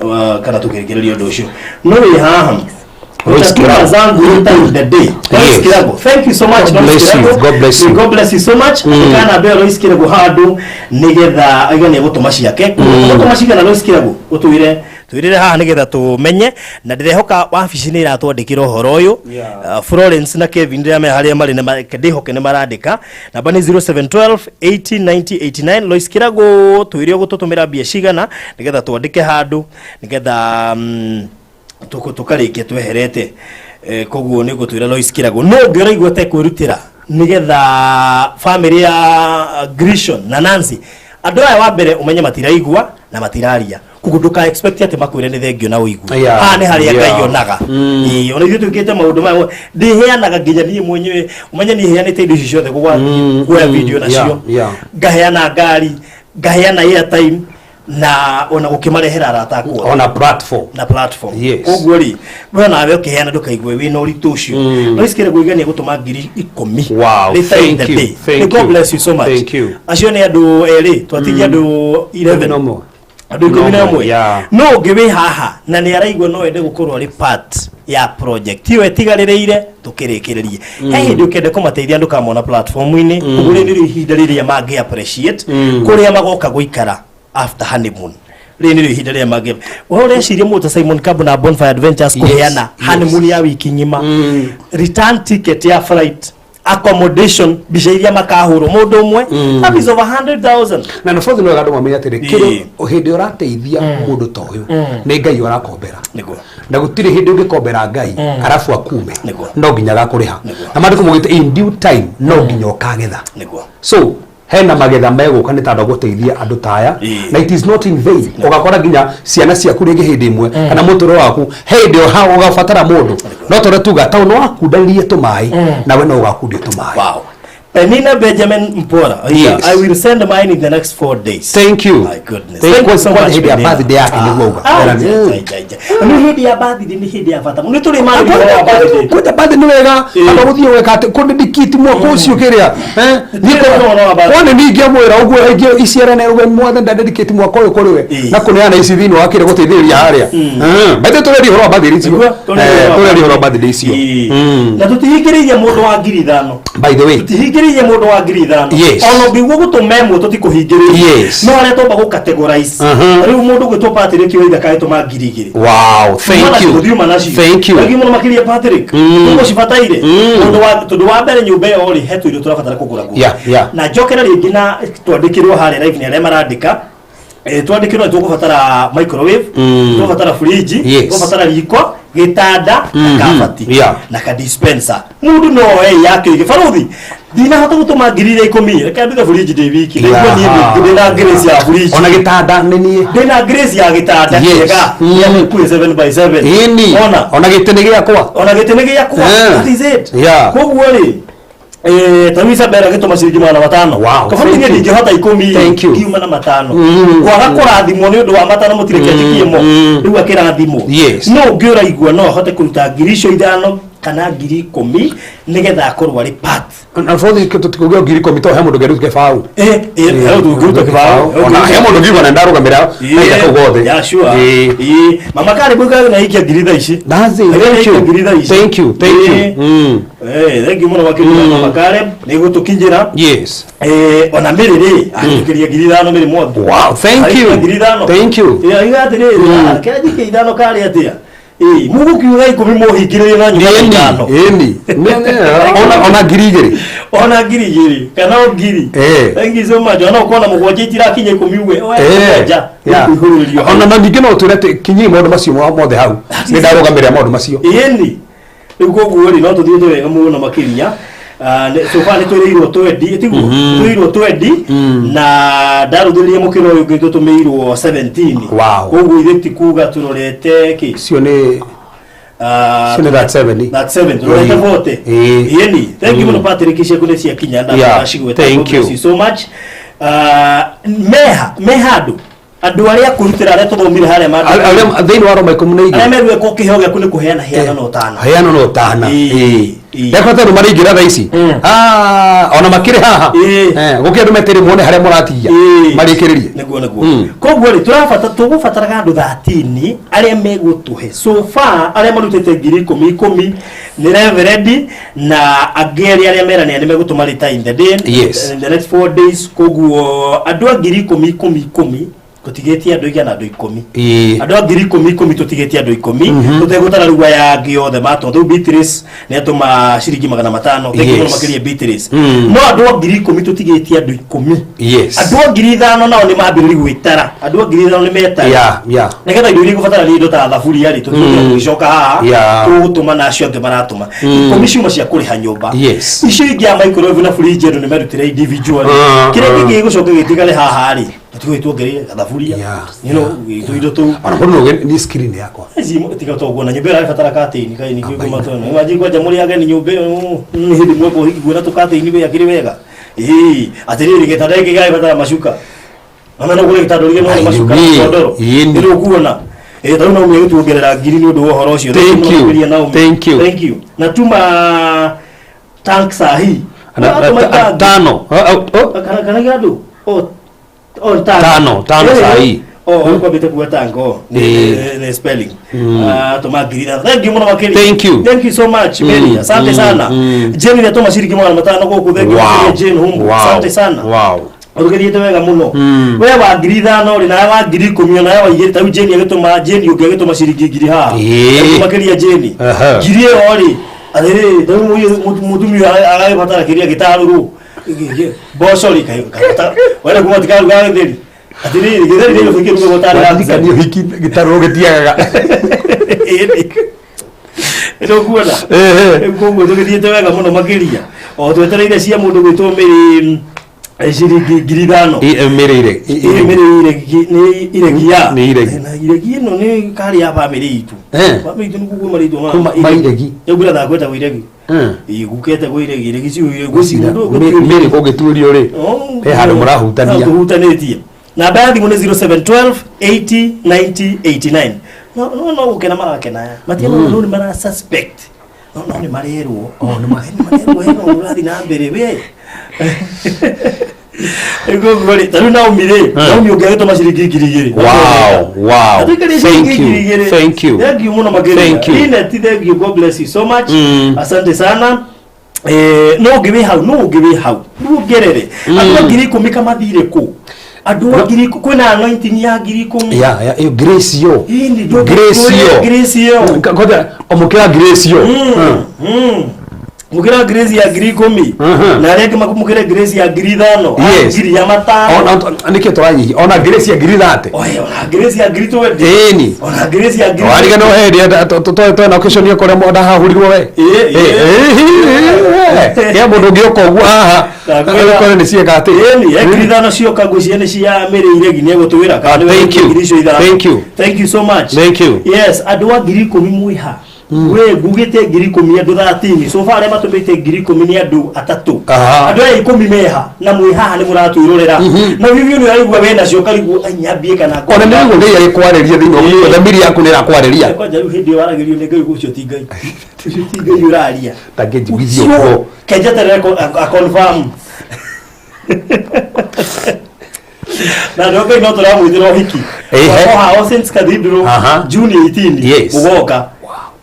kana tukirigereria undu ucio no wi haha Thank you so much. God bless you so much. Kana be Lois Kirago hadu nigetha igane gutuma ciake gutuma cigana Lois Kirago utwire haha nigetha tumenye na ndirehoka wabici ni iratwandikira uhoro uyu Florence na Kevin ndire me haria mari na ndihoke ni marandika namba ni 0712 189089 Lois Kirago twire gututumira bia cigana nigetha twandike hadu nigetha tukarikia tweherete koguo ni gutwira Lois Kirago no ngiraigwa te kwirutira nigetha family ya Grishon na Nancy andu aya wa mbere umenye matiraigwa na matiraria kuguduka expect ati makwire ni thengio na uigwa ni haria Ngai onaga ona ithu tukite maundu maya ndiheanaga nginya nie mwenyewe umenye ni heanite indo ciothe kwa video nacio ngaheana ngari ngaheana airtime na ona gukimarehera aratakwo ona platform koguo ri bwana awe ukiheana ndukaigwe wina uritu ucio Lois Kirago igania gutuma ngiri 10 wow thank you God bless you so much acio ni andu eri twatigia andu 11 andu 11 no ngiwe haha na ni araigwa no ende gukorwo ari part ya project iwe tigaririire tukirikirerie he ndi ukende kumateithia andu kamona platform-ini kuguri ni ihinda riria mangi appreciate kuria magoka guikara after honeymoon reni ri hidare mage wore ciria muta Simon Kabu na Bonfire Adventures kuheana honeymoon ya wiki ngima return ticket ya flight accommodation bijairia makahuro mundu umwe that is over 100,000 na no fodho no gado mamenya atere kiri hindi urateithia mundu ta uyu ni Ngai urakombera na gutire hindi ungikombera Ngai arafu akume no nginya gakuriha na mandu kumugite in due time no nginya ukagetha so hena magetha meguka ni tando guteithia andu taya na it is not in vain ugakora ginya ciana ciaku ringi hindi imwe kana muturo waku hindi ha ugafatara mundu no tore tuga tauno waku ndaririe tumai na we no ugakundia tumai wow Penina Benjamin Mpora I will send mine in the next 4 days thank you my goodness thank you so much hidi ya birthday yake ni woga ni hidi ya birthday ni hidi ya fata ni tuli mali ya birthday ko ta birthday ni wega aba guthio weka ko ndikiti mwako ucio kiria niko wone ningi amwira uguo ingio iciara na ruwe mwathe ndadedicate mwako uyu kuri we na kuneana ici thini wakire guteithĩrĩria haria bete tureri horo birthday icio tureri horo birthday icio na tutihingĩrĩirie mundu wa 5,000 by the way tutihingĩrĩirie mundu wa 5,000 ono ngiguo gutumemwe tutikuhingĩrĩirie no aria tomba gu categorize riu mundu gwitwo Patrick Oitha kaituma 2,000 wow thank you ngi mundu makiria Patrick tuko cibataire mundu wa mbere nyumba yo ri hetu irio turabatara kugura nguo na njokera ringi na twandikirwo haria live ni aria marandika twandikirwo tukubatara microwave tukubatara fridge tukubatara riko gitanda na kabati na ka dispenser mundu no yake gifaruthi dina hata gutuma ngirire 10 reka nduthe fridge de wiki niguo ni ndina grace ya fridge ona gitanda nini ndina grace ya gitanda kega ya ku 7x7 ona gitene giakwa that is it koguo ri tamisa bera gituma ciringi mana 5 kaboni ni ndingihota 10 kiuma na 5 kwaga kurathimwo ni undu wa matano mutireketikimo riu akirathimo no ngiura igua no hote kuruta ngirisho 5 kana ngiri 10 nigetha akorwo ari part na fodhi tutikugia ngiri 10 to he mundu geru kebau he ndugiruta kebau ona he mundu ngigwa na ndarugamira na kugothe ya sure mama kare buga na ikia ngiri tha ici nazi thank you thank you muno wakiri mama kare ni gutukinjira ona miriri akikiria ngiri 5 miri mwangu wow thank you ya igatire kaji ke 5 kare atia mugukiuga 10 muhingire na nyumba 5 ona ngiri igiri kana ngiri thank you so much ona ukona mugwanje itirakinye 10 uwe ona na ningĩ no turete kinyi maũndũ macio mothe hau nĩ ndarũgamĩrĩra maũndũ macio rĩu koguo rĩ no tũthiĩ wega mũno makĩria so far nĩtwĩrĩirwo twendi na ndarũthĩrĩria mũkĩra ũyũ ũngĩ tũtũmĩirwo 17 koguo ithe ti kuga tũrorete kĩ cio nĩ that 7 tũrorete 40 thank you mũno Patrick ciaku nĩ ciakinya ndacigweta thank you so much andũ arĩa kũrutĩra arĩa tũthomire harĩa thĩinĩ wa Roma 12 arĩa meruwe ko kĩheo gĩaku nĩ kũheana heana no ũtana Ndekota ndo maringira tha ici ona makire haha gukia andu metiri muone haria muratiya marikiririe neguo koguo ri tũgũbataraga andũ 13 arĩa megutuhe so far arĩa marutite 10,000 ni reverend na ageri arĩa merania ni megutuma rita in the day in the next 4 days koguo andũ 10,000 tutigetie andu igana andu 10 andu 10,000 tutigetie andu 10 tutegutara rugwa ya giothe matondu Beatrice ni atuma ciringi 500 tegimo makiria Beatrice no andu 10,000 tutigetie andu 10 andu 5,000 nao ni mambiriri gwitara andu 5,000 ni metara nigetha indo igubatara ni indo ta thaburia ri tugicoka haha tugutuma nacio ande maratuma 10 ciuma cia kuriha nyumba icio ingi ya microwave na fridge andu ni merutire individual kire kingi gucoka gitigale haha ri tuongerere thaburia tuindo tu ana hono ni screen yakwa tiga toguo na nyumba irabatara katini kai ni kigoma tona waji kwa jamuri ageni nyumba hindi mweko hiki gwena tukatini be yakiri wega atiriri getanda iki gai batara mashuka ana no gure gitando rige no mashuka ndoro ndio kuona taruna umwe tuongerera ngiri ni undu uhoro ucio thank you natuma tank sahi tano kana gadu tano sahi kwa bete kwa tango the spelling tomagirira thank you so much Mary asante sana Jenny ya toma shiriki mwana matano goku thank you Jenny humbu asante sana urugeriete wega muno we wa ngirira no ri na wa ngiri 10 na wa igeta u Jenny agitoma Jenny ugegitoma shiriki ngiri ha makiria Jenny ngiri ori athere ndamu mutumi agaye batara kiria gitaruru bosori kai wale kuma tikaru gatheri atiri githeri ndio fikiri ngo tara ndio hiki gitaru getiaga ndio kuona kongo tugithiete wega muno makiria o twetereire cia mundu gwitwo miri eshiriki giridano mereire ni iregia no ni kari ya family itu family itu ngugo marito ma iregi yogura da kweta wiregi igukete gwiregi iregi ci gucindo miri gogiturio ri handu murahutania tuhutanĩtie namba ya thimũ nĩ 0712 80 90 89 no gũkena marakena matia no ni mara suspect no ni marerwo ni marerwo urathi na mbere we ego gori taru na umire na umi ugagito mashiringi ngiri wow thank you muno magere ina thank you God bless you so much asante sana no give how nugerere atu ngiri 10 kama thire ku adu ngiri kwena anointing ya ngiri 10 grace yo ngoja omukira grace yo mukira grace ya ngiri 10 na rege makumukira grace ya ngiri 5 ngiri ya matano andike twanyi ona grace ya ngiri 30 ona grace ya ngiri 20 ona grace ya ngiri wariga no hedi to na occasion yo kore moda hahurirwo we ya mundu ngioko ugu haha kore ni ciega ati ngiri 5 cio kagwicia ni cia mere iregi ni gutuwira kana thank you so much yes adwa ngiri 10 mwiha we gugite ngiri 10 andu 30 so far matumite ngiri 10 ni andu atatu andu 10 meha na mwihaha ni muratwirorera na vivyo ni aigwa wena cio karigu anyambie kana ona ni ngo ngai arikwariria thino wa thamiri yaku ni rakwariria kwa jaru hindi waragirio ni ngai gucio ti ngai uraria tangejigithio ko kejete reko a confirm na ndio ngai no turamwithira hiki kwa Saint Cathedral June 18 ugoka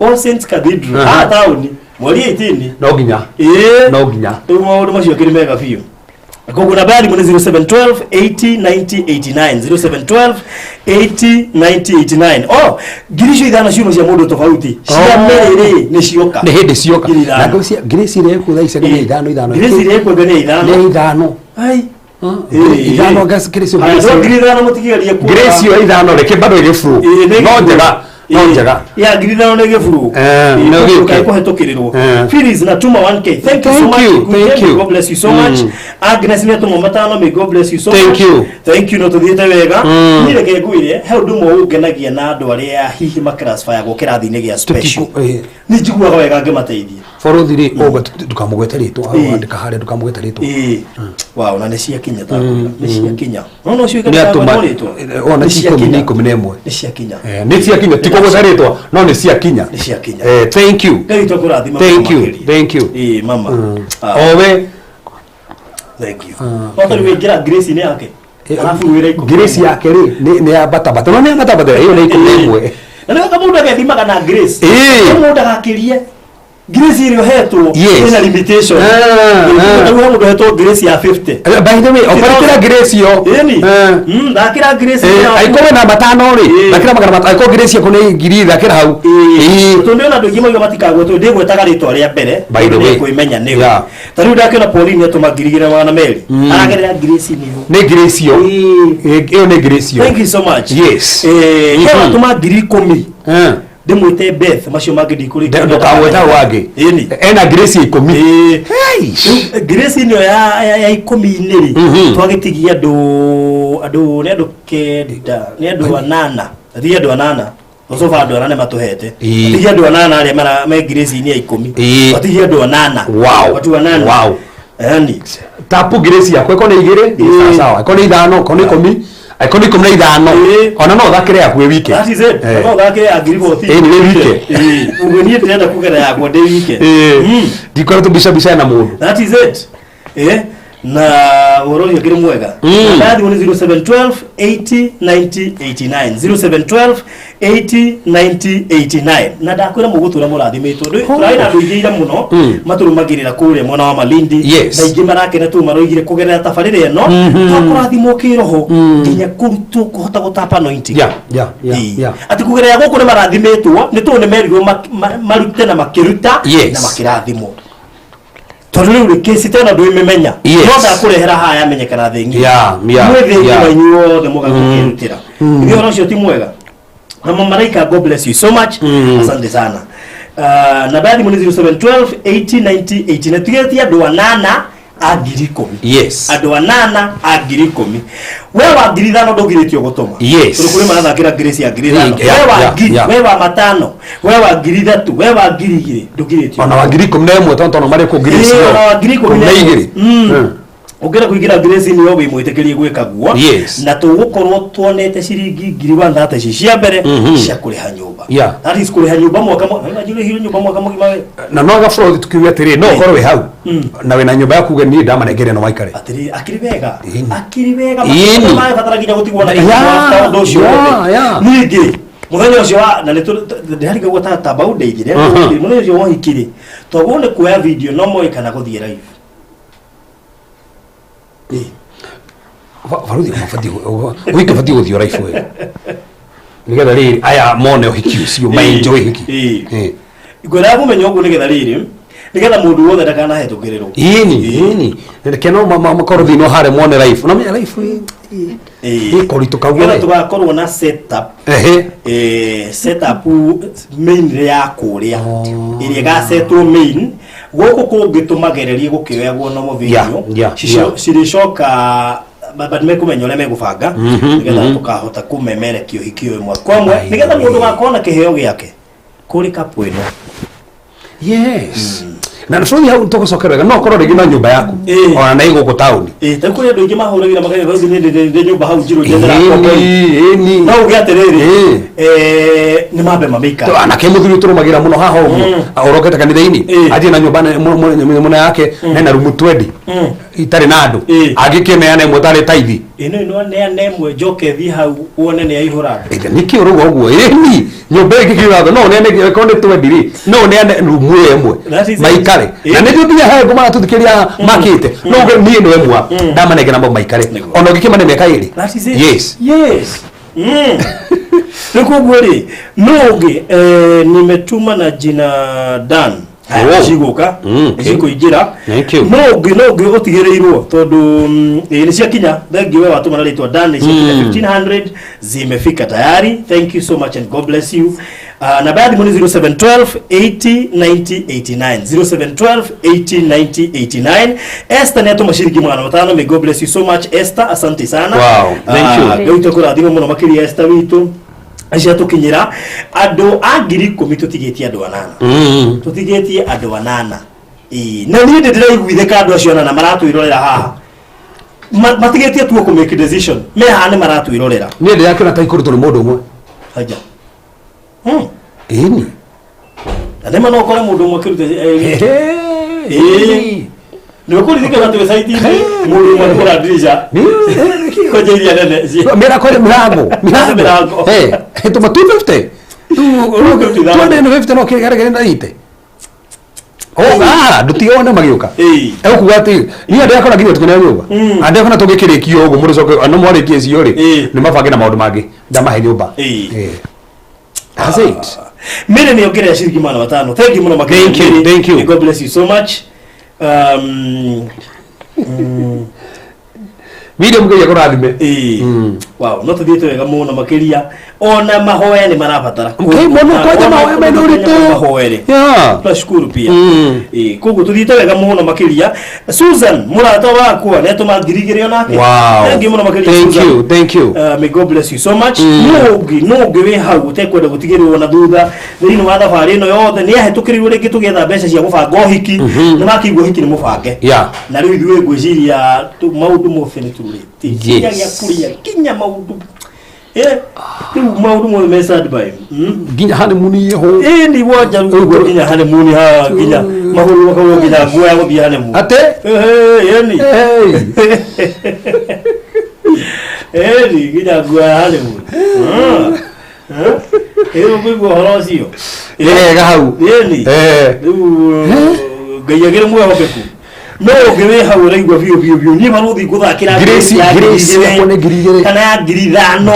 All Saints Cathedral town mweri 18 no ginya tu maundu macio kiri mega biu Koguna bali mune 0712 80 90 89 0712 80 90 89. Oh, girisho idana shino cia mundu tofauti. Cia merere ni cioka. Ni hindi cioka. Na ngocia girisi ile ku thaisa ni ithano. Girisi ile ku ni ithano. Ni ithano. Ai. Ithano gas girisi. Girithano mutigiria ku. Girisi ithano reke bado ile furu. No njega. No njega. Ya girithano ni gifuru. No gike. Ko hetokirirwo. Phyllis na tuma 1k. Thank you so much. Thank you. God bless you so much. Agnes ni tuma matano, may God bless you so much. Thank you no tuthiete wega. Ni reke nguire he undu mo ungenagia na andu aria hihi makrasfire go kirathi-ini gia special. Ni njiguaga wega ngemateithia. Borothi ri oga tukamugweta ritwa andika hare tukamugweta ritwa. Wow, na nisia kinya ta. Nisia kinya. No cio ikara ta ritwa. Ona cia 11. Nisia kinya. Nisia kinya tikugweta ritwa no ni cia kinya. Nisia kinya. Thank you. Ngai kurathima. Thank you. Mama. Owe. Thank you. Wakati wingira Grace ni yake. Alafu wira iko. Grace yake ri ni ya bata. No ni ya bata. Hiyo ni 11. Na kama mundu agethimaga na Grace. Mundu agakirie Grace ile hetwo ina limitation. Ndio mundu hetwo Grace ya 50. By the way, oparikira Grace yo. Ndakira Grace. Aikowe na matano ri. Ndakira magana matano. Aiko Grace yako ni ngiri ndakira hau. Tundio na ndugimo yo matikagwo tu ndigwe tagarito ria mbere. By the way, kuimenya niwe. Tariu ndakira Pauline atumagirigire wana Mary. Aragerera Grace ni. Ni Grace yo. Iyo ni Grace yo. Thank you so much. Yes. Hewa atumagiri 10. Demwite Beth macio mangä ndikå ndo kaweta wage ena Grace 10 Grace nio ya 10 rĩ twagĩtigia andũ nĩ andũ kenda nĩ andũ anana thiĩ andũ anana Osofa andũ anana matũhete tigia andũ anana arĩa me Grace-inĩ ya 10 tigia andũ anana watu anana yani tapu Grace yako iko nĩ 2 sawa iko nĩ 5 iko nĩ 10 Aikoni kumna ithano ona no thakire ya kwe wike. That is it. No thakire agiribo ti. Ni wike. Ugenie tenda kugera ya kwa de wike. Dikora to bisha na mundu. That is it. Na woroyo kiri mwega. Ndadi ni 0712 80 90 89 0712 80 90 89 na ndakwira mugutura murathimitwo turaina nduigira muno maturumagirira kure mwana wa Malindi na ingi marakene tu maroigire kugerera tabarire eno twakurathimo kiroho nginya kurutwo kuhota gutapa anointing ati kugerera guku ni marathimitwo ni tu ni merirwo marute na makiruta na makirathimo Tondu kesi tena ndu imemenya no da kurehera haya menyekana thingi mwethe wanyu the muga kukirutira ndio rocio ti mwega na mamaika God bless you so much asante sana na baadhi muni 0712 80 90 80 tugetia andu anana agiri 10 andu anana agiri 10 wewe agiri thano ndogiritio gutuma turukuri marathakira Grace ya agiri thano wewe matano wewe agiri 3 wewe agiri 2 ndogiritio ona agiri 11 tonto mari ku Grace yo agiri 12 Ugera kuigira Grace ni yo wimwitekerie gwikaguo na tugukorwo tuonete ciringi ngiri 130 cia mbere cia kuriha nyumba that is kuriha nyumba mwaka najire hiyo nyumba mwaka mugima na no ga fraud tukiwe atiri no korwe hau na we na nyumba yaku ni ndama negere no maikare atiri akiri vega ma fatara ginya gutigwa na ya ndocio ningi muthenya ucio na ndirarika gwata tabau ndeithire muthenya ucio wohikire twagone kuoya video no moe kana guthie live Varuthi mafati wiki fati guthio raifu we nigetha riri aya mone uhiki ucio mainjo hiki igora bumenyo guo nigetha riri nigetha mundu wothe ndakana hetukirirwo ini keno makorothi no hare mone raifu na me raifu kori tukagura tugakorwo na setup setup main ya kuria iria ga setwo main goko kungitumagererie gukioyagwo no video cirishoka baba nimekumenya ule megubanga nigetha tukahota kumemerekio hikio imwe kwamwe nigetha mundu gakona kiheo giake kuri kapweno na nfoni hau tukocokerega no korwo rigi na nyumba yaku ona na iguko town ta kuri andu ingi mahuragira magari basi ni nyumba hau njiro jendera ni no ugiatereri ni mambe mamika to ana kemuthuri turumagira muno haha ugu orokete kanitha-ini aje na nyumba muna yake na rumu 20 itari na andu agikeneana imwe tari taithi ino ne nemwe joke thi hau wone ne aihura niki urugo uguo ni nyumba iki kiratho no ne konde twendiri no ne rumu emwe maikare na ne tutia he ngoma tuthikiria makite no nie no emwe ndamanege namo maikare ono gikimane meka iri yes Nikugweli noge nimetuma na jina Dan Shiguka Shiko ijira noge otigereirwo tondu ni cia kinya thangi we watuma na ritwa Dan cia kinya 1500 zimefika tayari. Thank you so much and God bless you. Na baadhi mwini 0712 80 90 89 0712 80 90 89. Esther neto mashiriki mwana watano. May God bless you so much Esther, asante sana. Wow, thank you. Gauta kura adhima mwana makiri Esther witu acia tukinyira ando agiri komito tigetie ando anana tutigetie ando anana na ni ndiraiguitheka ando acio anana maratu irorera haha matigetie tu ku make decision me hane maratu irorera ni ndira kira ta ikuru tuli mundu umwe haja ini adema no kore mundu umwe kirute ni ko ndike na tu site ni mundu umwe kora dirija ko jeria nene mera kore milango tuma 250 250 no kigare na ite ndutiona magiuka kuga ati ni ande akora nginya tukene nyumba ande akona tugikirikio ugu muri coke ano mwarikie cio ri ni mabange na maundu mangi ndamahe nyumba that's it mimi ni ongelea shiriki mwana watano. Thank you mwana makini. Thank you. God bless you so much. Video mgeya kurathime wow no tuthiete wega muno makiria ona mahoya ni marabatara muno kwaje mahoya mena urito mahoere tunashukuru pia kugu tuthiete wega muno makiria Susan murata wakwa neto magirigirio nake thank you muno makiria thank you may God bless you so much no we hau tekwenda gutigirwo na thutha thini wa thabari no yothe ni ahetukirirwo ringi tugetha mbeca cia gubanga uhiki ni makigwo hiki ni mubange na riu ithuĩ ngwiciria maundu mufini ya kuria kinya maudu maudu mo message by ginya honeymoon ho ni waja ginya honeymoon ha ginya mahuru wakawo ginya goya go bi honeymoon ate yani ni ginya goya honeymoon bigo horosio ga hau yani gayagere mo hokeku no ngewe hawira igwa bio ni maruthi guthakira Grace yakone girigere kana girirano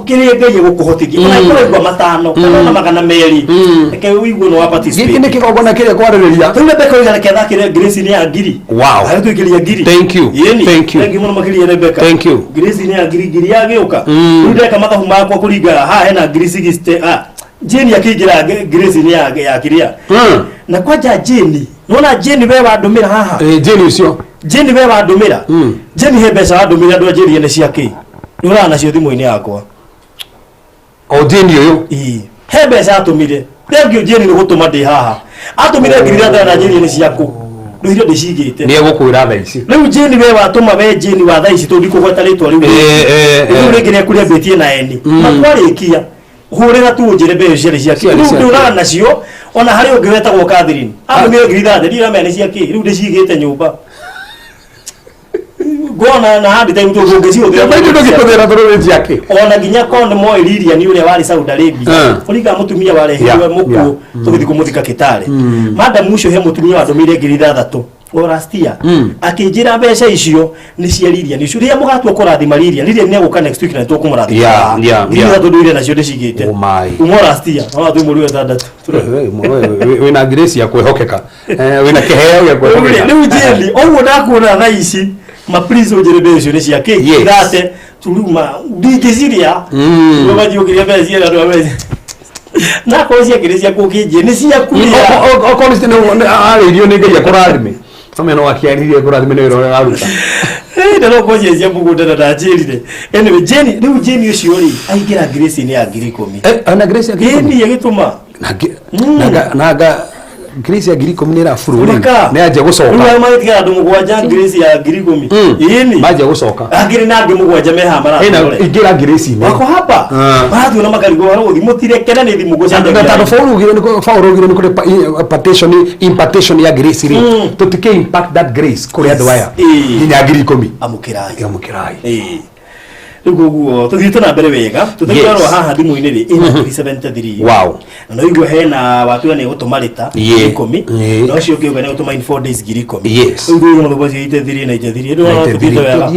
kiri ngeye gukuhotikia ona igwa matano kana magana meri eke wigwo no waparticipate giki ni kigogona kire kwaririria tule beko igara kethakire Grace ni agiri wow ayo tukiria giri thank you thank you muno makiri Rebecca thank you Grace ni agiri yagiuka ndio kama mathabu makwa kuringara ha hena Grace 60 jeni yakigira Grace ni yakiria na kwaja jeni nona jeni we wadumira haha jeni ucio jeni we wadumira jeni he mbeca wadumira ndo jeni ene ciake nura na cio thimu-ini yakwa o jeni uyu he mbeca atumire thengio jeni ni gutuma ndi haha atumire ngirira na jeni ene ciaku ndu hirio ndicigite ni egukwira tha ici riu jeni we watuma we jeni wa tha ici tundi kugweta ritwa riu riu ringire kuria betie na eni makwarikia hurira tu njire mbeca ciari ciake riu ndura na cio ona hari ungeweta gwo Catherine amwe ngirira ndira mene ciake riu ndicigite nyumba gona na hadi time to ngezi uthira bado ndokithera thorori yake ona ginya konde mo iriria ni ule wali Saudi Arabia ulika mutumia wale hiwe muku tugithi kumuthika Kitale madam musho he mutumia wa domire ngirira thatu orastia akijira mbeca icio ni ciariria ni ciuria mugatwa kurathima riria riria ni guka next week na tu kumurathima riria tu ndire na cio ndicigite umorastia no tu muri wetandatu wina Grace ya kwehokeka wina kiheo ya kwehokeka riu jeli oguo ndakuona tha ici ma please ujire mbeca ni ciake irate turuma ndingiciria wabajiukiria mbeca cia andu ameze na ko cia Grace ku kije ni cia kuria o konstene aririo ni ngai akurathime Some no akiaririe kurathime ni wira aruta ndero ko cia mugunda na ndajirire anyway jeni riu jeni ucio ri aingira Grace ni agiri 10 ana Grace agiri ni yagituma naga Grace ya ngiri 10 ni rafururi ni aje gucoka uwe maitiga andu mugwanja Grace ya ngiri 10 ini maje gucoka agiri na andu mugwanja meha mara ina ingira Grace ni wako hapa baadhi una makarigo haro thimutire kena ni thimu gocanja tando faurugire ni kule impartation ya Grace ri tutike impact that Grace kuri adwaya ni ngiri 10 amukirai Gugu tuthiite na mbere wega tuthiorwo haha thimu-inĩ rĩ ina 373 wow na igwe hena watu ni gutumarita 10 no cio ngĩuga ni gutuma in 4 days 10 yes igwe no bosi ite 3 na ite 3 no tuthiite wega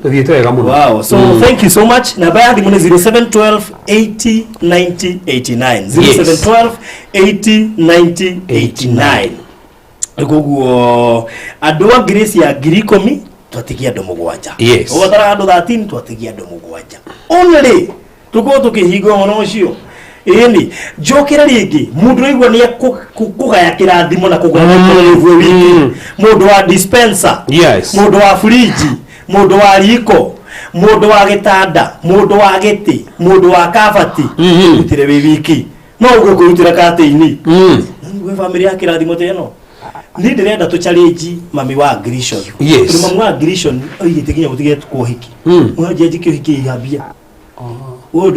tuthiite wega muno wow so thank you so much na baya thimu ni 0712 80 90 89 0712 80 90 89 gugu andũ a Grace ya 10,000 twatigia andũ 7 yes ũgotara andũ 13 twatigia andũ 7 only tuko tukihinga mũno ũcio ĩni njokera rĩngĩ mũndũ aigua nĩ kũgaya kĩrathimo na kũgaya kĩrathimo wiki mũndũ wa dispenser yes mũndũ wa fridge mũndũ wa riko mũndũ wa gĩtanda mũndũ wa gĩtĩ mũndũ wa kabati utire wiki no ũgũkũrutĩra katĩ-inĩ we family ya kĩrathimo teno ni ndirenda tu challenge mami wa Grishon yes mami wa Grishon oigite kinya gutige kuhiki mwaje jiki hiki yabia wo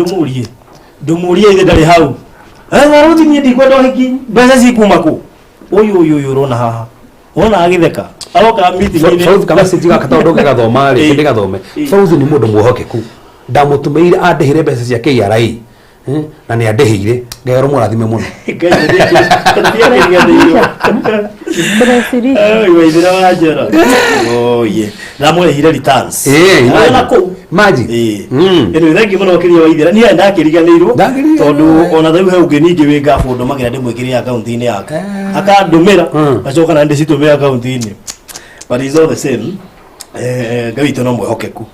ndumurie ile ndari hau waruti ni ndikwenda hiki besa sikuma ku oyo rona haha ona agitheka aroka meeting ni Fauzi kama sijiga katondo gathoma ri kindi gathome Fauzi ni mundu muhokeku ndamutumeire andihire mbeca cia KRA na ni andihire ngero murathime muno ndamurehire returns maji eno thengi muno kiri wa ithira ni ndakiriganirwo tondu ona thau he ungi ningi wi gafundo magira ndimwikire account-ini yake akandumira acoka na ndicitumira account-ini but is all the same gawito no mwehokeku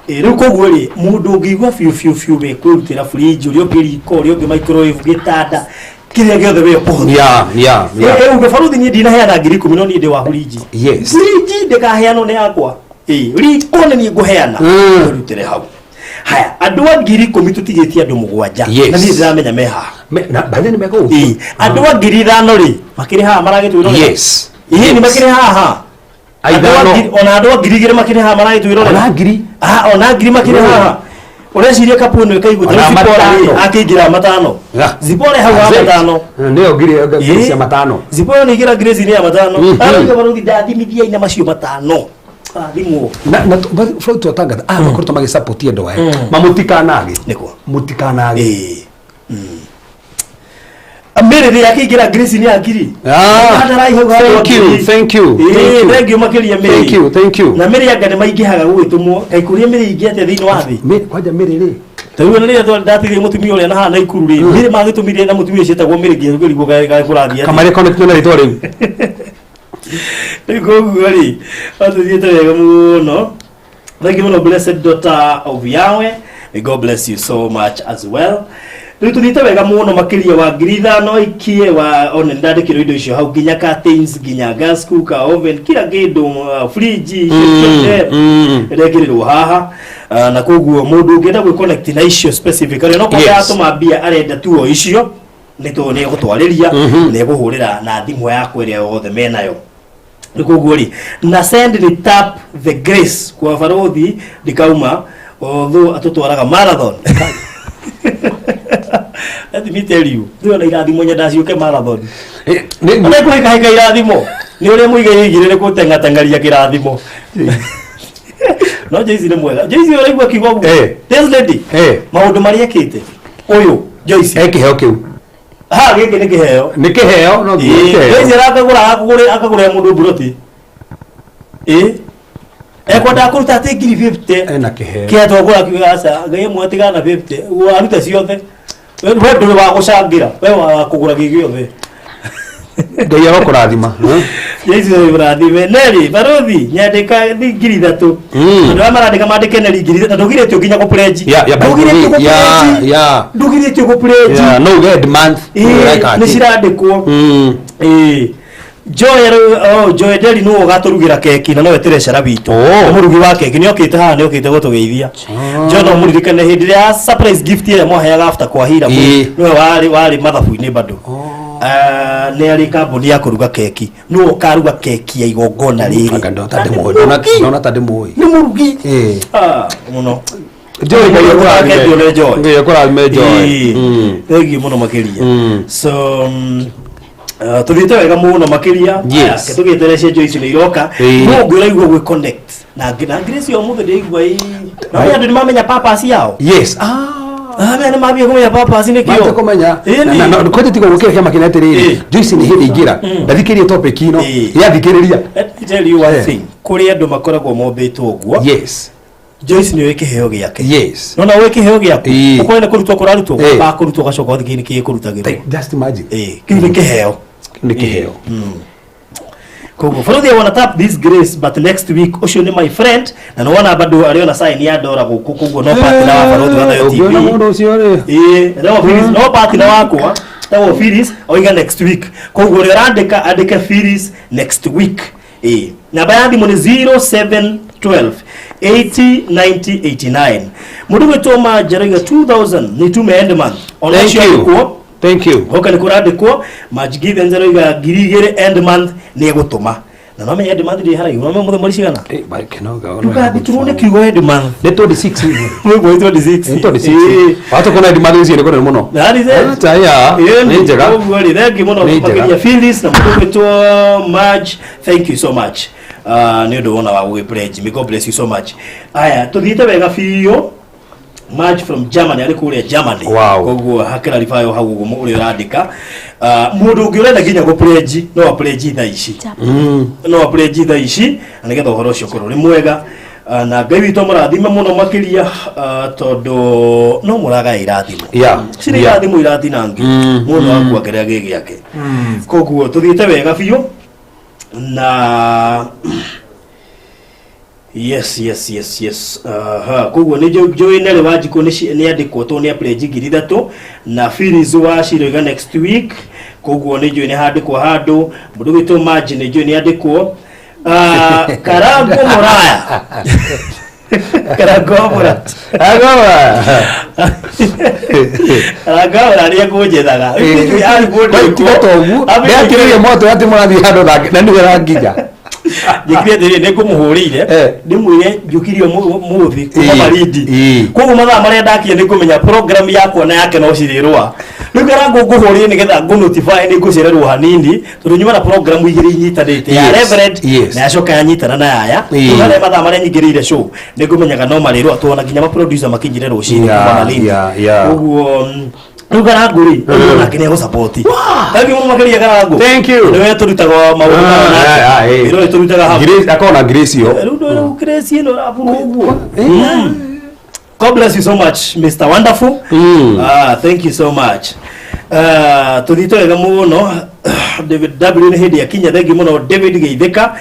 riu koguo ri mundu ngigwa fiu be kwirutira fridge uri okiriko uri oki microwave gitanda kiria giothe we poho yeah uge faruthi ni ndina heana 10,000 no ni ndi wa fridge yes fridge ndikaheano ni yakwa riko ni nguheana urutire hau haya andu a 10,000 tutigitie andu 7 na ni ndiramenya meha na bale ni meko andu a 5,000 ri makiri haha maragitwiro yes ni makiri haha aidano ona andu a 2,000 makiri haha maragitwiro ona ngiri ona ngiri makiri haha ureciria kapuno ikaigu zipora akigira matano zipora hau matano ndio ngiri cia matano zipora ni gira Grace ni ya matano ariko baruthi ndathimithia ina macio matano thimu na flow to tanga bakorto magi support endo mamutikanage niko mutikanage amere ya kigira Grace ni akiri thank you thank you makiria mere thank you na mere yanga ni maingihaga gwitumwo kaikuria mere ingiate thiini wa thi mere kwaja mere ri tawiwa nä rä ndatirie må tumia å rä a na haha na ikuru rä mä rä magä tå mire na må tumia å ciätagwo mä rä ngä rä guo kå rathia kamarä konekitwo na rä twa rä u rä koguo rä atå thiä wega må no thank you no blessed daughter of Yahweh may God bless you so much as well rä tå thiä wega må no makä ria wa 5,000 ikie wa ona ndandä kä rwo indo icio hau nginya curtains nginya gas cooker oven kila kä ndå fridge rekä rä rwo haha na koguo mundu ngenda gwi connect na icio specifically no kwa atuma bia arenda tuo icio ni to ni gutwariria ni guhurira na thimu yako iria yothe menayo ni koguo ri na send ni tap the Grace kwa farothi dikauma although atutwaraga marathon let me tell you ndio na irathimo nyenda ciuke marathon ni kuhika irathimo ni uri muige igire ni kutengatengaria kirathimo no Joyce ni mwega Joyce uraigua kigogo this lady maundu mari ekite uyu Joyce ekiheo kiu giki ni kiheo no Joyce akagura mundu buroti ekwenda kuruta ati 50 ena kiheo kia togura kiasa ngai mwatigana na 50 aruta ciothe we nduri wa gucangira we wa kugura gigiothe ngai agokurathima Yesu ibrathime neri barothi nyandika 3,000 ndio marandika mandike neri 3,000 ndugire tio nginya ku pledge ndugire tio ku pledge no get month ni cirandikwo Joy Deli no gaturugira keki na no etere cera bitu murugi wa keki ni okite haha ni okite gutugeithia Jono muririkane hindi ya surprise gift ile mwaheaga after kwa hira no wari mathabu-ini bado nä arä kambuni ya kå ruga keki nä karuga keki ya igongona rä rä nä må rugi må no thengi må no makä ria so tuthite wega muno makiria ketugiterecia Joyce ni iroka no ngira igwo gwe connect na Grace yo muthe ndigwa na ya ndu mamenya purpose yao yes ni mabia kumenya purpose ni kio kumenya na ko tiko gukira kama kinatiriri Joyce ni hindi ingira ndathikirie topic ino yathikiriria tell you one thing kuri andu makoragwo mombetwo guo yes Joyce ni weke heo giake yes no na weke heo giaku ukoine kurutwo kurarutwo ba kurutwo gacoka thikini ki kurutagirwo just imagine kile kiheo ni kiheo Kogo Faruthi I wanna tap this Grace but next week ucio ni my friend na no wana bado aliona sign ya dora guku kogo no partner wa Faruthi wa Dayo TV no ucio ri no Phyllis no partner wako tawo Phyllis oiga next week kogo ri andika Phyllis next week namba ya thimu ni 0712 80 90 89 mundu wetoma jariga 2000 ni tume end month thank you hoka ni kurandikwo majigithe nzero iga girigire end month ni gutuma na no menya end month ndi haraihu no muthe mweri cigana by kenoga tuka turone kigo end month ni 26 we go 26 wato kuna end month ni kuna muno nari ze taya ni njega ngo ri thank you muno makiria Phyllis na mundu wetwo Maj thank you so much ni ndo wona wa we pledge me God bless you so much aya tuthite wega fiyo Maj from Germany ari kuria Germany koguo hakira rifayo hagugo muri urandika mundu ungi urenda ginya go pledge no wa pledge tha ici no wa pledge tha ici anigetha uhoro ucio koro ri mwega na Ngai witu murathime muno makiria tondu no muraga irathimo ciri irathimo iratinangi mundu wakwa kiria gigiake koguo tuthite wega fiyo na yes koguo ni Joy nere wajiko ni andikwo to ni pledge 3 na Phyllis wa ciroiga next week koguo ni Joy ni handikwo handu mundu witu Maj ni Joy ni andikwo Karango Moraya Karango Moraya Agawa ni kujethaga ari bodo togu yakiriye moto ati murathi handu na ni ranginya Jikire ne kumuhurire ndimwire njukirio muthi kuma maridi koguo mathaa maria ndakie ni kumenya program yakwa na yake no cirirwa riu Karango nguhurire ni getha ngo notify ni ngucererwo hanini tondu nyuma na program igiri inyitanite ya Reverend na yacoka yanyitana na yaya ngare mathaa maria nyingirire show ni ngumenyaga no marirwo tuona ginya ma producer makinyire rucini kuma malindi koguo riu Karango ri na kine go support thank you makiria Karango thank you niwe turutaga maundu na iro turutaga hapo Grace akona Grace yo riu Grace no rabu God bless you so much Mr. Wonderful thank you so much tuthito wega muno David W ni hindi ya Kinya thank you muno David Geitheka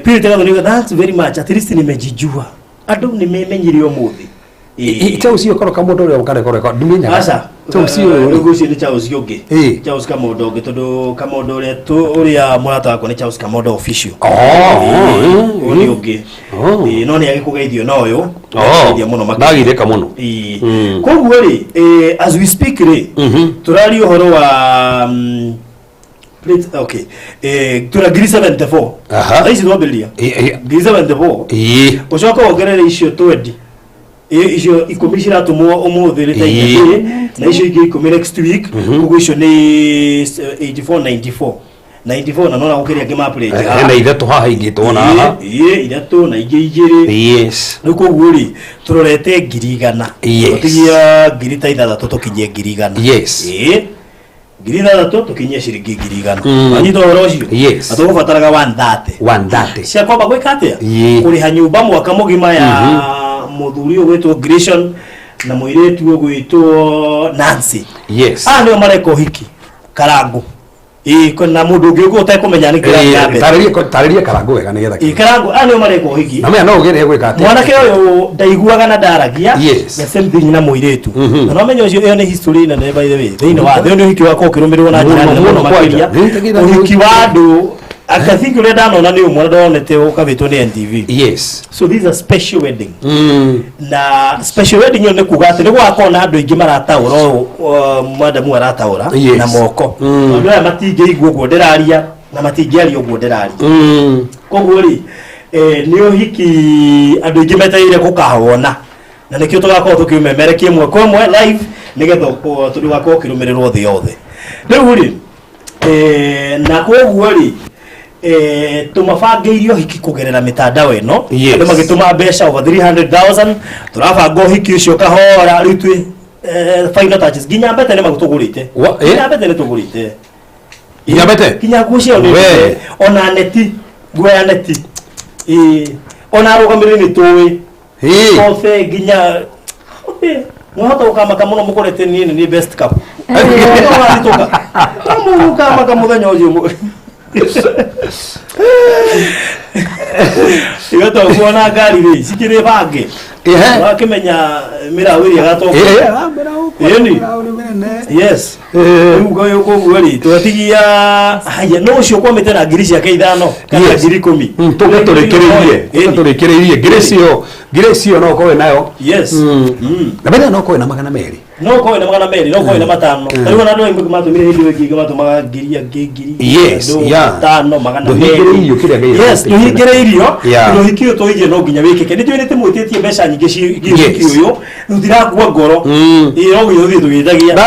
Peter Gathoni that's very much at least nimejijua andu nimemenyirio muthi Chaucio koro kamodo ria ukare koro ndumenya asa Chaucio ruguci ni Chaucio ngi Chaucio kamodo ngi tondu kamodo ria tu uria murata wako ni Chaucio kamodo official ni ngi no ni agikugeithio no uyu ndia muno magitheka muno koguo ri as we speak ri turari uhoro wa okay tura Grease 74 aisi twambiria Grease 74 ucoka wongerere icio 20 icio ikumi ciratumwo umuthi ri taigire na icio ingi ikumi next week koguo icio ni 94 na nona gukiria ngima pledge na ithatu haha ingi tuona haha ithatu na ingi igiri yes koguo ri turorete 100 tukigia ngiri ta ithathatu tukinyie 100 yes 3,000 tukinyie ciringi 100 anyito horo ucio atugubataraga 130 cia kwamba gwika atia kuriha nyumba mwaka mugima ya muthuri ugwitwo Gresham na muiretu ugwitwo Nancy nio mareko hiki Karango kuna mundu ungi uguta kumenya ni kira ngabe tariria Karango wega nigetha Karango nio mareko hiki na me no ugire gwika atia mwanake uyu ndaiguaga na ndaragia the same thing na muiretu na no menya ucio ni history na by the way thini wa thini hiki wako kirumirwo na njira muno makiria hiki wadu I think you don't know ni umwe ndonete ukavitwo ni NTV so these are special wedding na special wedding ni kuga ati ni gwakona andu ingi marataura madamu arataura na moko andu aya matingi igwo gwo ndiraria na matingi ari ogwo ndiraria koguo ri ni uhiki andu ingi meteire gukahona na nikio tugakorwo tukiumemerekia mwe kwa mwe live nigetha turi gakwo kirumirirwo thi yothe riu ri na koguo ri tumabangĩirio hiki kugerera mitandao ĩno andũ magĩtũma mbeca over 300,000 turabanga hiki ũcio kahora rĩu twĩ final touches ginya mbete nĩ magũtũgũrĩte ginya mbete nĩ tũgũrĩte ginya mbete ginya nguo cio nĩ ona neti nguo ya neti ona arũgamĩrĩri nĩ tũĩ kobe ginya mwahota gũkamaka mũno mũkorete nĩ best cup mũkamaka mũthenya ũcio Igoto kuona ngari ri sikire bange wakimenya mirawiri agatoka yeni yes ngo yoko gwari twatigia haya no cio kwamete na ngiri cia keithano kana ngiri 10 turekereirie ngiri cio no kowe nayo yes na benda no kowe na magana meri no kowe na magana meri no kowe na matano ariwa na ndo imbe kumatumire hindi weki kumatuma ngiri yes ya tano magana meri nduhikireirio kiria ngai yes nduhikireirio nduhikio toije no nginya wikike ndio nite mwititie mbeca nyingi hiki uyu ndiragua ngoro iro githio tugithagia no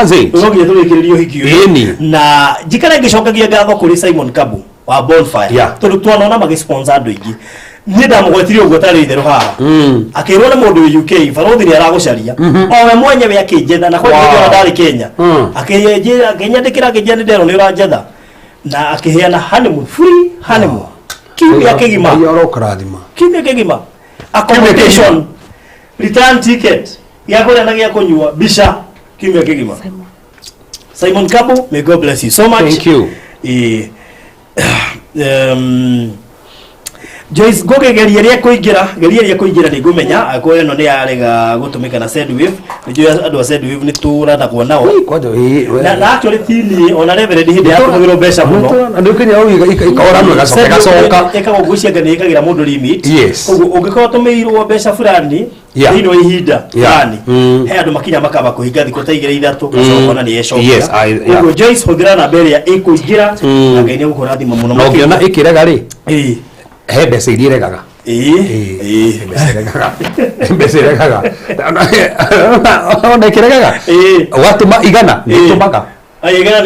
nginya turekererio hiki uyu na jikara ngicokagia ngatho kuri Simon Kabu wa Bonfire tondu twanona magisponsor andu ingi ni ndamugwetirie uguo tari itherũ haha akirwo na mundu wa UK barothi ni aragucaria o we mwenyewe akinjetha na kwa ndio ndari Kenya akiyejera kinyandikira kijani ndero ni uranjetha na akiheana honeymoon free honeymoon kimya kigima yorokarathima kimya kigima accommodation return ticket ya kule na ya kunywa bisha kimya kigima Simon Kabu, may God bless you so much. Thank you. Joyce goge geria kuingira ni ngumenya akore no ni arega gutumika na Sendwave nijo andu a Sendwave ni turada kuonao na actually tini ona reverend hindi ya kugira mbeca muno andu kinya uiga ikora no gacoka ekago gucia ngani ikagira mundu limit ungikorwo tumeirwo mbeca fulani ino ihinda fulani he andu makinya makaba kuhinga thiko ta igire ithatu gacoka ni ecoka ugo Joyce huthira na mbere ya ikuingira na ngai ni gukora thima muno no ngiona ikirega ri he mbeca iria iregaga mbeca iregaga ona ikiregaga watuma igana nitumaga igana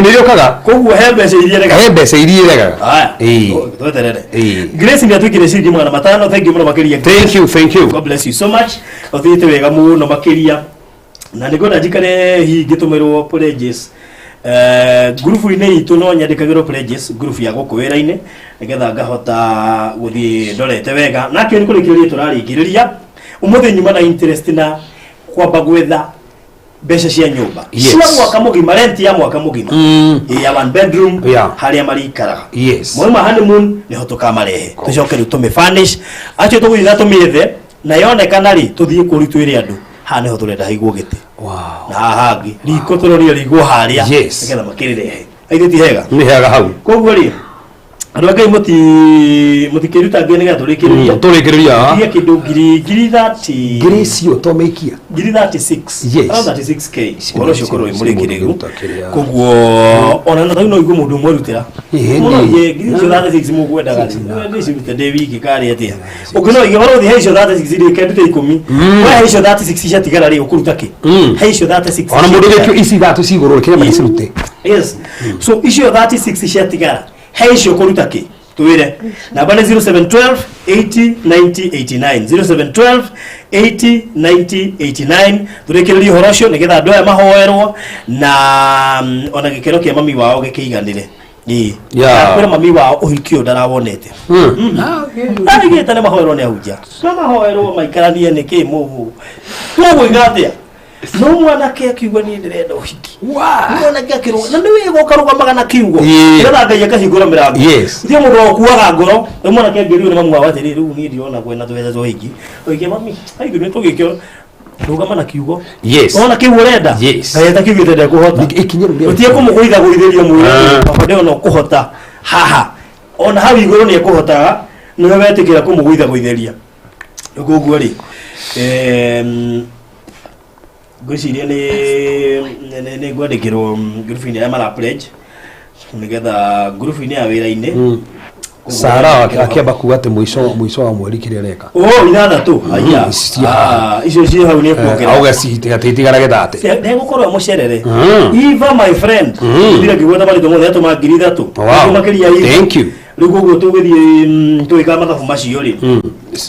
niriukaga koguo he mbeca iria iregaga tweterere Grace ni atwikire ciringi mwana matano thank you muno makiria thank you God bless you so much othite wega muno makiria na nigona jikane hi gitumirwo pledges group ine itu no nyandikagirwo pledges group ya guku wira-ine nigetha ngahota guthie ndorete wega nakio ni kurikiria turaringiriria umuthi nyuma na interest na kwamba gwetha mbeca cia nyumba cia mwaka mugima rent ya mwaka mugima ya one bedroom haria marikaraga mwana honeymoon ni hotoka marehe tucoke ru tume furnish acio tugwitha tumiethe na yonekana ri tuthie kuri twire andu hane ho turenda haigwo gite na hangi riko turoria rigo haria nigetha makirirehe aithiti hega ni hega hau koguo ri andu angai mutikiruta ngene ga turikiriria ya kindu ngiri 30 ngiri cio tomeikia ngiri 36 around 36k oro cio korwo imurikiriru koguo ona na no igu mundu mwerutira muno ye ngiri cio 36 mugwendaga ni cio de wiki kari atia ukino ige oro he cio 36 ri kendu 10 we he cio 36 cia tigara ri ukuruta ki he cio 36 ona mundu gekio isi thatu ciguru kire maicirute yes so icio 36 cia tigara heisho kuruta ki tuwire namba ni 0712 80 90 89 0712 80 90 89 turekererio horocio nigetha ndoya mahoerwo na ona gikero kia mami wao gikiiganire kwira mami wao uhikio ndarawonete agite ne mahoerwo ne huja mahoerwo maikaranie niki muvu tuwigate no mwana ke kiugo ni ndirenda uhiki mwana ke kirugo na ndiwe gokaruga magana kiugo ndirenda ngai akahingura mirango ndio mundu okuaga ngoro no mwana ke ngiriu ni mamu awatiri riu ni ndiona kwena tweza zo hiki oige mami aigu ni tugikyo ruga mana kiugo ona kiugo renda ngayeta kiugo ndenda kuhota utie kumuguitha guitherio mwiri baba ndio no kuhota haha ona hawi iguru ni kuhotaga niwe wetikira kumuguitha guitheria guguo ri gwiciria ni gwandikirwo group-ini ya mara pledge nigetha group-ini ya wira-ini Sara akiamba kuga ati mwisho wa mweri kile reka ithathatũ aya icio cio hau nĩ kuongerera auga citigarage thate ndegũkorwo mũcerere Eva my friend ndira ngĩgweta marĩtwa mothe atũma 3,000 makĩria Eva thank you rĩu koguo tũgĩthiĩ twĩka mathabu macio rĩ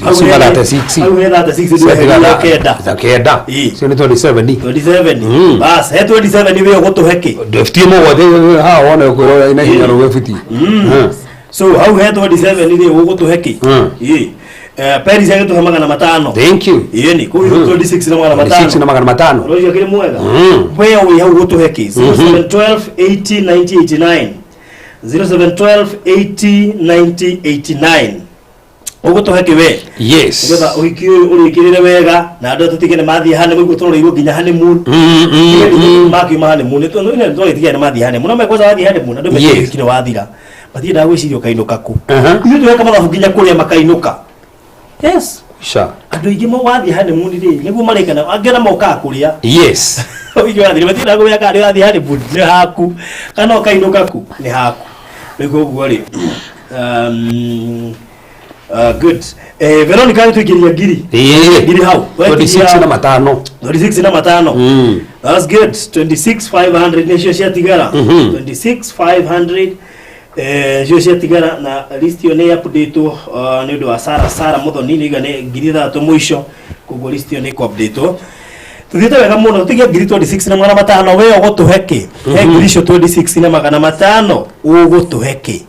hau thate 6 hau he thate 6 ndĩrehera kenda cio nĩ 27 bas he 27 we ũgũtũheke ndefutie mũgwate ha wone kwĩrora ina hinya rũwe fiti so hau he 27 rĩ ũgũtũheke Paris agĩtũhe 500 thank you ni kũu 26 na 500 rũcio kĩrĩ mwega we wĩ hau ũgũtũheke 0712 80 90 89 0712 80 90 89 ũgũtũheke we yes ngetha ũhiki ũyũ ũrĩkĩrĩre wega na andũ tũtige nĩ mathiĩ hane mũigua tũroreirwo nginya honeymoon makiuma honeymoon tũrĩtige nĩ mathiĩ honeymoon no mekwaza wathiĩ honeymoon andũ mekire wathira mathiĩ gwĩciria ũkainũka ku ithuĩ tweka mathabu nginya kũrĩa makainũka yes andũ aingĩ wathiĩ honeymoon rĩ nĩguo marĩkana angĩona mokaga kũrĩa yes ũhiki wathire mathiĩ gwĩka karĩ wathiĩ honeymoon nĩ haku kana ũkainũka ku nĩ haku nĩguo ũguo rĩ good Veronica nĩtũingĩria ngiri hau 26 na 5 that's good 26,500 nĩcio ciatigara 26,500 cio ciatigara na list yo nĩ update nĩ ũndũ wa Sara Muthoni nĩ igana 3,000 mũico koguo list yo nĩ update tuthiĩte wega mũno tũtigia 26 na 500 we ũgũtũheke he ngiri icio 26 na 500 ũgũtũheke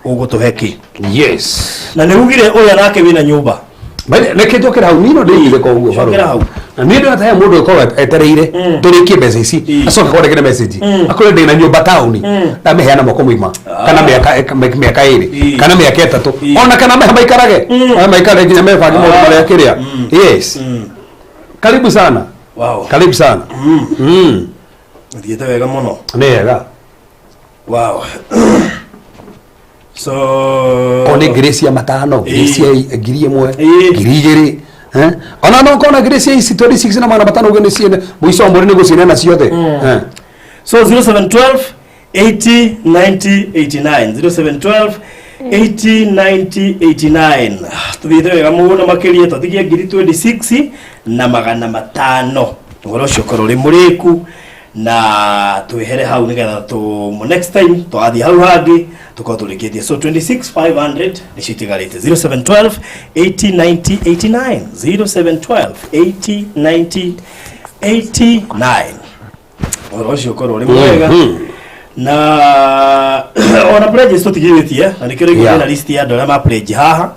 ũgũtũheke yes na nĩ ugire ũyũ nake wĩna nyũmba reke njokera hau nino ndĩigire koguo na nĩ ndĩ atahe mũndũ ũkorwo etereire tũrĩkie mbeca ici acoka kwandĩkĩra message akorwo ndĩ na nyũmba taũni ndameheana moko mũima kana mĩaka ĩrĩ kana mĩaka ĩtatũ ona kana maikarage maikarage nginya mebange maũndũ marĩa kĩrĩa yes karibu sana karibu sana thiĩte wega mũno nĩ wega so one Gracia matano Gracia ngiri ĩmwe ngiri igĩrĩ ona no kona Gracia ici 26 na 500 ugene ciene mũico wa mweri nĩ gũcinena ciothe so 0712 80 90 89 0712 80 90 89 tuthiĩte wega mũno makĩria tũtigie ngiri 26 na 500 ũhoro ũcio ũkorwo ũrĩ mũrĩku na twehere hau nigetha next time twathi hau hangĩ tukorwo tũrĩkĩtie so 26,500 nĩcio itigarĩte 0712 80 90 89 0712 80 90 89 ũhoro ũcio ũkorwo ũrĩ mwega na ona pledges tũtigithĩtie na nĩkĩo rĩngĩ na list ya andũ arĩa ma pledge haha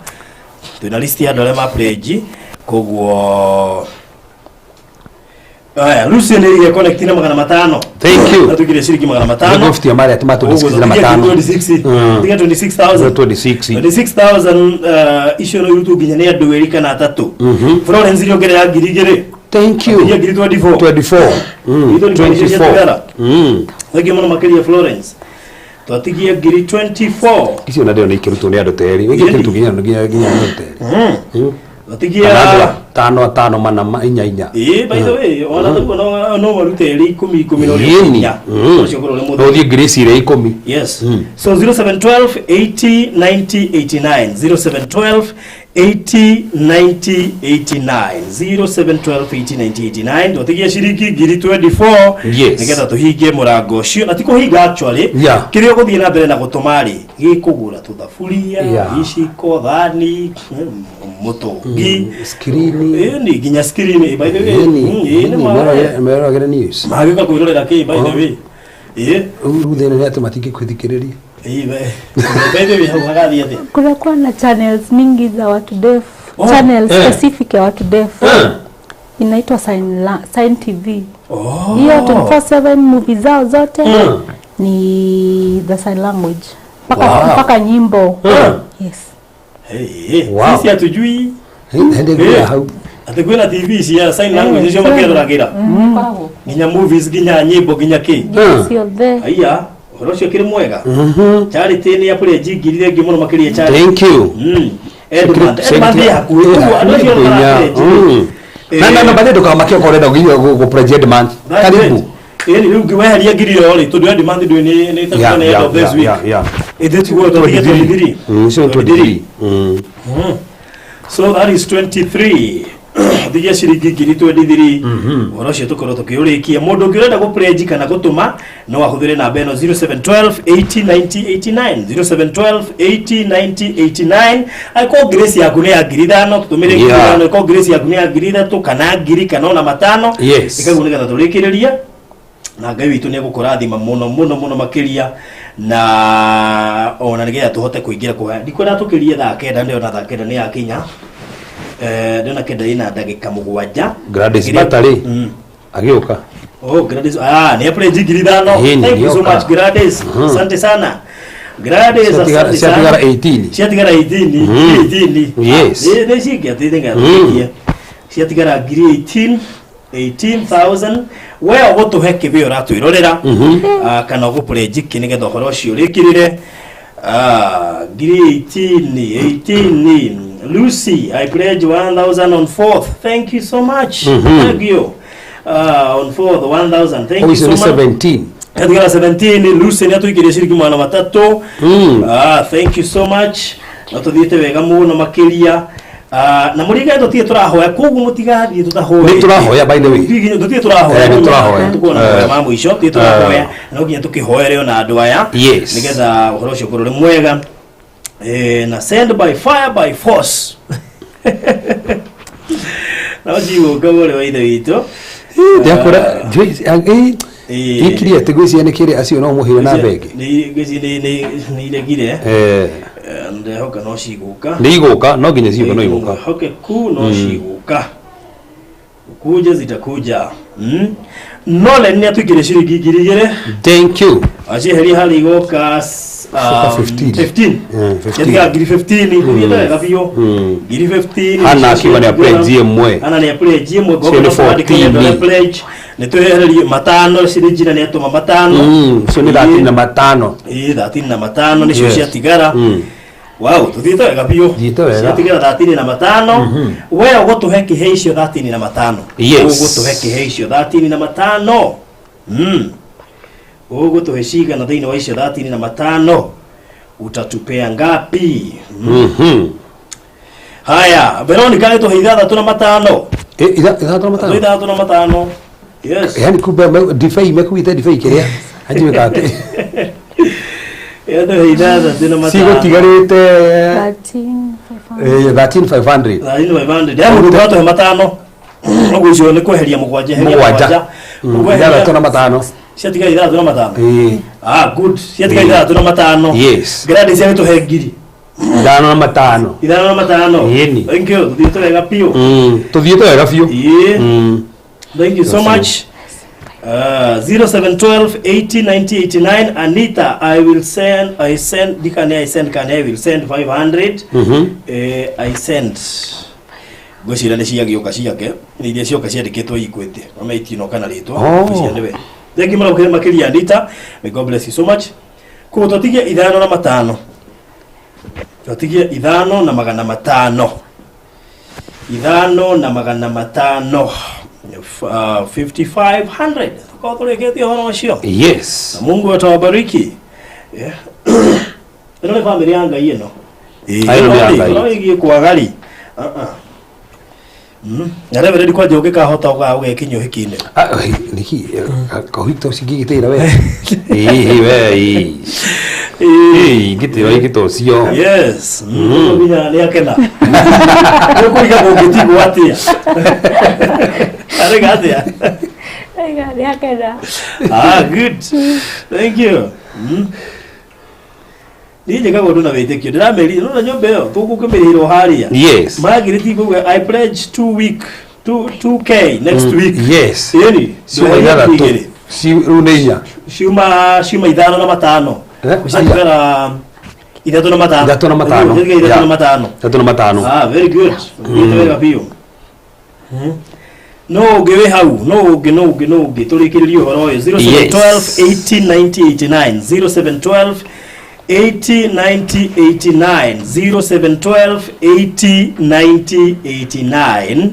twĩna list ya andũ arĩa ma pledge koguo Lucian ile connect na 500 thank you natukire shilingi 500 gofti amari atumatulisikiza na 5 tiga 26,000 isho no YouTube ginya ne andu eri kana 3 Florence ile ogere ya girigere thank you ya giri 24 wagi mono makeria Florence twatigia giri 24 icio na ndio ni kiruto ni andu teri wigi kiruto ginya teri Watigia tano mana inya by the way ona no marute ri 10 no ri no thie Grace ire 10 yes so 0712 80 90 89 0712 80 90 89 0712 80 90 89 twatigia shiringi ngiri 24 nigetha tuhingie murango ucio na tikuhinga actually kirio guthie na mbere na gutumari gikugura tuthafuria iciko thani mutungi screen ni ginya screen by the way mero gere news magika kwirorera ki by the way uruthe nĩ ati matingi kwithikĩrĩria by the way hau hagathia thi kuna na channels mingi za watu deaf channel specific ya watu deaf inaitwa Sign TV hiyo 24/7 movie zao zote ni the sign language mpaka nyimbo yes sisi hatujui ndio hau atakwenda TV cia sign language cio makĩroragira nginya movies nginya nyimbo nginya ki sio the aya horo cio kiri mwega charity ni apure jingirire ngi muno makĩria charity thank you Edmund hakuĩ andũ cio na bado kama makio koreda go project man karibu Eni rĩu ngĩweheria ngiri ĩyo rĩ tondũ demand ndũ nĩ tatuona end of this week. Ithĩ tiguo tũthige 23. So 23. So that is 23. Thigia ciringi ngiri 23. Waro cio tukorwo tukiurikia mundu ngirenda gu pledge kana gutuma no ahuthire namba eno 0712 809089 0712 809089 aiko grace yaku ni ya ngiri 5 tutumire ngiri 5 aiko grace yaku ni ya ngiri 3 kana ngiri kana ona 5 ikagunega turikiriria na Ngai witu ni gukurathima muno makiria na ona nigeya tuhote kuingira kwa ndikwenda tukirie thaa kenda ndio na thaa kenda ni yakinya ndona kenda ina ndagika 7 Gladys Batari agioka Gladys ni apre ngiri 5 thank you so much Gladys asante sana Gladys siatigara 18 siatigara 18 yes ni sikia tinga siatigara ngiri 18,000 wewe gutuhe kibio ratwirorera kana gupleji kinigetha horo ucio rikirire ngiri 18 Lucy I pledge 1,000 on 4th thank you so much thank you on 4th 1,000 thank you so much 17 Edgar 17 Lucy ni atuikirie shiriki mwana matatu thank you so much natuthiite wega muno makiria na muriga tutie turahoya kogu mutigathie tutahoya ni turahoya by the way tutie turahoya ni turahoya tukona mambo icio tutie turahoya no ginya tukihoereo na andu aya nigetha uhoro ucio kururi mwega na send by fire by force na jiwo gawore wa ithe wito ndakora ikiri ate gwisi ane kire acio no muhire na bege ni gwisi ni iregire and hoka no ciguka ni iguka no ginya ciuka no iguka hoke ku no ciguka kuja zitakuja nole ni atukire ciringi ngiri igire thank you aci heri hari igoka 15 15 ngiri 15 kuya gabio ngiri 15 ana akiwa ni apledge mwe ana ni apledge mwe gogo na pledge nituhererie matano ciringi na netuma matano so ni 35 35 ni cio ciatigara wow tuthite wega biyo ciatigara 35 wewe ugutuhe kihe icio 35 ugutuhe kihe icio 35 ugutuhe ciga na thini wa icio 35 utatupea ngapi haya Veronica ni tuhe 35 35 yes yani kumbe defy mekuita defy kiria anjiwe kate Edo idada dina mata. Sigo tigarite 13,500. 13,500. 13,500. Ya mundu bato matano. Ogo cio ni kweheria mugwanja heria mugwanja. Ya tona matano. Cia tiga idada tona matano. Good. Cia tiga idada tona matano. Yes. Grade cia to hegiri. Idana na matano. Idana na matano. Yeni. Thank you. Dito wega pio. Tudito wega pio. Thank you so much. 0712 80 90 89 Anita I will send I will send 500 I send gwicira ni ciagioka ciake ni iria cioka ciandikitwo ikwete amaitino kana ritwa ciandewe thank you mara makiria Anita may God bless you so much ko totigia 5 na 5 totigia 5 na 500 5 na 500 5500 kwa tureketi hono washio yes Mungu atawabariki ndio familia yanga yeno ndio kwa gali Yare vere kwa joge ka hota uga kinyo hikine niki kahito sigigitira we gitira igito cio yes binya ni akena ko iga bogeti watia are gatia Ay, akena good thank you Nije kago nduna wetekio ndirameri no nyombe yo tugukumiriro haria yes magiriti go I pledge 2k next week yes yani so yara to si uneya shuma 5 na matano kushikara idatu na matano very good ndio pio no give how no give turikiririo horo 0712 80 90 89 0712 80 90 89 0712 80 90 89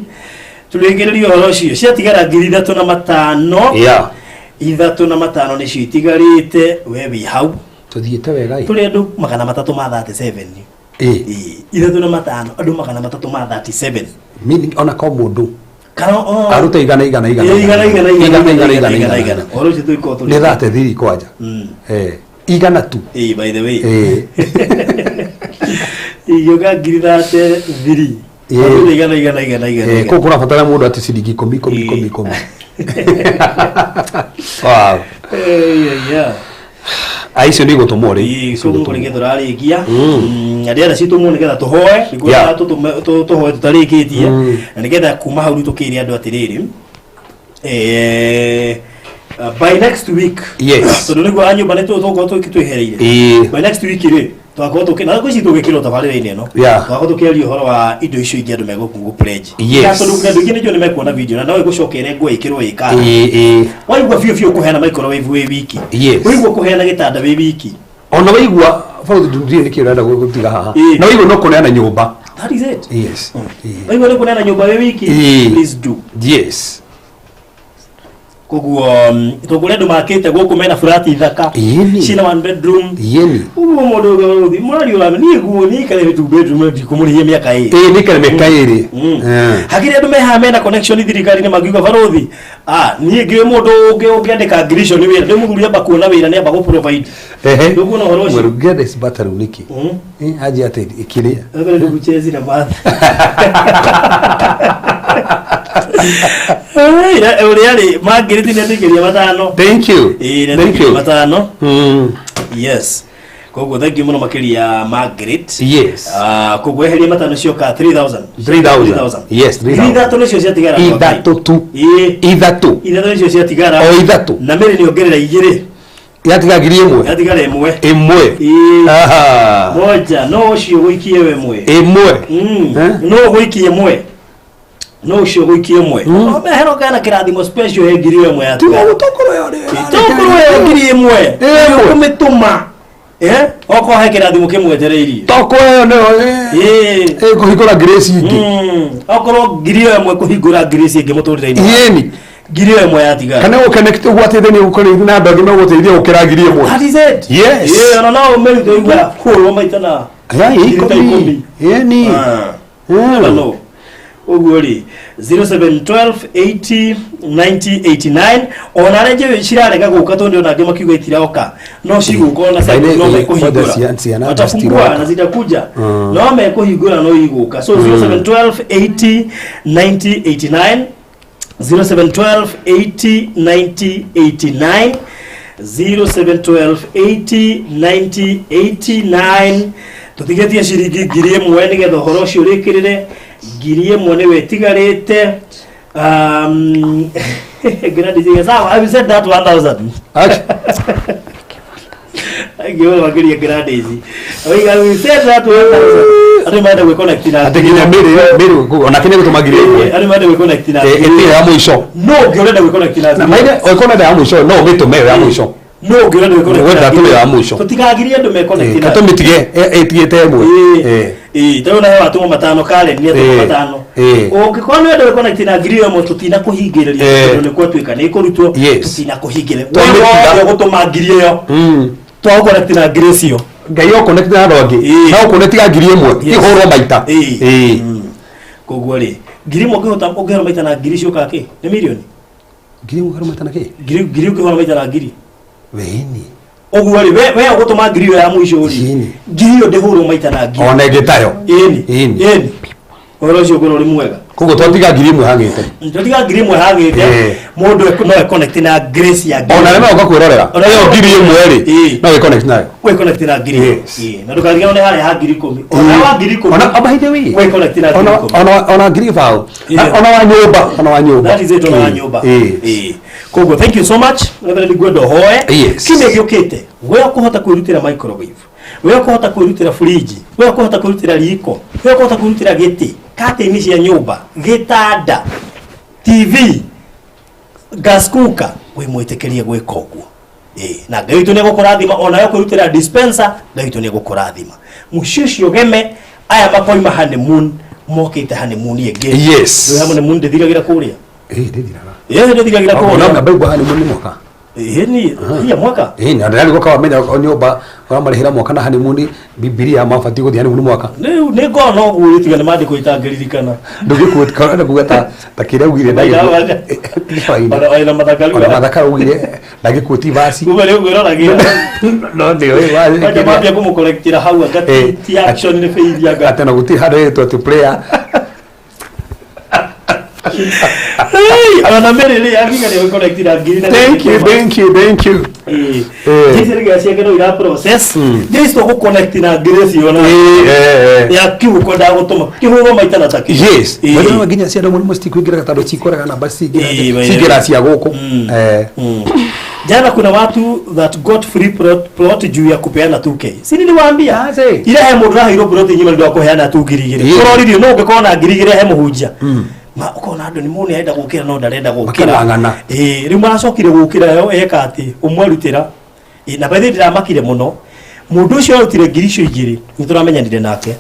tuligererio horo cio ciatigara ngiri 3 na matano Ithatu na matano ni citigarite we wi hau tuthiete wega tuli andu 337 ithatu na matano andu 337 meaning ona ko mundu kana aruta igana oro citu iko tu ni thate thiri kwanja igana tu by the way yoga girithate thiri igana ko kuna fatara mundu ati ciringi 10 wow aicio ni gutumwo ri so ngo nge dorari ikia ndiara citu mu nigetha tuhoe niguo tuhoe tutarikitie na nigetha kuma hau tukiri andu atiriri by next week yes so niguo anyumba netu tuko tukitwehereire by next week ri twakoro tukina ko citu gikiro tabarire no twakoro tukiaria horo wa indo icio ingi andu megoku pledge yes so ndugu ndugu ndio nimekuona video na nawe gucokere ngo ikirwo ikara waigua fio kuheana microwave we wiki waigua kuheana gitanda we wiki ona waigua bauthi ndiri ni kirenda gutiga haha na waigua no kuneana nyumba that is it yes waigua no kuneana nyumba we wiki please do yes koguo tugure ndu makite guku mena flat ithaka cina 1 bedroom uguo mundu uthi mwari ura ni guo ni kale 2 bedroom ndikumurihia miaka ii ni kale miaka iri hakiri andu meha mena connection thirikari ni magiuga barothi ni ngi mundu ungiandika grisho ni wira ndimuguria bakuona wira ni aba go provide ndugu na horoshi murugede is battery niki aje ate ikiria ndu kuchezi na bath uriari magiriti ni ndikiria matano thank you matano yes koguo thank you muno makiria Margaret yes koguo eheria matano cioka 3000 yes 3000 ithatu nicio ciatigara ithatu nicio ciatigara o ithatu na mere ni ongerera igiri yatiga ngiri imwe moja no ucio guikie we imwe no guikie imwe no ucio guikie imwe no mehero kana kirathimo special he ngiri imwe ya tiga gutokoro yore ngiri imwe kumituma oko he kirathimo kimwetereirie toko yo no kuhigura grace ingi okoro ngiri imwe kuhigura grace ingi muturire-ini yeni ngiri imwe ya tiga kana uconnect ugwateithania gukora na ndogi no guteithia ukira ngiri imwe that is it yes ona no merito igwa kuo maitana yeni no uguo ri 0712 80 90 89 ona reje cirarega guka tonde ona ngema kiuga itiraoka no ciguka na sasa no mekuhingura atafungua na zitakuja no mekuhingura no iguka so 0712 80 90 89 0712 80 90 89 0712 80 90 89 tutigetie ciringi ngiri imwe nigetha horo ucio urikirire ngiri imwe ni wetigarite gradi ziga sawa I said that 1000 Giwe wakiria gradi hizi we said that 1000 ati maenda we connect na ateginya miri ona kine gutumagire ati maenda we connect na etire ya muico no ngirenda we connect na maida we connect ya muico no gitume ya muico no ngirenda we connect wenda tume ya muico tutigagirie ndu me connect na tumitige etigete emwe tawona he watu matano kale ni atu matano ungikona wenda we connect na ngiri imwe tutina kuhingiriria ndu ni kwatuika ni kurutwo tutina kuhingire wewe gutuma ngiri iyo twa connect na ngiri cio ngai o connect na andu angi na connect ga ngiri imwe ihoro maita koguo ri ngiri imwe ukihota ungihoro maita na ngiri cio kake ni milioni ngiri imwe uhoro maita na ki ngiri ukihoro maita na ngiri weini oguo ri we gutuma ngiri ya muico ri ngiri yo ndihoro maita na ngiri ona ngetayo ini oro cio goro ri mwega koguo twatiga ngiri imwe hangite twatiga ngiri imwe hangite mundu no connect na grace ya ngiri ona rema ukakwirorera ona yo ngiri imwe ri no we connect nayo we connect na ngiri na ndukagira one hale ha ngiri 10 ona wa ngiri 10 ona abahide wi we connect na ngiri 10 ona ngiri bao ona wa nyumba that is it ona wa nyumba koguo thank you so much whether ni gwendo hoe kime giukite we kuhota kwirutira microwave we kuhota kwirutira fridge we kuhota kwirutira riko we kuhota kwirutira giti curtain cia nyumba gitanda TV gas cooker we mwitekerie gwika uguo na ngai tu ne gukurathima ona yo kwirutira dispenser ngai tu ne gukurathima mushishi ogeme aya makoima honeymoon mokite honeymoon yege yes we honeymoon ndithiragira kuria ndithiragira ndithiragira kuria ona mbaigwa honeymoon ni moka ni ya mwaka na ndari go kawa menya nyumba wa marihira mwaka na honeymoon bibilia mafati go thiani mwaka ne go no gwitiga ni mandi kuitangiririkana ndugiku kana gugata takire ugire ndagi ina madakari ugire ndagi kuti basi ubere gwiro nagira no ndio wazi kwa mapya kumukolektira hau agati ti action ni feidi aga atena guti hado to player ana merele yakinga ni connected ngiri. Thank you. Jisere gasi yakero ira process. Jisto ko connect na ngiri siona. Ya kiu ko da gutuma. Kihu maita na taki. Yes. Wale maginya cia ndo musti kuingira gatado chikora kana basi sigira cia goko. Jana kuna watu that got free plot juu ya kupeana 2K. Si niliwaambia? Ile he mundu rahiro plot nyima ndio kuheana 2K. Kuroririo no ngekona ngirigire he muhunja. Ma ukona andu ni mune aenda gukira no ndarenda gukira riu maracokire gukira yo eka ati umwarutira na bathi ndiramakire muno mundu ucio arutire ngirisho igiri nituramenya nake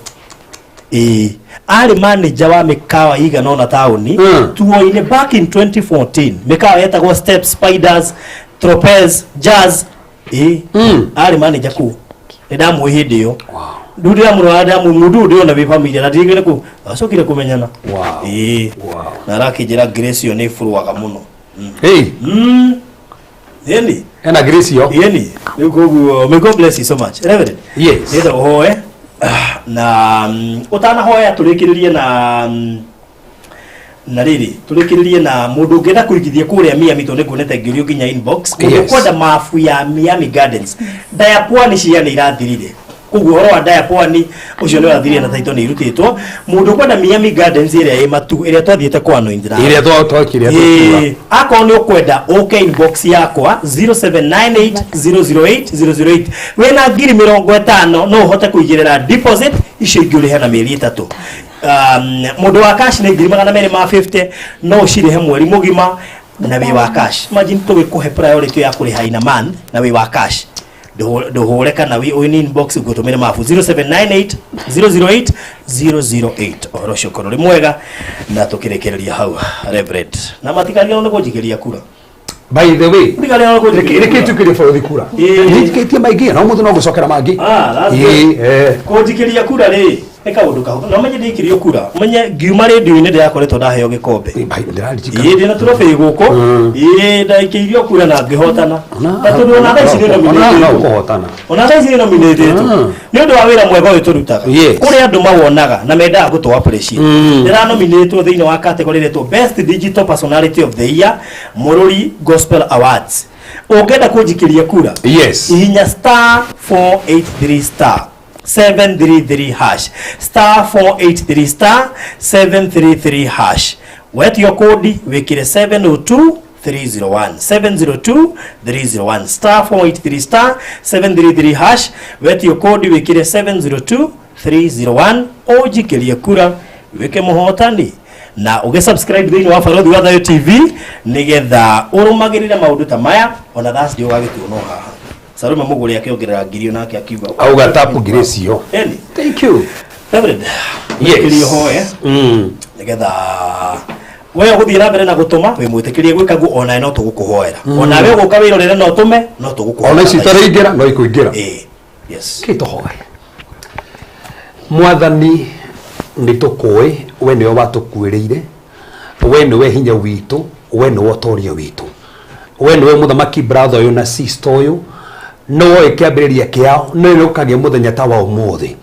ari manager wa mikawa igana ona tauni tuoine back in 2014 mikawa yetagwo Step Spiders Tropez Jazz ari manager ku ndamu hindi yo ndudira murada mundu ndio na bifamilia na tigire ku asokire kumenyana na rakijira Grace yo ne furuwaga muno yeni ena Grace yo yeni may God bless you so much reverend yes ndio hoye na utana hoya turikiririe na riri turikiririe na mundu ngenda kurigithia kuria Miami to negonete ngirio ginya inbox kwenda mafu ya Miami Gardens Diapwani cia ni irathirire kuguhoro wa Diapwani ucio ni wathirire na taito ni irutitwo mundu kwenda Miami Gardens ire ya matu ire twathiete kwa no indira ire twakire akoni ukwenda okay inbox yakwa 0798008008 wena ngiri 50 no uhote kuigirira deposit icio ingurihe na mieri 3 mundu wa cash ni ngiri 250 no ucirihe mweri mugima na wi wa cash imagine tugikuhe priority ya kuriha ina man na wi wa cash nduhureka na wi inbox gutumire mafu 0798008008 oro shokoro ri mwega na tukirekereria hau reverend na matikania no kujikiria kura by the way matikania no kujikiria tukire for the kura nikitie maigi no muthu no gucokera mangi kujikiria kura ri eka undu kahuthũ no menye ndikirio kura menye ngiuma radio-inĩ ndĩrakoretwo ndaheo gĩkombe ĩĩ na trophy gũkũ ĩĩ ndaikirio kura na ngĩhotana tondũ ona thaa ici nĩ nominated nĩ ũndũ wa wĩra mwega ũyũ tũrutaga kũrĩ andũ mawonaga na mendaga gũtũ appreciate ndĩranominatwo thĩinĩ wa category ĩretwo best digital personality of the year Mũrũri Gospel Awards ũngĩenda kũnjikĩria kura ihinya *483 733 hash *483 733 wet your code wekire 702 301 702 301 *483 733 wet your code wekire 702 301 ojikirie kura weke muhotani na ugesubscribe thini wa Farodhi wa Thayo TV nigetha urumagirire maundu ta maya ona that's ndio gagituno haha Sarume muguri akiongerera ngirio nake akiuga au gatapu Grace yo thank you reverend yes hoye nigetha wewe guthii na mbere na gutuma we mwitikirie gwika gu ona no tugukuhoera ona we guka wirorere no tume no tugukuhoera ona ici taraingira no ikuingira yes kito hoye mwathani nitukui we niwe watukwiriire we niwe hinya witu we niwe utoria witu we niwe muthamaki brother uyu na sister uyu no ikiambiriria kiao no irukagie muthenya ta wa umuthi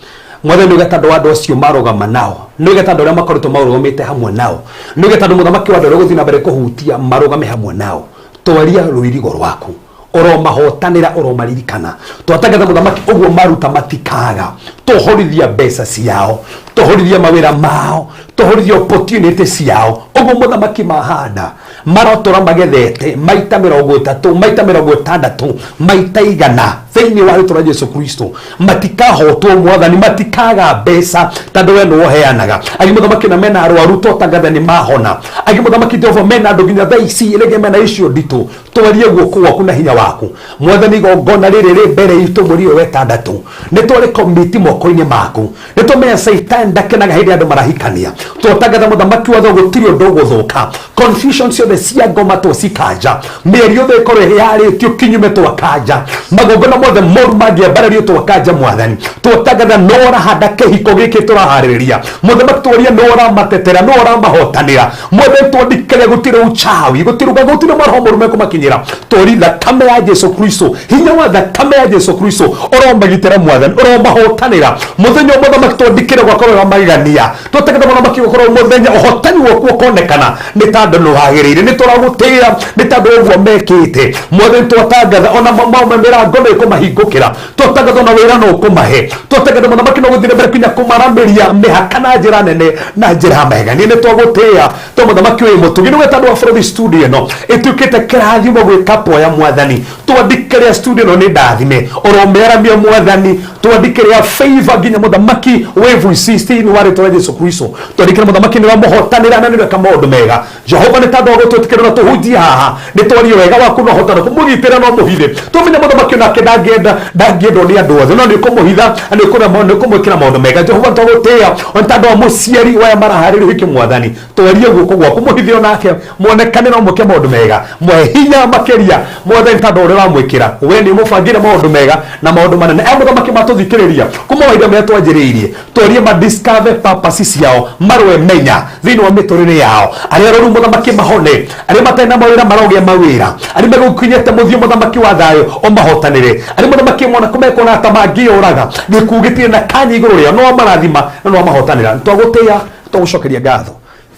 mwathani ugetandu andu acio marugama nao no igetandu aria makoretwo marugamite hamwe nao no igetandu muthamaki wa andu guthii na mbere kuhutia marugame hamwe nao twaria ruirigo rwaku oromahotanira oromaririkana twatangatha muthamaki uguo maruta matikaga tuhorithia mbeca ciao tuhorithia mawira mao tuhorithia opportunity ciao uguo muthamaki mahanda marotora magethete maita 30 maita 60 maita igana thiini wa rĩtwa Yesu Kristo matikahotwo mwathani matikaga mbeca tondu we no heanaga agi muthamaki na mena arwaru totangatha ni mahona agi muthamaki Jehova mena andu nginya thaa ici rege mena icio ndito twarie guoko gwaku na hinya waku mwathani igongona riri ri mbere itu muri we tandatu ni twari komiti moko-ini maku ni tumenya Satan ndakenaga hindi andu marahikania twatangatha muthamaki watho gutiri undu guthuka confusion ciothe cia ngoma twacikanja mĩeri yothe ikorwo yarĩtio kinyume twakanja magongona mothe moru mangĩambarario twakanja mwathani twatangatha no ũrahanda kĩhiko gĩkĩ tũraharĩrĩria muthamaki twaria no ũramatetera no ũramahotanĩra mwathani twandĩkĩre gũtirĩ uchawi gũtirĩ maroho moru mekũmakinyĩra twori thakame ya Jesu Kristo hinya wa thakame ya Jesu Kristo ũromagitĩra mwathani ũromahotanĩra muthenya muthamaki twandĩkĩre gwakorwo wa magania twatangatha muthamaki gũkorwo muthenya ũhotani waku ũkonekana nĩ tandũ nĩwagĩrĩire nĩ tũragũtĩĩa nĩ tandũ ũguo mekĩte mwathani twatangatha ona maume mĩrango nĩ ĩkũmahingũkĩra twatangatha ona wĩra no ũkũmahe twatangatha mũthamaki no gũthiĩ mbere kinya kũmaramĩria mĩhaka na njĩra nene na njĩra magania nĩ twagũtĩĩa to mũthamaki ũyũ mũtugi nĩ wetandũ wa bũrũri studio ĩno ĩtuĩkĩte kĩrathimo gwĩka poya mwathani twandĩkĩre studio ĩno nĩ ndathime ũromeramia mwathani twandĩkĩre favor nginya mũthamaki wevu 16 wa rĩtwa rĩa Jesu Kristo twandĩkĩre mũthamaki nĩ wamũhotanĩra na nĩ weka maũndũ mega Jehova nĩ tandũ wa gũtwĩtĩkĩra na tũhunjie haha nĩ twarie wega waku na ũhotana kũmũgitĩra no mũhithe tũmenye mũthamaki nake ndangĩendwo nĩ andũ othe no nĩ ũkũmũhitha nĩ ũkũmwĩkĩra maũndũ mega Jehova twagũtĩĩa ona tandũ wa mũciari waya maraharĩrĩrio hiki mwathani twarie guoko gwaku mũhithe onake mwonekane no mwĩke maũndũ mega mwe hinya makĩria mwathani tandũ ũrĩa wamwĩkĩra we nĩ mũbangĩre maũndũ mega na maũndũ manene mũthamaki matũthikĩrĩria kuma mahinda marĩa twanjĩrĩirie twarie discover purpose ciao marwe menya thĩinĩ wa mĩtũrĩre yao arĩa arũaru mũthamaki mahone arĩa matarĩ na mawĩra marogĩa mawĩra arĩa megũkinyĩte mũthia mũthamaki wa thayũ ũmahotanĩre arĩa mũthamaki mwana kũmekona ta mangĩũraga gĩkuũ na kanya igũrũ rĩao no marathima na no mahotanĩra twagũtĩĩa twagũcokeria ngatho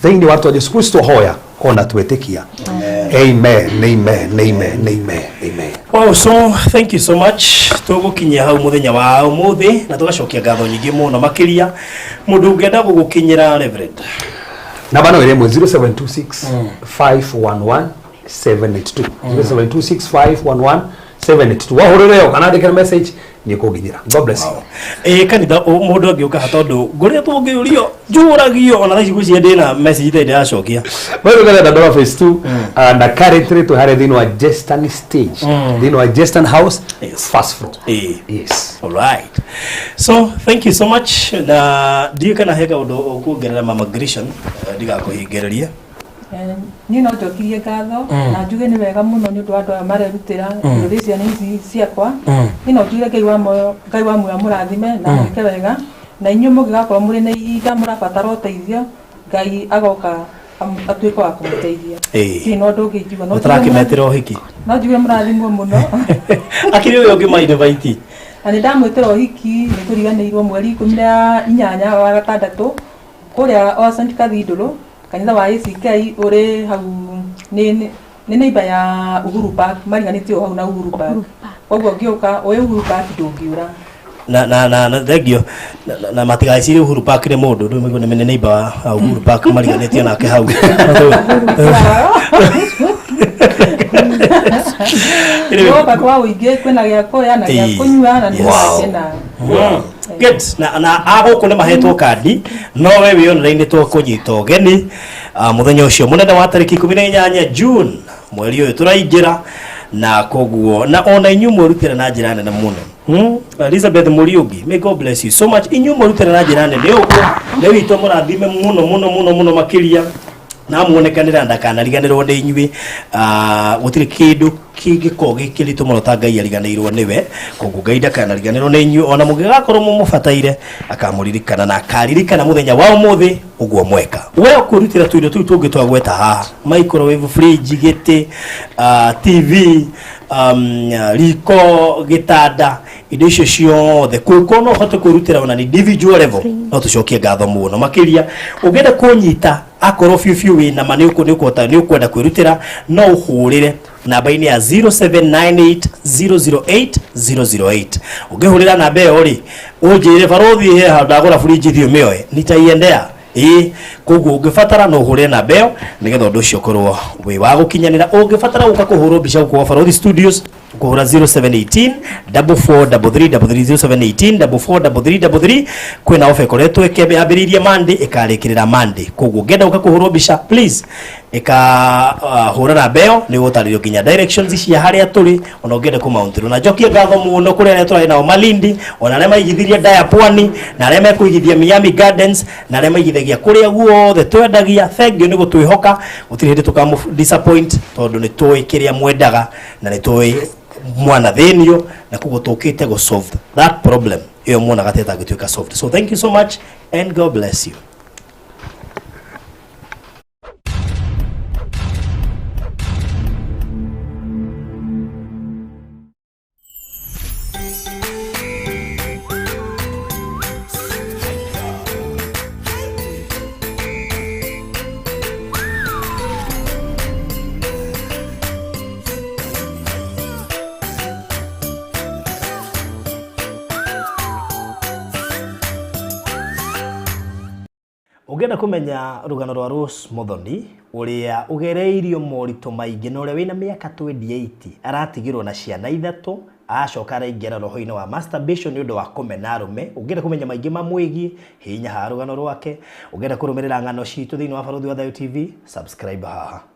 thĩinĩ wa Jesu Kristo hoya ona twĩtĩkia amen amen amen amen amen. Wow, so thank you so much tugukinyia hau muthenya wa umuthi na tugacokia ngatho nyingĩ mũno makĩria mũndũ ũngĩenda gũgũkinyĩra Reverend namba no ĩrĩ 0726 511 782 0726 511 782 wahũrĩre yo kana andĩkĩre message nĩ kũnginyĩra. God bless you. Kanitha mũndũ angĩũka tondũ ngũrĩa tũngĩũrio njũragio ona thaici gwĩciria ndĩna message ĩtarĩ ndĩracokia wewe kana ndora phase 2 na currently to have thĩinĩ wa Jestan stage thĩinĩ wa Jestan house first floor. Yes. All right. So thank you so much na ndiye kana heka ũndũ ũkuongerera Mama Grishan ndigakũhingĩrĩria ni no njokirie ngatho na njuge ni wega muno ni undu wa andu aya marerutira iruri ciana ici ciakwa ni no njuge Ngai wa muoyo murathime na mwike wega na inyuĩ mũngĩgakorwo mũrĩ na ihinda mũrabatara ũteithio Ngai agoka atuĩke wa kũmũteithia si no ũndũ ũngĩnjuga no ũtarakĩmetĩra ũhiki no njuge mũrathimwo mũno akĩrĩ ũyũ ũngĩ ma-invite na nĩ ndamwĩtĩra ũhiki nĩ tũriganĩirwo mweri 18 wa gatandatũ kũrĩa o St Cathedral kanitha wa ACK uri hau ni neighbor ya Uhuru Park mariganĩtio hau na Uhuru Park koguo ngĩũka oĩ Uhuru Park ndũngiũra na thegio na matigacire Uhuru Park nĩ mũndũ rĩu mĩgũnda mene neighbor wa Uhuru Park mariganĩtio nake hau Ndio kwa uige kwena gya koya na gya kunywa na ndio tena. Good. Na agũkũ nĩ mahetwo kandi no we wĩyonereine twakũnyita ũgeni mũthenya ũcio mũnene wa tarĩki 18 June mweri ũyũ tũraingĩra na koguo na ona inyuĩ mwĩrutĩra na njĩra nene mũno Elizabeth Muriugi, may God bless you so much. Inyuĩ mwĩrutĩra na njĩra nene ũguo rĩu itũ mũrathime mũno makĩria na muonekanĩra ndakanariganĩrwo nĩ inyuĩ gũtirĩ kĩndũ kĩngĩkorwo gĩkĩritũ mũno ta Ngai ariganĩirwo nĩwe koguo Ngai ndakanariganĩrwo nĩ inyuĩ ona mũngĩgakorwo mũmũbataire akamũririkana na akaririkana mũthenya wa ũmũthĩ ũguo mweka we ũkũrutĩra tũindo tũu tũngĩ twagweta haha microwave fridge gĩtĩ TV riko gĩtanda indo icio ciothe kuko no hote kwĩrutĩra ona ni individual level no tũcokie ngatho mũno makĩria ũngĩenda kũnyita akorwo fiu wĩna ma nĩ ũkwenda kwĩrutĩra no ũhũrĩre namba-inĩ ya 0798008008 ũngĩhũrĩra namba ĩyo rĩ ũnjĩre barothi he ndagũra fridge thio mĩoe nitaiendea koguo ũngĩbatara no ũhũrĩre namba ĩyo nĩgetha ũndũ ũcio ũkorwo wĩ wa gũkinyanĩra ũngĩbatara gũka kũhũrwo mbica gũkũ Barothi Studios kuhura 0718 4433 0718 kwina ofa ikoretwo ikĩambĩrĩria Monday ikarĩkĩrĩra Monday koguo ngenda ũka kũhũrwo mbica please hurira beo ni gutaririo nginya directions cia haria turi ona ungende ku Mount Meru na njokie ngatho muno kuri aria turi nao Malindi ona aria maigithirie Ndaya Pwani na aria mekuigithia Miami Gardens na aria maigithagia kuria guothe twendagia thengiu ni gutwihoka gutiri hindi tukamu disappoint tondu ni tui kiria mwendaga na ni tui mwana thenio na kugo tukite go solve that problem iyo mwana gateta gituika solved. So thank you so much and God bless you. Ugenda kumenya rugano rwa Rose Muthoni uria ugereirio morito maingi na uria wina miaka 28 aratigirwo na ciana ithatu acoka araingera roho-ini wa masturbation ni undu wa kumena arume. Ugenda kumenya maingi mamwigi hinya ha rugano rwake ugenda kurumirira ng'ano citu thiini wa Baruthi wa Thayo TV subscribe haha.